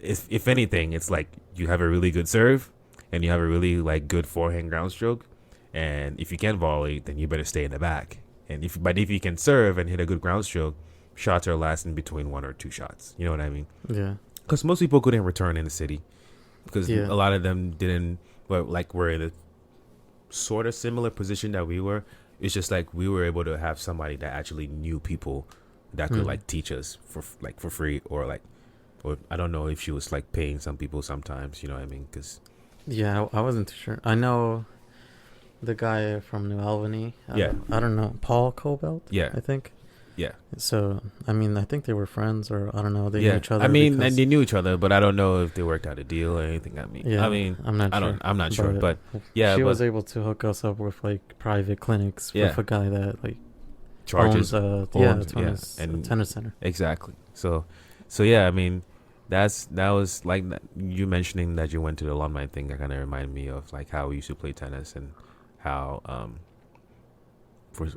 If anything, it's like you have a really good serve and you have a really like good forehand ground stroke, and if you can volley, then you better stay in the back. And if you can serve and hit a good ground stroke, shots are lasting between 1 or 2 shots. You know what I mean? Yeah. Because most people couldn't return in the city, because a lot of them didn't. Well, like we're in a sort of similar position that we were. It's just like we were able to have somebody that actually knew people that could like teach us for free, or I don't know if she was like paying some people sometimes. You know what I mean? Because I wasn't too sure. I know the guy from New Albany. I don't know, Paul Cobelt. Yeah, I think. Yeah. So I mean, I think they were friends, or I don't know. They knew each other. I mean, and they knew each other, but I don't know if they worked out a deal or anything. I'm not sure. I'm not sure, but she was able to hook us up with like private clinics with a guy that like charges owns and tennis center. Exactly. So yeah, I mean, that was like you mentioning that you went to the alumni thing. That kind of reminded me of like how we used to play tennis, and how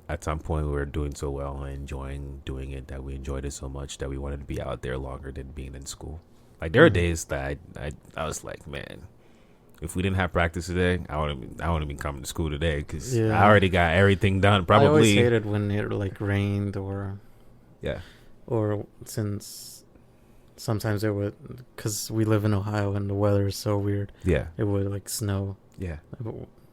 at some point we were doing so well and enjoying doing it, that we enjoyed it so much that we wanted to be out there longer than being in school. Like there are days that I was like, man, if we didn't have practice today, I wouldn't be coming to school today, because I already got everything done. Probably. I always hated when it like rained or since sometimes it would, because we live in Ohio and the weather is so weird. Yeah, it would like snow. Yeah,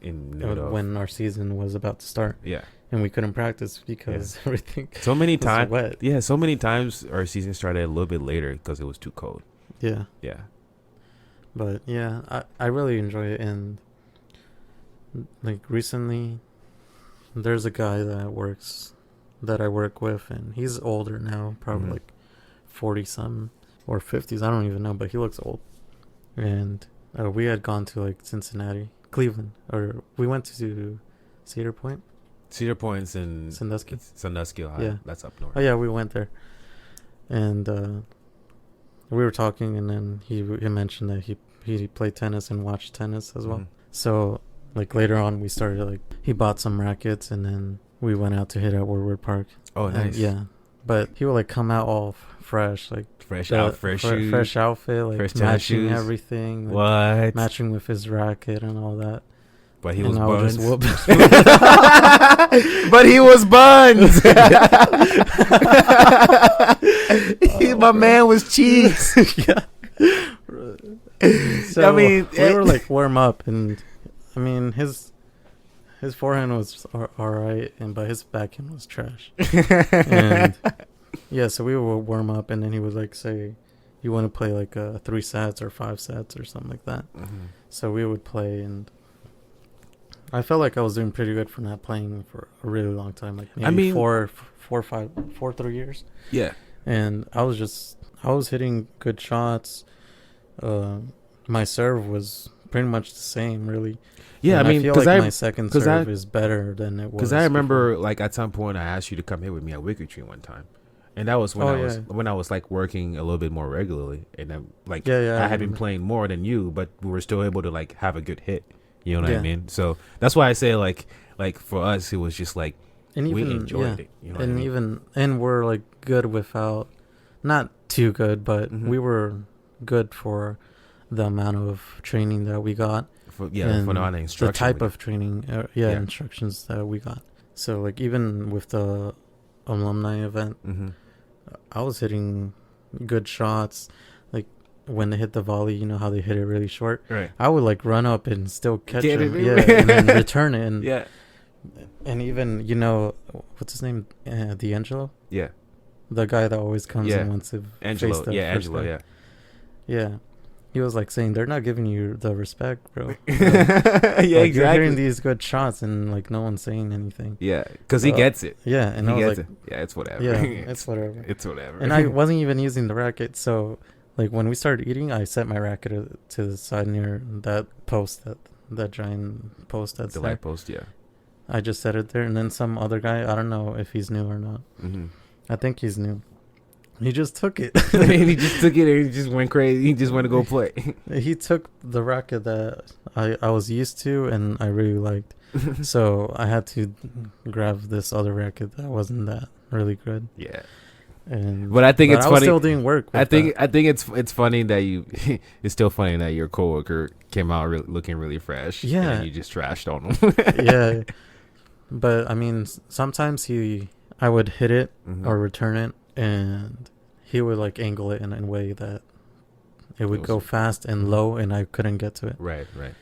when our season was about to start. Yeah. And we couldn't practice because everything so many times wet. Yeah, so many times our season started a little bit later because it was too cold. Yeah. Yeah. But yeah, I really enjoy it. And like recently there's a guy that I work with, and he's older now, probably like 40 some or 50s, I don't even know, but he looks old. And we had gone to like Cleveland, or we went to Cedar Point's in Sandusky, Ohio. Yeah, that's up north. Oh yeah, we went there, and we were talking, and then he mentioned that he played tennis and watched tennis as well. So like later on, we started like he bought some rackets, and then we went out to hit at Woodward Park. Oh, nice. Yeah, but he would like come out all fresh, like fresh shoes, fresh outfit, like fresh matching shoes. Everything. Like, What? matching with his racket and all that. But he And was I would just buns. whoop. But he was buns. My man was cheeks. Yeah. So I mean, we were like warm up, and I mean his forehand was all right, but his backhand was trash. And yeah, so we would warm up, and then he would like say, "You want to play like 3 sets or 5 sets or something like that." Mm-hmm. So we would play, and I felt like I was doing pretty good for not playing for a really long time, like maybe I mean, 3 years. Yeah. And I was hitting good shots. My serve was pretty much the same, really. Yeah, And I mean, feel because like my second serve I- is better than it was. Because I remember, like, at some point, I asked you to come hit with me at Wicked Tree one time, and that was when I was like working a little bit more regularly, and then like Yeah, I had been remember. playing more than you, but we were still able to like have a good hit. You know what I Yeah. mean? So that's why I say like for us, it was just like And we even enjoyed it. You know what I and mean? even and we're like good without, not too good, but Mhm. we were good for the amount of training that we got. for the and amount of the instruction. type of training, Yeah. instructions that we got. So like even with the alumni event, Mm-hmm. I was hitting good shots. Like when they hit the volley, you know how they hit it really short. Right. I would like run up and still catch Get him, it. and then return it. And Yeah. and even what's his name, D'Angelo, Yeah. the guy that always comes Yeah. and wants to Angelo. face the Yeah. first Angelo. guy. Yeah. Yeah. He was like saying they're not giving you the respect, bro. Yeah. You're Exactly. hitting these good shots and like no one's saying anything. Yeah. Because he gets it. Yeah, and He I was gets like, it. Yeah. It's whatever. yeah, it's whatever. It's whatever. And I wasn't even using the racket, so like when we started eating, I set my racket to the side near that post, that giant post that's the there. light post. Yeah. I just set it there, and then some other guy, I don't know if he's new or not. Mm-hmm. I think he's new. He just took it. He just took it and he just went crazy. He just went to go play. He took the racket that I was used to and I really liked. So I had to grab this other racket that wasn't that really good. Yeah. And But I think it's I was funny. still doing work. I with think that. it's funny that you. It's still funny that your coworker came out looking really fresh. Yeah. And you just trashed on him. Yeah. But I mean, sometimes I would hit it Mhm. or return it, and he would like angle it in a way that it would go fast and low, and I couldn't get to it. Right. Right.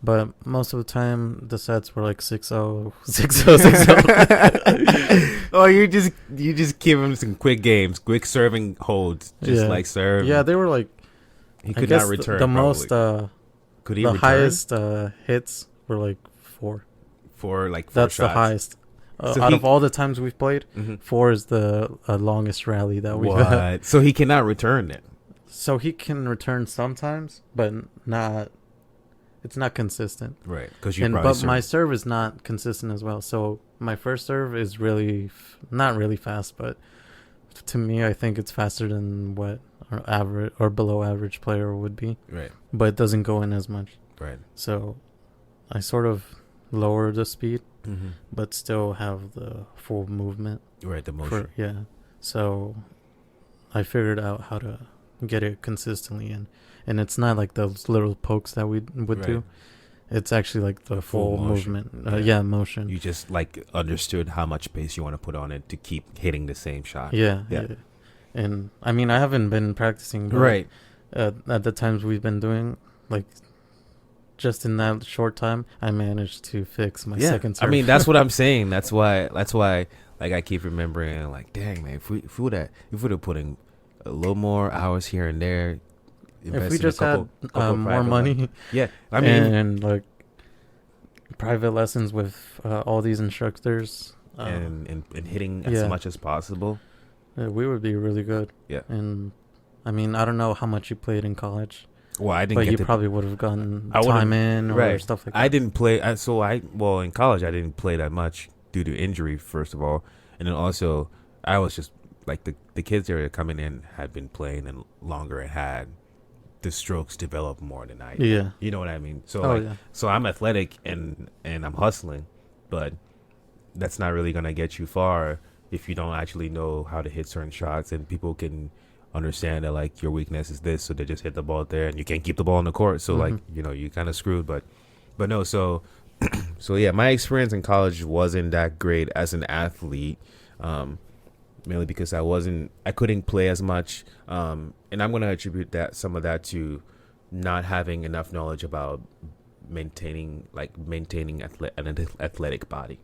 But most of the time, the sets were like 6-0, 6-0, 6-0. Oh, you just give him some quick games, quick serving holds, just Yeah. like serve. Yeah, they were like, He I could guess not return. the probably. most, Could he the return highest hits were like 4. for like 4 That's shots? the highest. So Out he- of all the times we've played, Mhm. 4 is the longest rally that we've had. What? So he cannot return it. So he can return sometimes, but not. It's not consistent. Right. Because you But my serve is not consistent as well. So my first serve is really not really fast, but to me, I think it's faster than what our average or below average player would be. Right. But it doesn't go in as much. Right. So I sort of lower the speed, Mm-hmm. but still have the full movement. Right. The motion. So I figured out how to get it consistently, and it's not like those little pokes that we would Right. do. It's actually like the full motion. movement. Yeah. Motion. You just like understood how much pace you want to put on it to keep hitting the same shot. Yeah. Yeah. And I mean, I haven't been practicing, but Right. at the times we've been doing, like, just in that short time, I managed to fix my second serve. I mean, that's what I'm saying. That's why like I keep remembering like, dang man, if we would have put in a little more hours here and there, if invest we in a just couple had more private money, yeah. I mean, and like private lessons with all these instructors, and hitting as yeah. much as possible. we would be really good. Yeah. And I mean, I don't know how much you played in college, Well, I didn't but get you to probably would have gotten I would've- time in or right. stuff like that. I didn't play. Well, in college, I didn't play that much due to injury, first of all. And then also, I was just like the kids that were coming in had been playing and longer and had the strokes develop more than I do. Yeah. You know what I mean? So Oh yeah. so I'm athletic and I'm hustling, but that's not really gonna get you far if you don't actually know how to hit certain shots, and people can understand that like your weakness is this, so they just hit the ball there and you can't keep the ball in the court. So like, you know, you kind of screwed. But no, so so yeah, my experience in college wasn't that great as an athlete, mainly because I couldn't play as much, and I'm gonna attribute that some of that to not having enough knowledge about maintaining an athletic body,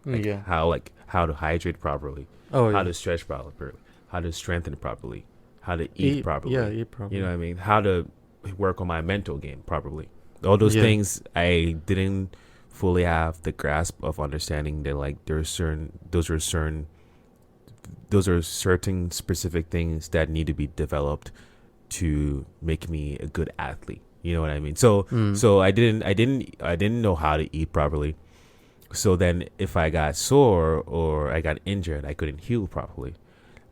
Yeah. how to hydrate properly, Oh how yeah. to stretch properly, how to strengthen properly, how to eat properly. Yeah, eat properly. You know what I mean? How to work on my mental game properly. All those Yeah. things I didn't fully have the grasp of understanding that like those are certain specific things that need to be developed to make me a good athlete. You know what I mean? So so I didn't know how to eat properly. So then if I got sore or I got injured, I couldn't heal properly.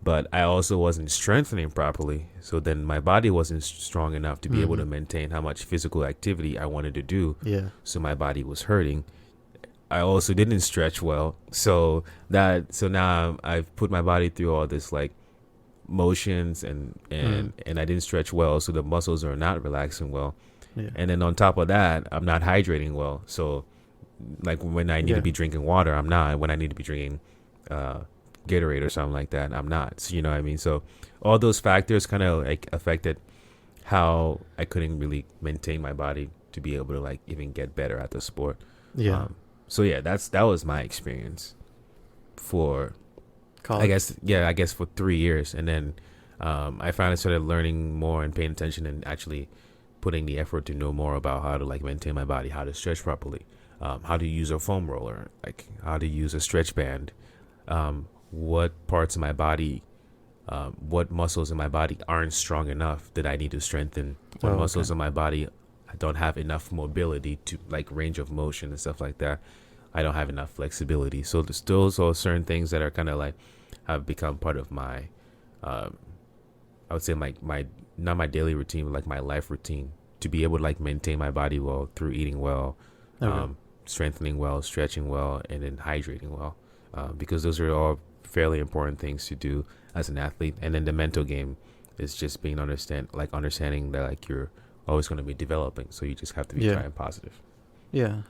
But I also wasn't strengthening properly. So then my body wasn't strong enough to be able to maintain how much physical activity I wanted to do. Yeah. So my body was hurting. I also didn't stretch well. So now I've put my body through all this like motions and I didn't stretch well, so the muscles are not relaxing well. Yeah. And then on top of that, I'm not hydrating well. So like when I need to be drinking water, I'm not. When I need to be drinking Gatorade or something like that, I'm not. So, you know what I mean? So all those factors kind of like affected how I couldn't really maintain my body to be able to like even get better at the sport. Yeah. So yeah, that was my experience for College. I guess for 3 years. And then I finally started learning more and paying attention and actually putting the effort to know more about how to like maintain my body, how to stretch properly, how to use a foam roller, like how to use a stretch band, what parts of my body, what muscles in my body aren't strong enough that I need to strengthen, what muscles in my body I don't have enough mobility to like range of motion and stuff like that. I don't have enough flexibility. So there's those are certain things that are kind of like have become part of my, I would say my not my daily routine, but like my life routine to be able to like maintain my body well through eating well, strengthening well, stretching well, and then hydrating well, because those are all fairly important things to do as an athlete. And then the mental game is just being understanding that like you're always going to be developing, so you just have to be trying positive. Yeah.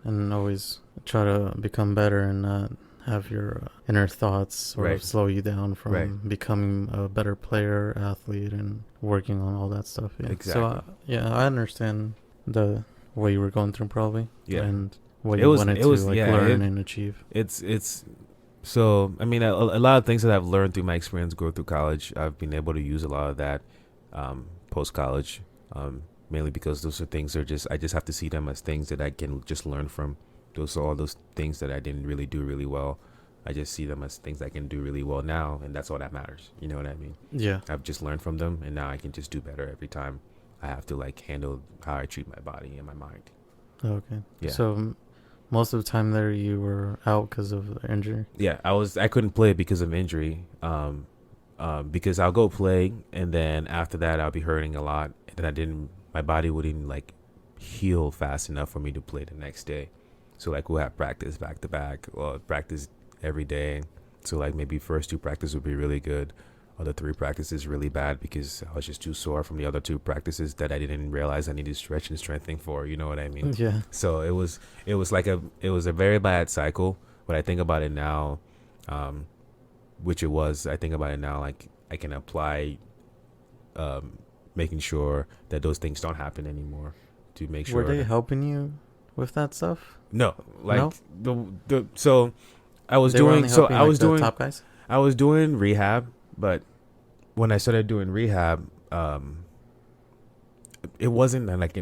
And always try to become better and not have your inner thoughts sort of slow you down from becoming a better player, athlete, and working on all that stuff. Yeah. Exactly. So I understand the way you were going through probably. Yeah. And what you wanted to learn and achieve. It's so I mean a lot of things that I've learned through my experience growth through college, I've been able to use a lot of that post college. Mainly because those are things I just have to see them as things that I can just learn from. Those are all those things that I didn't really do really well. I just see them as things I can do really well now, and that's all that matters. You know what I mean? Yeah. I've just learned from them, and now I can just do better every time I have to like handle how I treat my body and my mind. Okay. Yeah. So most of the time there you were out because of injury. Yeah, I couldn't play because of injury. Because I'll go play, and then after that I'll be hurting a lot, and then my body wouldn't like heal fast enough for me to play the next day. So like we'll have practice back to back, or practice every day. So like maybe first 2 practices would be really good, other 3 practices really bad because I was just too sore from the other 2 practices that I didn't realize I needed stretch and strengthening for. You know what I mean? Yeah. So it was a very bad cycle. But I think about it now, I think about it now like I can apply, making sure that those things don't happen anymore. To make sure. Were they helping you with that stuff? No, like no? So I was doing top guys. I was doing rehab, but when I started doing rehab, it wasn't like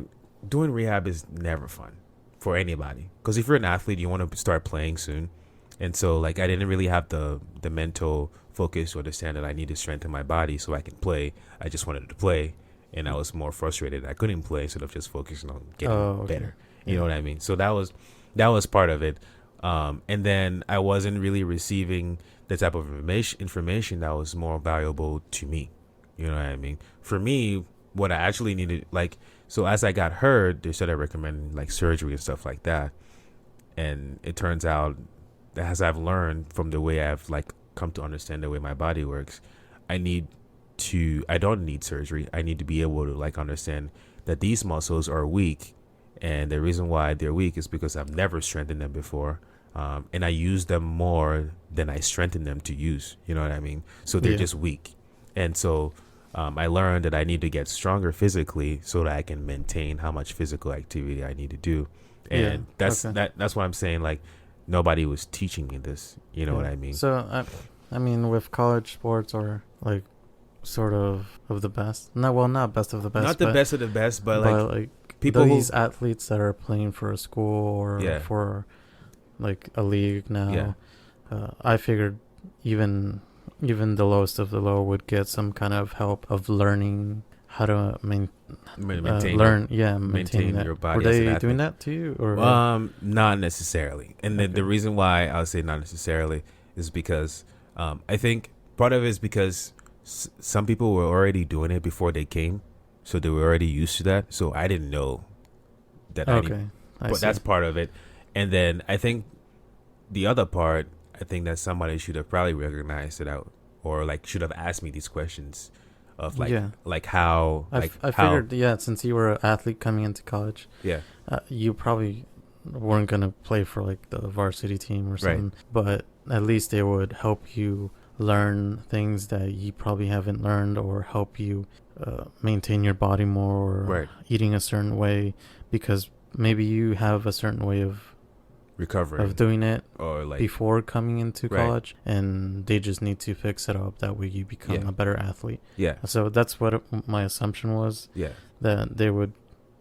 doing rehab is never fun for anybody, because if you're an athlete, you want to start playing soon, and so like I didn't really have the mental focus to understand that I need to strengthen my body so I can play. I just wanted to play, and I was more frustrated I couldn't play instead of just focusing on getting better. You know what I mean? So that was part of it. And then I wasn't really receiving the type of information that was more valuable to me. You know what I mean? For me, what I actually needed, like, so as I got hurt, they started recommending like surgery and stuff like that. And it turns out that as I've learned from the way I've like come to understand the way my body works, I don't need surgery. I need to be able to like understand that these muscles are weak. And the reason why they're weak is because I've never strengthened them before. And I use them more than I strengthen them to use. You know what I mean? So they're just weak. And so I learned that I need to get stronger physically so that I can maintain how much physical activity I need to do. And that's what I'm saying. Like, nobody was teaching me this. You know what I mean? So, I mean, with college sports or like sort of the best. No, well, not best of the best. Not the best of the best, but like people these athletes that are playing for a school or for like a league now. I figured even the lowest of the low would get some kind of help of learning how to maintain your body. Were they doing that to you, or not necessarily? And the reason why I would say not necessarily is because I think part of it is because some people were already doing it before they came, so they were already used to that. So I didn't know that. But that's part of it. And then I think the other part, I think that somebody should have probably recognized it out, or like should have asked me these questions of like how, like I figured since you were an athlete coming into college, you probably weren't gonna play for like the varsity team or something, but at least they would help you learn things that you probably haven't learned, or help you maintain your body more, or eating a certain way, because maybe you have a certain way of recovering of doing it or like before coming into college, and they just need to fix it up, that way you become a better athlete. So that's what my assumption was, that they would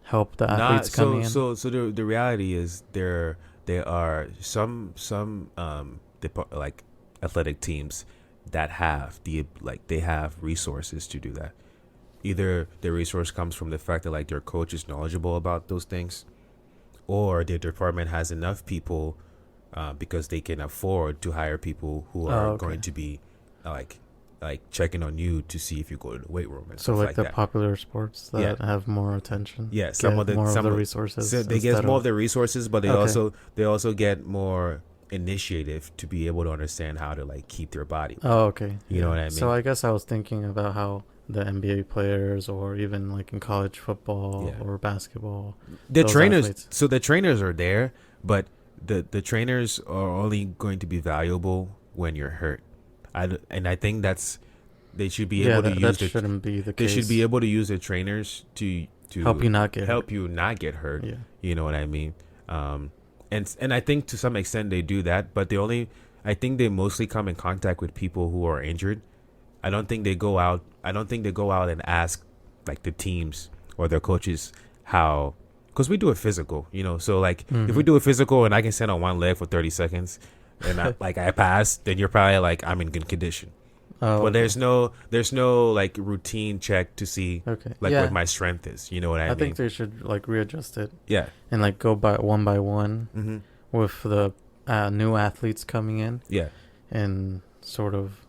help the athletes coming in. So the reality is there are some like athletic teams that have they have resources to do that. Either the resource comes from the fact that like their coach is knowledgeable about those things, or their department has enough people because they can afford to hire people who are going to be like checking on you to see if you go to the weight room and stuff like the that. Popular sports that have more attention. Some of the resources. So they get more of the resources, but they also get more initiative to be able to understand how to like keep their body. You know what I mean? So I guess I was thinking about how the NBA players, or even like in college football or basketball, the trainers athletes. So the trainers are there, but the trainers are only going to be valuable when you're hurt. I think they should be able to use that shouldn't be the case. They should be able to use the trainers to help you not get hurt. You know what I mean? And I think to some extent they do that, but I think they mostly come in contact with people who are injured. I don't think they go out and ask like the teams or their coaches how, because we do a physical, you know. So like if we do a physical and I can stand on one leg for 30 seconds and I pass, then you're probably like, I'm in good condition. But there's no like routine check to see what my strength is. You know what I mean? I think they should like readjust it. And like go by one with the new athletes coming in. And sort of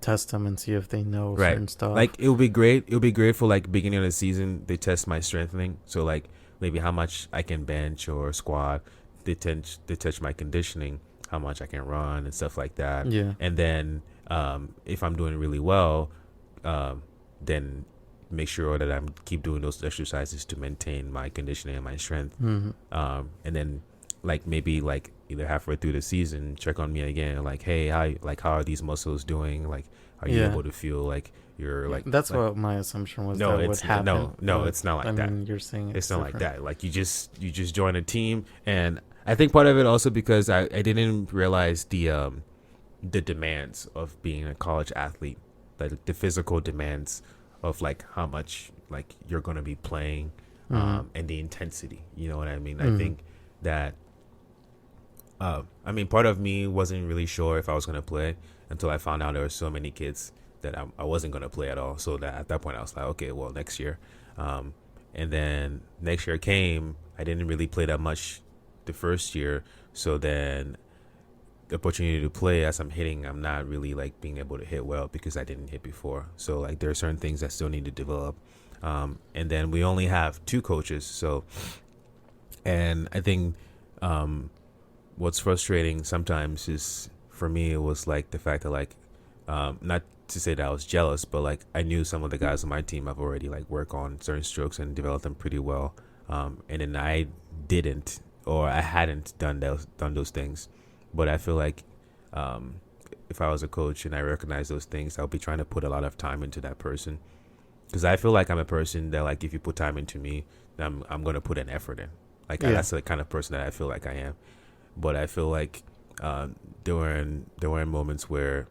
test them and see if they know certain stuff. Like it would be great for like beginning of the season, they test my strengthening. So like maybe how much I can bench or squat. They touch my conditioning, how much I can run and stuff like that. And then if I'm doing really well, then make sure that I'm keep doing those exercises to maintain my conditioning and my strength. And then like maybe like either halfway through the season, check on me again. Like, hey, how are these muscles doing? Like, are you able to feel like you're like? That's like, what my assumption was. No, that it's would happen. No, it's not like that. I mean, you're saying it's not like that. Like you just join a team, and I think part of it also because I didn't realize the demands of being a college athlete, like the physical demands of like how much like you're gonna be playing, and the intensity. You know what I mean? I think that. I mean, part of me wasn't really sure if I was going to play until I found out there were so many kids that I wasn't going to play at all. So that at that point I was like, okay, well, next year. And then next year came, I didn't really play that much the first year. So then the opportunity to play as I'm hitting, I'm not really like being able to hit well because I didn't hit before. So like there are certain things that still need to develop. And then we only have 2 coaches. So, and I think what's frustrating sometimes is, for me, it was like the fact that, like, not to say that I was jealous, but like I knew some of the guys on my team have already like worked on certain strokes and developed them pretty well, and then I didn't, or I hadn't done those things. But I feel like if I was a coach and I recognize those things, I'll be trying to put a lot of time into that person, because I feel like I'm a person that, like, if you put time into me, I'm gonna put an effort in. Like, that's the kind of person that I feel like I am. But I feel like there were moments where,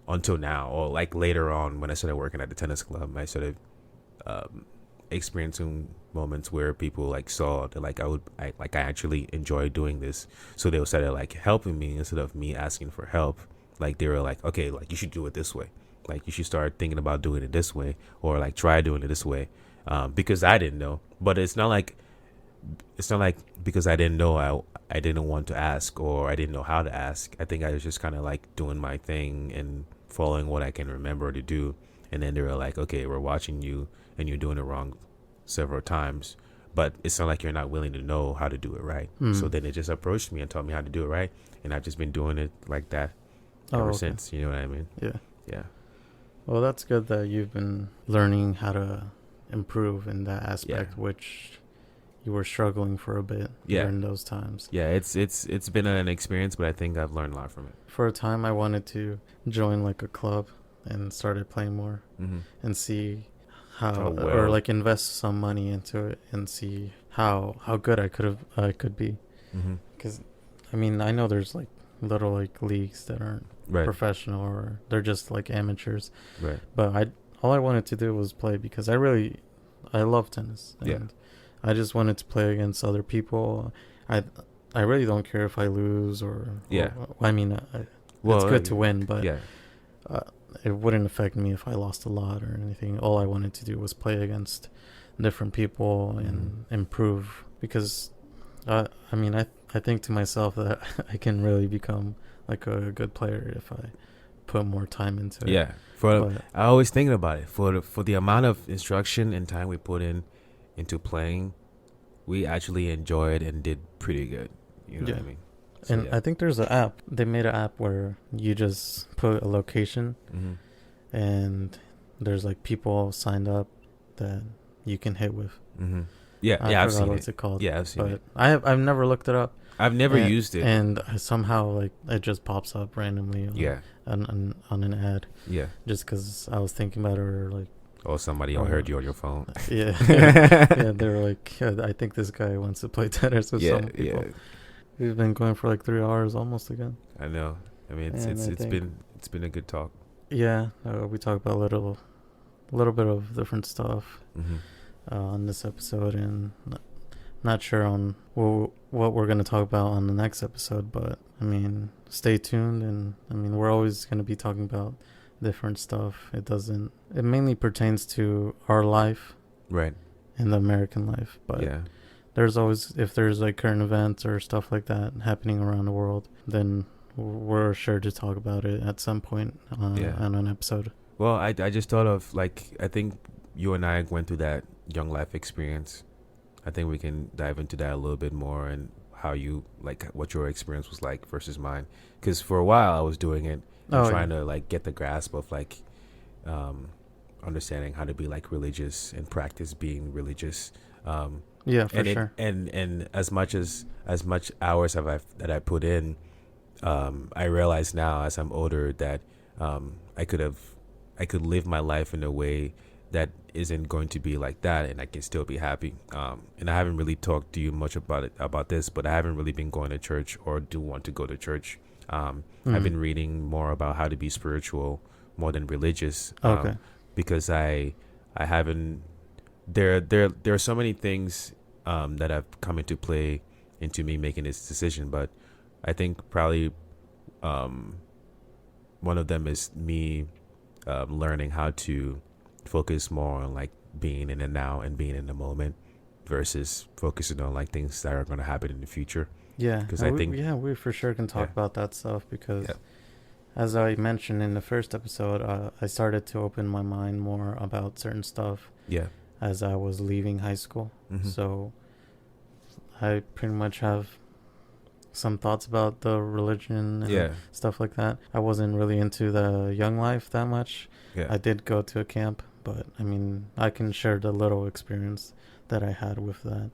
until now, or like later on when I started working at the tennis club, I started experiencing moments where people like saw that like I actually enjoy doing this, so they started like helping me instead of me asking for help. Like, they were like, okay, like, you should do it this way, like you should start thinking about doing it this way, or like try doing it this way, because I didn't know. But it's not like because I didn't know, I didn't want to ask, or I didn't know how to ask. I think I was just kind of like doing my thing and following what I can remember to do. And then they were like, okay, we're watching you and you're doing it wrong several times, but it's not like you're not willing to know how to do it right. So then they just approached me and told me how to do it right, and I've just been doing it like that ever since. You know what I mean? Yeah. Well, that's good that you've been learning how to improve in that aspect, which you were struggling for a bit during those times. Yeah, it's been an experience, but I think I've learned a lot from it. For a time, I wanted to join like a club and started playing more and see how or like invest some money into it and see how good I could be. Because I mean, I know there's like little like leagues that aren't professional, or they're just like amateurs. But all I wanted to do was play, because I love tennis, and I just wanted to play against other people. I really don't care if I lose or I mean, it's good to win, but it wouldn't affect me if I lost a lot or anything. All I wanted to do was play against different people and improve, because I mean, I think to myself that I can really become like a good player if I put more time into it. I always thinking about it, for the amount of instruction and time we put into playing, we actually enjoyed and did pretty good. You know what I mean? So, and I think there's an app. They made an app where you just put a location and there's like people signed up that you can hit with. I've seen what's it called. I've seen it. I've never looked it up. I've never used it, and somehow like it just pops up randomly on an ad. Just because I was thinking about it, or like, somebody heard you on your phone. They were like, I think this guy wants to play tennis with some people. We've been going for like 3 hours almost again. I know. I mean, it's been a good talk. We talked about a little bit of different stuff on this episode, and not sure on what we're going to talk about on the next episode, but I mean, stay tuned. And I mean, we're always going to be talking about different stuff. It mainly pertains to our life, right, in the American life, but there's always, if there's like current events or stuff like that happening around the world, then we're sure to talk about it at some point on an episode. Well, I just thought of, like, I think you and I went through that young life experience. I think we can dive into that a little bit more, and how you, like, what your experience was like versus mine. Because for a while I was doing it and trying to like get the grasp of like understanding how to be like religious and practice being religious. Sure. And as much hours that I put in, I realize now as I'm older that I could live my life in a way that isn't going to be like that, and I can still be happy. And I haven't really talked to you much about this, but I haven't really been going to church, or do want to go to church. I've been reading more about how to be spiritual more than religious. Because I haven't. There are so many things that have come into play into me making this decision, but I think probably one of them is me learning how to focus more on like being in the now and being in the moment versus focusing on like things that are going to happen in the future. Because I think we for sure can talk about that stuff, because as I mentioned in the first episode, I started to open my mind more about certain stuff. as I was leaving high school. Mm-hmm. So I pretty much have some thoughts about the religion and stuff like that. I wasn't really into the Young Life that much. Yeah. I did go to a camp, but I mean, I can share the little experience that I had with that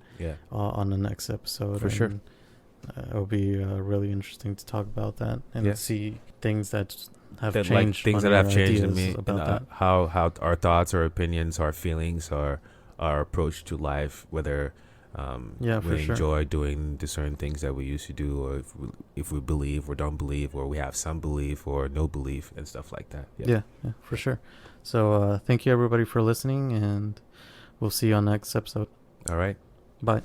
on the next episode. For sure. It'll be really interesting to talk about that and see things that have changed. Like things that have changed in me, about that. How our thoughts, our opinions, our feelings, our approach to life, whether we enjoy doing the certain things that we used to do, or if we believe or don't believe, or we have some belief or no belief and stuff like that. Yeah, for sure. So thank you everybody for listening, and we'll see you on the next episode. All right. Bye.